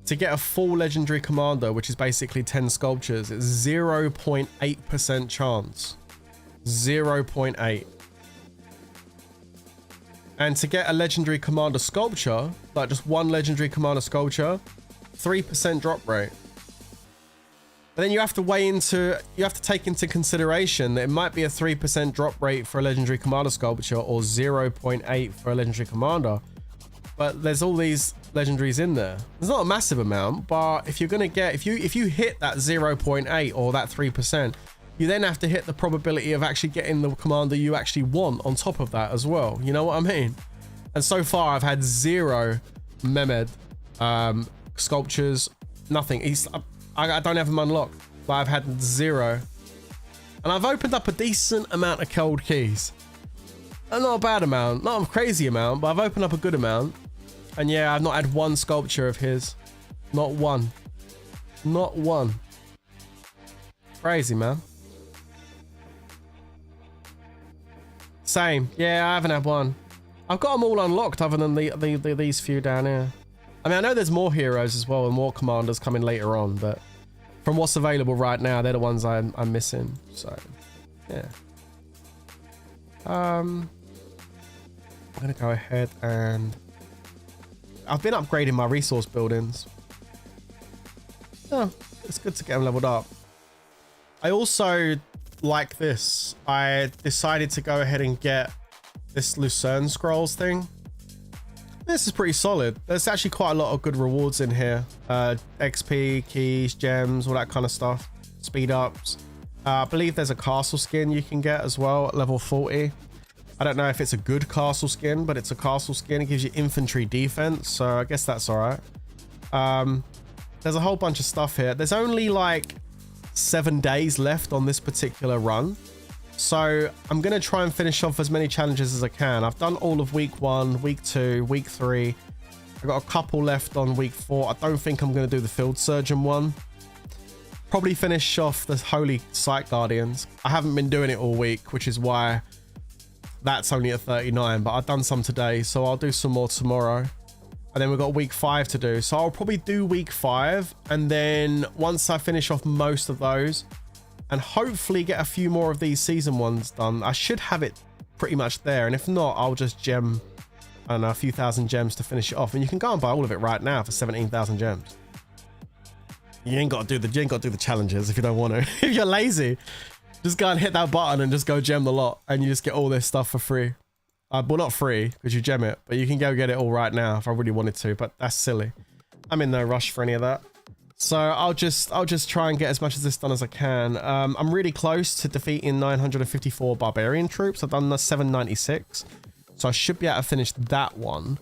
To get a full legendary commander, which is basically 10 sculptures, it's 0.8% chance. 0.8. And to get a legendary commander sculpture, like just one legendary commander sculpture, 3% drop rate. But then you have to take into consideration that it might be a 3% drop rate for a legendary commander sculpture or 0.8 for a legendary commander. But there's all these legendaries in there. There's not a massive amount, but if you're gonna get, if you hit that 0.8 or that 3%, you then have to hit the probability of actually getting the commander you actually want on top of that as well. You know what I mean? And so far I've had 0 Mehmed sculptures, nothing. I don't have him unlocked, but I've had 0. And I've opened up a decent amount of cold keys. And not a bad amount, not a crazy amount, but I've opened up a good amount. And yeah, I've not had one sculpture of his. Not one. Not one. Crazy, man. Same. Yeah, I haven't had one. I've got them all unlocked other than these few down here. I mean, I know there's more heroes as well and more commanders coming later on, but from what's available right now, they're the ones I'm missing. So, yeah. I'm gonna go ahead and I've been upgrading my resource buildings. Oh, it's good to get them leveled up. I also like this. I decided to go ahead and get this Lucerne Scrolls thing. This is pretty solid. There's actually quite a lot of good rewards in here. XP, keys, gems, all that kind of stuff. Speed ups. I believe there's a castle skin you can get as well at level 40. I don't know if it's a good castle skin, but it's a castle skin. It gives you infantry defense, so I guess that's all right. There's a whole bunch of stuff here. There's only like 7 days left on this particular run. So I'm going to try and finish off as many challenges as I can. I've done all of week 1, week 2, week 3. I've got a couple left on week 4. I don't think I'm going to do the field surgeon one. Probably finish off the Holy Site Guardians. I haven't been doing it all week, which is why that's only at 39, but I've done some today, so I'll do some more tomorrow. And then we've got week 5 to do. So I'll probably do week 5. And then once I finish off most of those and hopefully get a few more of these season ones done, I should have it pretty much there. And if not, I'll just gem, I don't know, a few thousand gems to finish it off. And you can go and buy all of it right now for 17,000 gems. You ain't got to do the challenges if you don't want to. If you're lazy, just go and hit that button and just go gem the lot, and you just get all this stuff for free. Well, not free because you gem it, but you can go get it all right now if I really wanted to, but that's silly. I'm in no rush for any of that. So I'll just try and get as much of this done as I can. I'm really close to defeating 954 barbarian troops. I've done the 796. So I should be able to finish that one.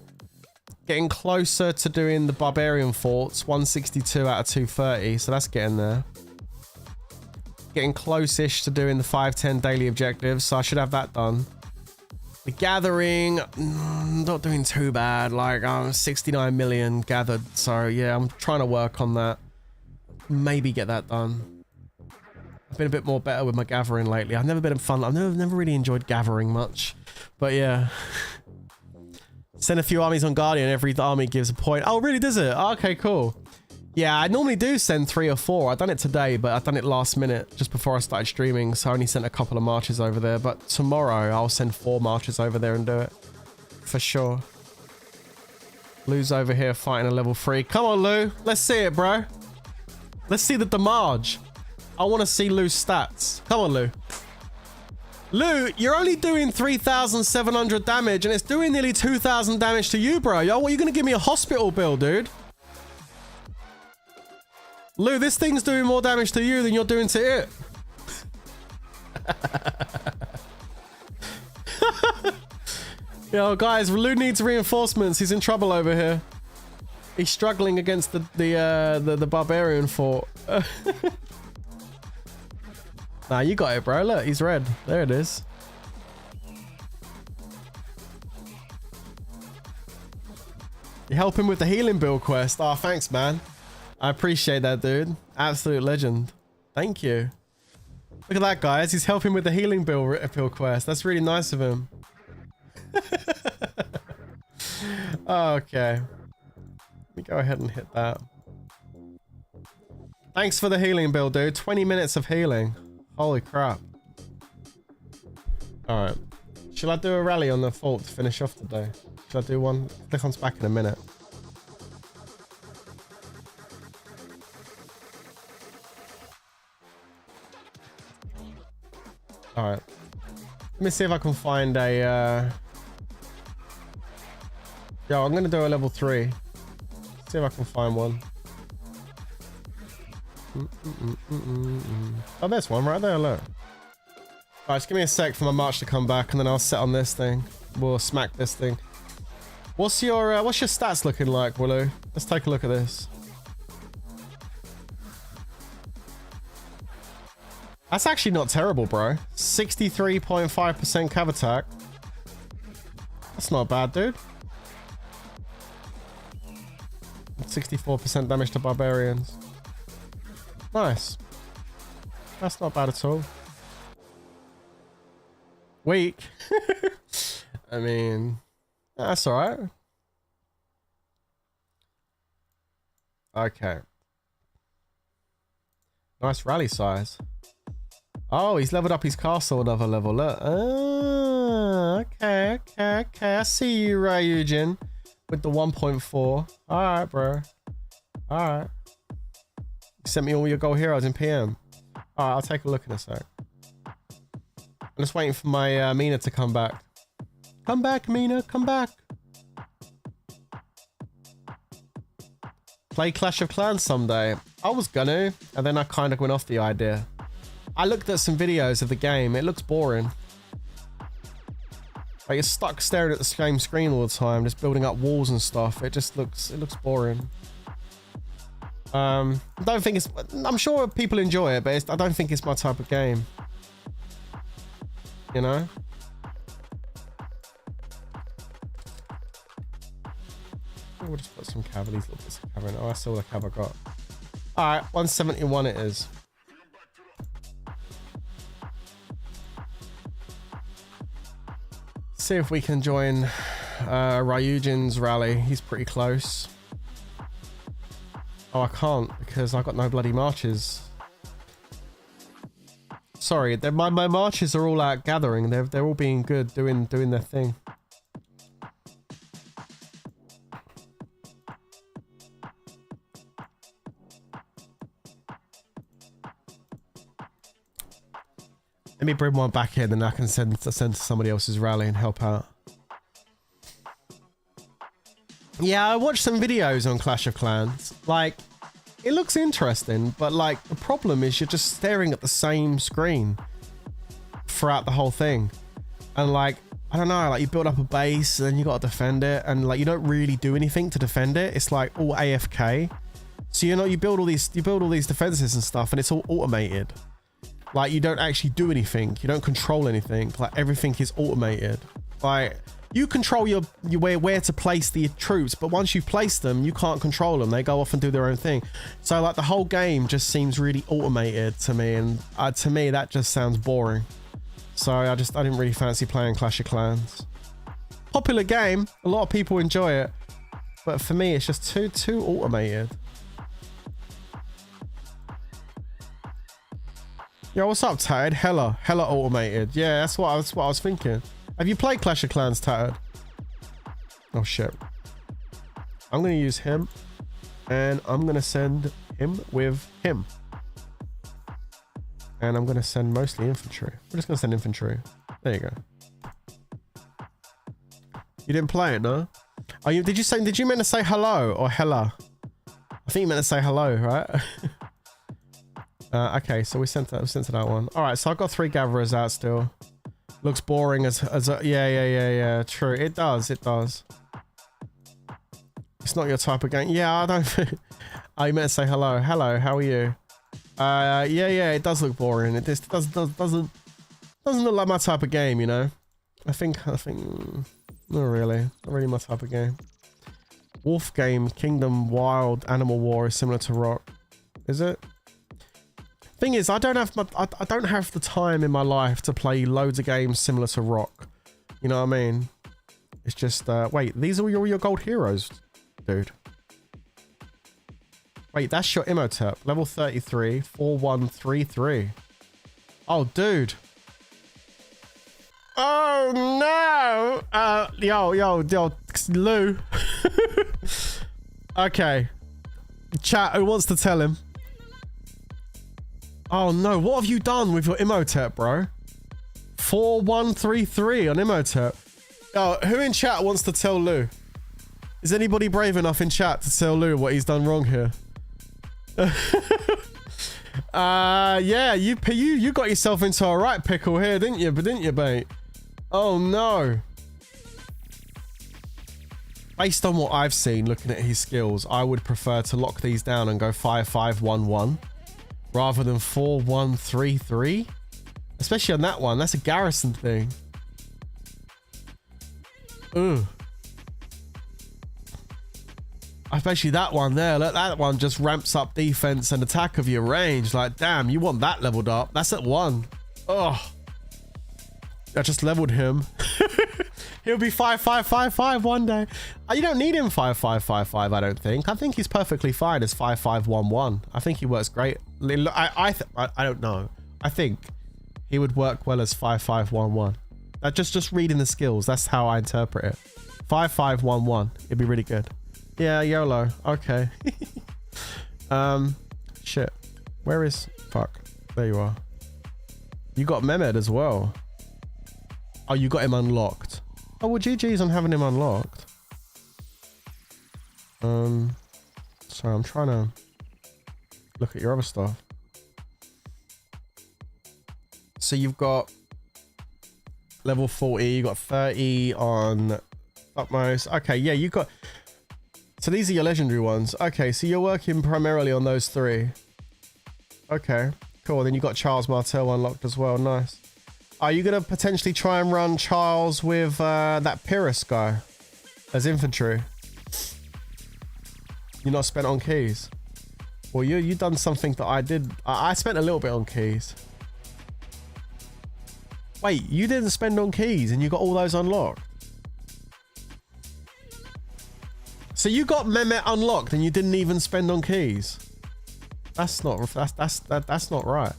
Getting closer to doing the barbarian forts, 162 out of 230. So that's getting there. Getting close-ish to doing the 510 daily objectives. So I should have that done. The gathering, not doing too bad. Like 69 million gathered. So yeah, I'm trying to work on that. Maybe get that done. I've been a bit more better with my gathering lately. I've never been fun. I've never really enjoyed gathering much, but yeah. Send a few armies on Guardian. Every army gives a point. Oh, really? Does it? Oh, okay, cool. Yeah, I normally do send 3 or 4. I've done it today, but I've done it last minute just before I started streaming. So I only sent a couple of marches over there. But tomorrow I'll send 4 marches over there and do it for sure. Lou's over here fighting a level 3. Come on, Lou. Let's see it, bro. Let's see the damage. I want to see Lou's stats. Come on, Lou. Lou, you're only doing 3,700 damage and it's doing nearly 2,000 damage to you, bro. Yo, what, are you going to give me a hospital bill, dude? Lou, this thing's doing more damage to you than you're doing to it. Yo, guys, Lou needs reinforcements. He's in trouble over here. He's struggling against the barbarian fort. Nah, you got it, bro. Look, he's red. There it is. You help him with the healing bill quest. Oh, thanks, man. I appreciate that, dude. Absolute legend. Thank you. Look at that, guys. He's helping with the healing bill quest. That's really nice of him. Okay. Let me go ahead and hit that. Thanks for the healing bill, dude. 20 minutes of healing. Holy crap. Alright. Should I do a rally on the fort to finish off today? Should I do one? Click back in a minute. Alright. Let me see if I can find a... Yo, I'm going to do a level 3. See if I can find one. Oh, there's one right there, look. Alright, just give me a sec for my march to come back and then I'll set on this thing. We'll smack this thing. What's your stats looking like, Willow? Let's take a look at this. That's actually not terrible, bro. 63.5% cav attack. That's not bad, dude. 64% damage to barbarians. Nice. That's not bad at all. Weak. I mean, that's all right. Okay. Nice rally size. Oh, he's leveled up his castle another level. Look. Okay. I see you, Ryujin, with the 1.4. All right, bro. All right. You sent me all your gold heroes in PM. All right, I'll take a look in a sec. I'm just waiting for my Mina to come back. Come back, Mina. Come back. Play Clash of Clans someday. I was gonna, and then I kind of went off the idea. I looked at some videos of the game. It looks boring. Like you're stuck staring at the same screen all the time, just building up walls and stuff. It looks boring. I don't think it's. I'm sure people enjoy it, but I don't think it's my type of game. You know. We'll just put some cav, these little bits of cav in. Oh, that's all the cav I got. Alright, 171 it is. See if we can join Ryujin's rally. He's pretty close. Oh, I can't because I got no bloody marches. Sorry, my marches are all out gathering. They're all being good, doing their thing. Let me bring one back in and I can send to somebody else's rally and help out. Yeah, I watched some videos on Clash of Clans. Like, it looks interesting, but like the problem is you're just staring at the same screen throughout the whole thing. And like, I don't know, like you build up a base and then you got to defend it and like you don't really do anything to defend it. It's like all AFK. So you build all these defenses and stuff and it's all automated. Like you don't actually do anything. You don't control anything. Like everything is automated. Like you control your where to place the troops, but once you place them, you can't control them. They go off and do their own thing. So like the whole game just seems really automated to me, and to me that just sounds boring. So I didn't really fancy playing Clash of Clans. Popular game, a lot of people enjoy it, but for me it's just too automated. Yo, what's up, Tattered? Hella automated. Yeah, that's what I was thinking. Have you played Clash of Clans, Tattered? Oh shit. I'm gonna use him, and I'm gonna send him with him. And I'm going to send mostly infantry. We're just going to send infantry. There you go. You didn't play it, no? Oh, did you meant to say hello or hella? I think you meant to say hello, right? Okay, so we sent to that one. All right, so I've got 3 gatherers out still. Looks boring as yeah. True, it does. It's not your type of game. Yeah, I don't. Oh, you meant to say hello. Hello, how are you? Yeah, it does look boring. It just doesn't look like my type of game, you know. I think not really my type of game. Wolf game, Kingdom, Wild, Animal War is similar to Rock. Is it? Thing is, I don't have the time in my life to play loads of games similar to Rock. You know what I mean? It's just wait, these are all your gold heroes, dude. Wait, that's your Imhotep, level 33, 4133. Oh, dude. Oh no! Yo, Lou. Okay. Chat, who wants to tell him? Oh no, what have you done with your Imhotep, bro? 4133 on Imhotep. Oh, who in chat wants to tell Lou? Is anybody brave enough in chat to tell Lou what he's done wrong here? Yeah, you got yourself into a right pickle here, didn't you, mate? Oh no. Based on what I've seen, looking at his skills, I would prefer to lock these down and go 5511 rather than 4133. Especially on that one, that's a garrison thing. Ugh. Especially that one there. Look, that one just ramps up defense and attack of your range. Like, damn, you want that leveled up. That's at 1. Oh. I just leveled him. He'll be 5555 one day. You don't need him 5555, I don't think. I think he's perfectly fine as 5511. I think he works great. I don't know. I think he would work well as 5511. Just reading the skills, that's how I interpret it. 5511. It'd be really good. Yeah, YOLO. Okay. Shit. Where is... Fuck. There you are. You got Mehmed as well. Oh, you got him unlocked. Oh, well, GG's on having him unlocked. Sorry, I'm trying to look at your other stuff. So you've got level 40, you got 30 on utmost. Okay, yeah, you got... So these are your legendary ones. Okay, so you're working primarily on those 3. Okay, cool. Then you got Charles Martel unlocked as well. Nice. Are you going to potentially try and run Charles with that Pyrrhus guy as infantry? You're not spent on keys? Well, you done something that I did. I spent a little bit on keys. Wait, you didn't spend on keys and you got all those unlocked? So you got Mehmet unlocked and you didn't even spend on keys? That's not right.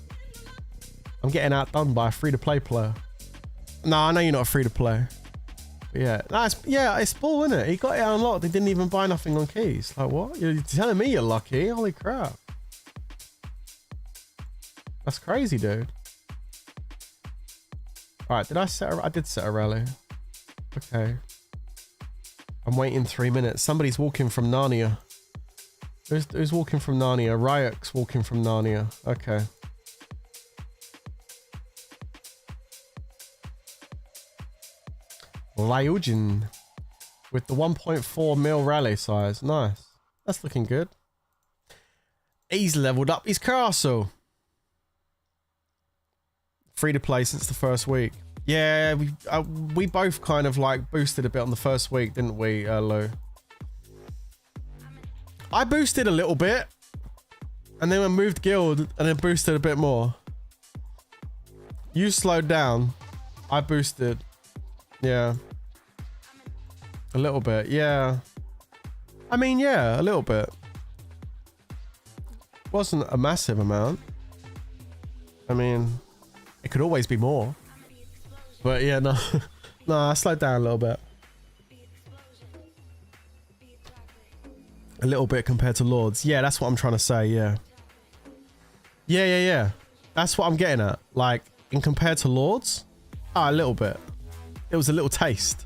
I'm getting outdone by a free-to-play player. No, I know you're not free-to-play. Yeah, it's bull, isn't it? He got it unlocked. He didn't even buy nothing on keys. Like, what? You're telling me you're lucky? Holy crap. That's crazy, dude. All right, I did set a rally. Okay. I'm waiting 3 minutes. Somebody's walking from Narnia. Who's walking from Narnia? Ryuk's walking from Narnia. Okay. Lyujin with the 1.4 mil rally size. Nice. That's looking good. He's leveled up his castle. Free to play since the first week. Yeah, we both kind of like boosted a bit on the first week, didn't we, Lou? I boosted a little bit and then I moved guild and then boosted a bit more. You slowed down. I boosted. Yeah. A little bit, yeah. I mean, yeah, a little bit. Wasn't a massive amount. I mean, it could always be more. But yeah, no. No, I slowed down a little bit. A little bit compared to Lords. Yeah, that's what I'm trying to say, yeah. Yeah. That's what I'm getting at. Like, in compared to Lords, a little bit. It was a little taste.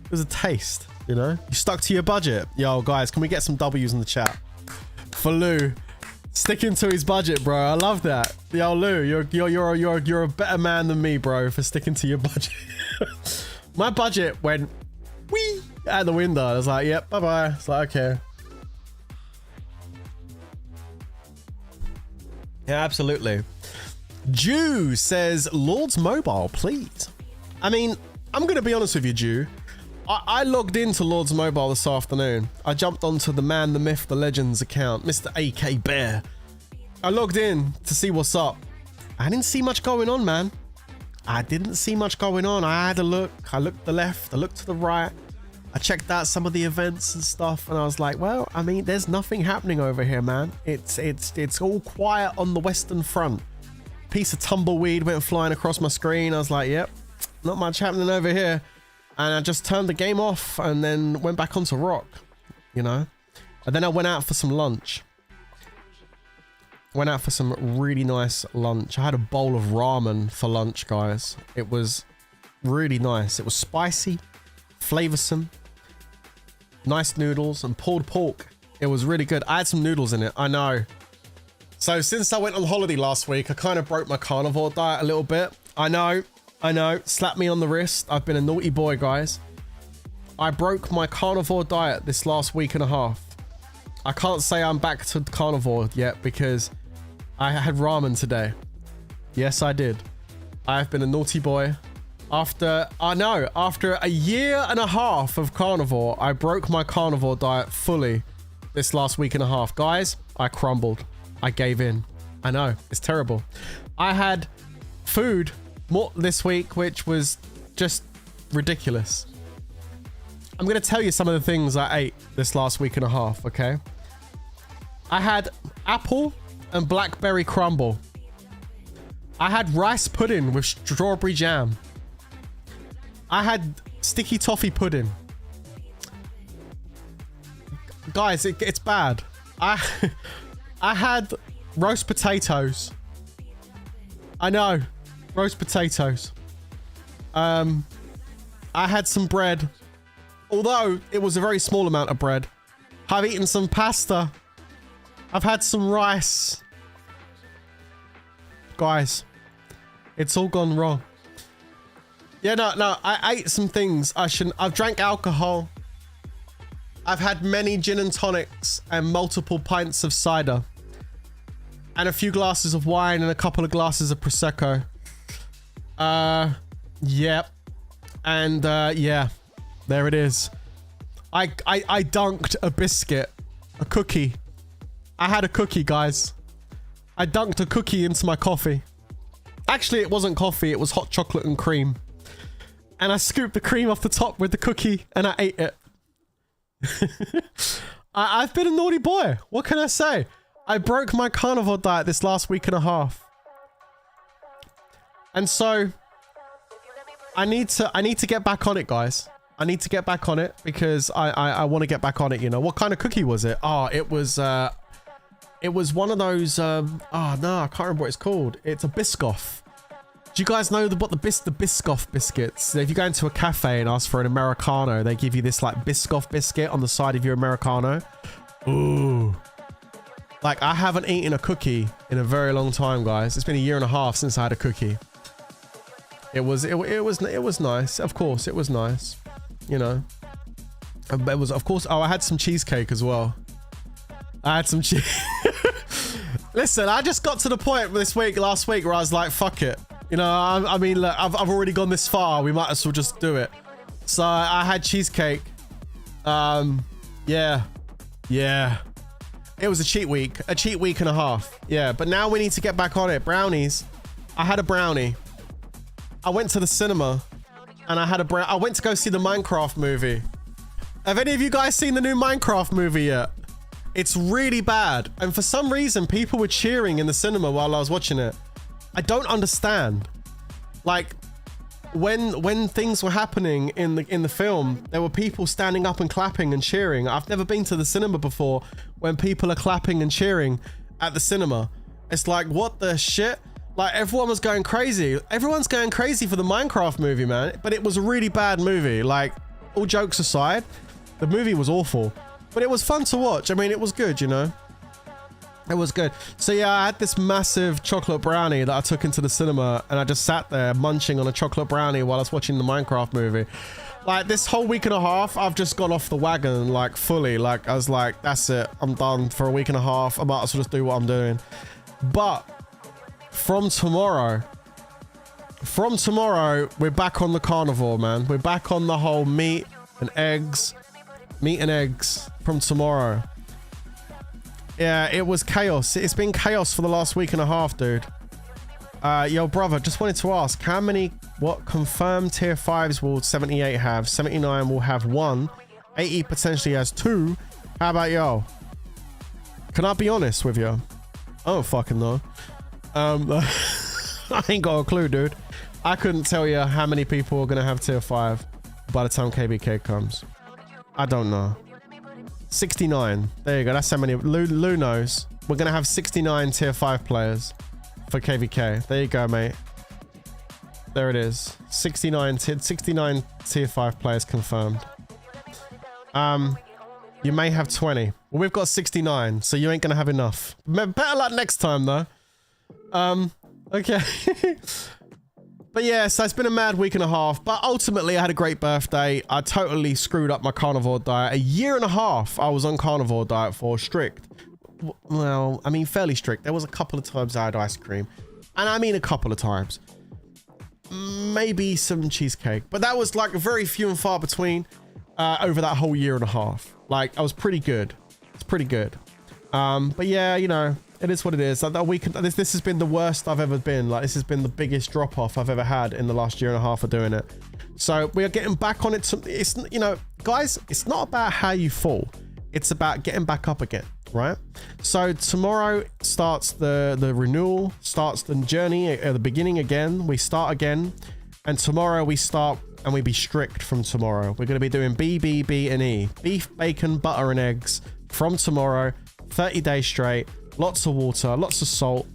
It was a taste, you know? You stuck to your budget. Yo, guys, can we get some W's in the chat? For Lou. Sticking to his budget, bro. I love that. Yo, Lou, you're a better man than me, bro, for sticking to your budget. My budget went whee out the window. I was like, yep, bye-bye. It's like, okay. Yeah, absolutely. Jew says, Lord's Mobile, please. I mean, I'm going to be honest with you, Jew. I logged into Lord's Mobile this afternoon. I jumped onto the Man, the Myth, the Legends account, Mr. AK Bear. I logged in to see what's up. I didn't see much going on, man. I didn't see much going on. I had a look. I looked to the left. I looked to the right. I checked out some of the events and stuff, and I was like, well, I mean, there's nothing happening over here, man. It's all quiet on the Western Front. Piece of tumbleweed went flying across my screen. I was like, yep, not much happening over here. And I just turned the game off and then went back onto Rock, you know? And then I went out for some lunch. Went out for some really nice lunch. I had a bowl of ramen for lunch, guys. It was really nice. It was spicy, flavoursome, nice noodles and pulled pork. It was really good. I had some noodles in it, I know. So since I went on holiday last week, I kind of broke my carnivore diet a little bit. I know. Slap me on the wrist. I've been a naughty boy, guys. I broke my carnivore diet this last week and a half. I can't say I'm back to carnivore yet because I had ramen today. Yes, I did. I've been a naughty boy. After a year and a half of carnivore, I broke my carnivore diet fully this last week and a half. Guys, I crumbled. I gave in. I know, it's terrible. I had food more this week, which was just ridiculous. I'm going to tell you some of the things I ate this last week and a half, okay? I had apple and blackberry crumble. I had rice pudding with strawberry jam. I had sticky toffee pudding. Guys, it's bad. I had roast potatoes. I know. Roast potatoes. I had some bread. Although it was a very small amount of bread. I've eaten some pasta. I've had some rice. Guys, it's all gone wrong. Yeah, no, I ate some things I shouldn't. I've drank alcohol. I've had many gin and tonics and multiple pints of cider. And a few glasses of wine and a couple of glasses of Prosecco. Yep. And, yeah, there it is. I dunked a biscuit, a cookie. I had a cookie, guys. I dunked a cookie into my coffee. Actually, it wasn't coffee. It was hot chocolate and cream. And I scooped the cream off the top with the cookie and I ate it. I've been a naughty boy. What can I say? I broke my carnivore diet this last week and a half. And so I need to get back on it, guys. I need to get back on it because I want to get back on it, you know. What kind of cookie was it? Oh, it was one of those oh no, I can't remember what it's called. It's a Biscoff. Do you guys know what the Biscoff biscuits? If you go into a cafe and ask for an Americano, they give you this like Biscoff biscuit on the side of your Americano. Ooh. Like, I haven't eaten a cookie in a very long time, guys. It's been a year and a half since I had a cookie. It was nice. Of course, it was nice. You know. It was, of course. Oh, I had some cheesecake as well. I had some cheese. Listen, I just got to the point last week where I was like, fuck it. You know, I mean, look, I've already gone this far. We might as well just do it. So I had cheesecake. Yeah. It was a cheat week and a half. Yeah, but now we need to get back on it. Brownies. I had a brownie. I went to the cinema and I had a I went to go see the Minecraft movie. Have any of you guys seen the new Minecraft movie yet? It's really bad. And for some reason, people were cheering in the cinema while I was watching it. I don't understand. Like, when things were happening in the film, there were people standing up and clapping and cheering. I've never been to the cinema before when people are clapping and cheering at the cinema. It's like, what the shit? Like, everyone was going crazy. Everyone's going crazy for the Minecraft movie, man. But it was a really bad movie. Like, all jokes aside, the movie was awful. But it was fun to watch. I mean, it was good, you know? It was good. So yeah, I had this massive chocolate brownie that I took into the cinema, and I just sat there munching on a chocolate brownie while I was watching the Minecraft movie. Like, this whole week and a half, I've just gone off the wagon, like, fully. Like, I was like, that's it. I'm done for a week and a half. I might as well just do what I'm doing. But from tomorrow, we're back on the carnivore, man. We're back on the whole meat and eggs from tomorrow. Yeah, it was chaos. It's been chaos for the last week and a half, dude. Yo, brother, just wanted to ask, what confirmed tier 5s will 78 have? 79 will have 1. 80 potentially has 2. How about y'all? Can I be honest with you? I don't fucking know. I ain't got a clue, dude. I couldn't tell you how many people are going to have tier 5 by the time KBK comes. I don't know. 69. There you go. That's how many. Lou knows. We're going to have 69 tier 5 players for KVK. There you go, mate. There it is. 69 tier 5 players confirmed. You may have 20. Well, we've got 69, so you ain't going to have enough. Better luck next time, though. Okay. But yeah, so it's been a mad week and a half, but ultimately I had a great birthday. I totally screwed up my carnivore diet. A year and a half I was on carnivore diet for, strict. Well, I mean, fairly strict. There was a couple of times I had ice cream, and I mean a couple of times. Maybe some cheesecake, but that was like very few and far between over that whole year and a half. Like, I was pretty good. It's pretty good. But yeah, you know, it is what it is. Like, that week, this has been the worst I've ever been. Like, this has been the biggest drop off I've ever had in the last year and a half of doing it. So we are getting back on it. It's, you know, guys, it's not about how you fall. It's about getting back up again, right? So tomorrow starts the renewal, starts the journey at the beginning again. We start again, and tomorrow we start and we be strict from tomorrow. We're going to be doing B, B, B, and E. Beef, bacon, butter, and eggs from tomorrow. 30 days straight. Lots of water, lots of salt,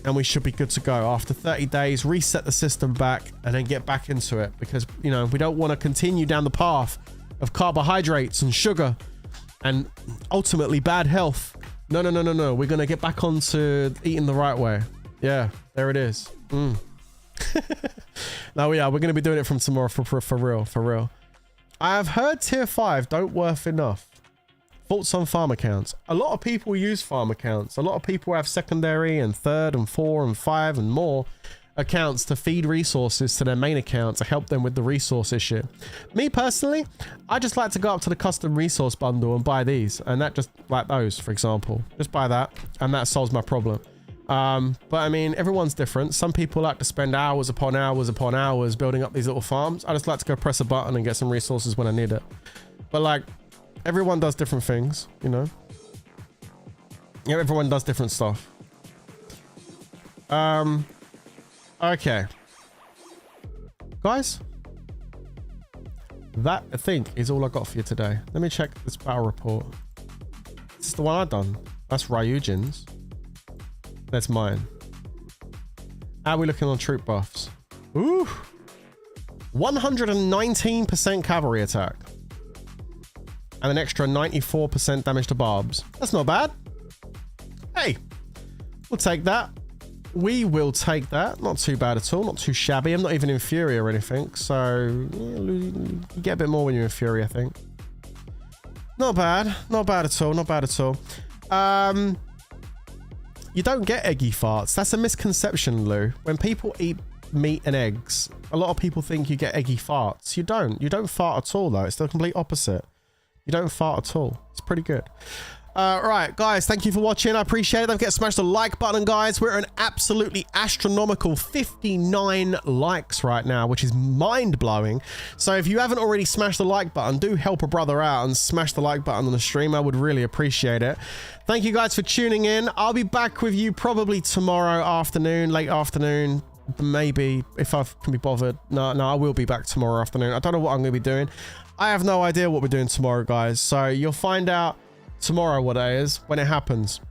and we should be good to go. After 30 days, reset the system back and then get back into it, because, you know, we don't want to continue down the path of carbohydrates and sugar and ultimately bad health. No. We're going to get back onto eating the right way. Yeah, there it is. No, yeah, we're going to be doing it from tomorrow for real. I have heard tier 5 don't worth enough. Thoughts on farm accounts? A lot of people use farm accounts. A lot of people have secondary and 3rd and 4 and 5 and more accounts to feed resources to their main account to help them with the resource issue. Me personally, I just like to go up to the custom resource bundle and buy these, and that just, like those, for example, just buy that and that solves my problem. But I mean, everyone's different. Some people like to spend hours upon hours upon hours building up these little farms. I just like to go press a button and get some resources when I need it. But like, everyone does different things, you know? Yeah, everyone does different stuff. Okay. Guys, that, I think, is all I got for you today. Let me check this battle report. This is the one I've done. That's Ryujin's. That's mine. How are we looking on troop buffs? Ooh. 119% cavalry attack. And an extra 94% damage to barbs. That's not bad. Hey, we'll take that. We will take that. Not too bad at all. Not too shabby. I'm not even in Fury or anything. So, yeah, you get a bit more when you're in Fury, I think. Not bad. Not bad at all. Not bad at all. You don't get eggy farts. That's a misconception, Lou. When people eat meat and eggs, a lot of people think you get eggy farts. You don't. You don't fart at all, though. It's the complete opposite. You don't fart at all. It's pretty good. Right, guys, thank you for watching. I appreciate it. Don't forget to smash the like button, guys. We're at an absolutely astronomical 59 likes right now, which is mind-blowing. So if you haven't already smashed the like button, do help a brother out and smash the like button on the stream. I would really appreciate it. Thank you guys for tuning in. I'll be back with you probably tomorrow afternoon, late afternoon, maybe, if I can be bothered. No, I will be back tomorrow afternoon. I don't know what I'm going to be doing. I have no idea what we're doing tomorrow, guys. So you'll find out tomorrow what it is when it happens.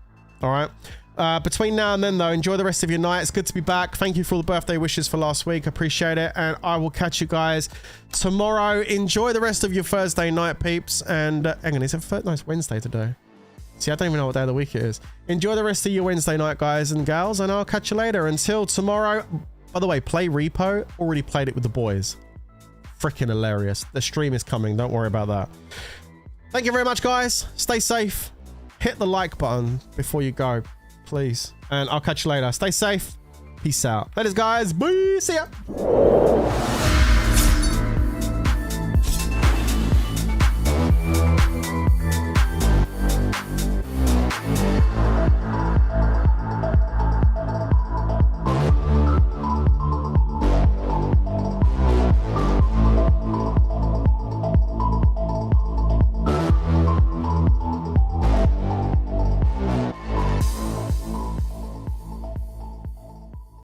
All right. Between now and then, though, enjoy the rest of your night. It's good to be back. Thank you for all the birthday wishes for last week. Appreciate it. And I will catch you guys tomorrow. Enjoy the rest of your Thursday night, peeps. And hang on, it's Wednesday today. See, I don't even know what day of the week it is. Enjoy the rest of your Wednesday night, guys and gals, and I'll catch you later. Until tomorrow. By the way, play Repo. Already played it with the boys. Freaking hilarious. The stream is coming. Don't worry about that. Thank you very much, guys. Stay safe. Hit the like button before you go, please. And I'll catch you later. Stay safe. Peace out. That is, guys. Bye. See ya.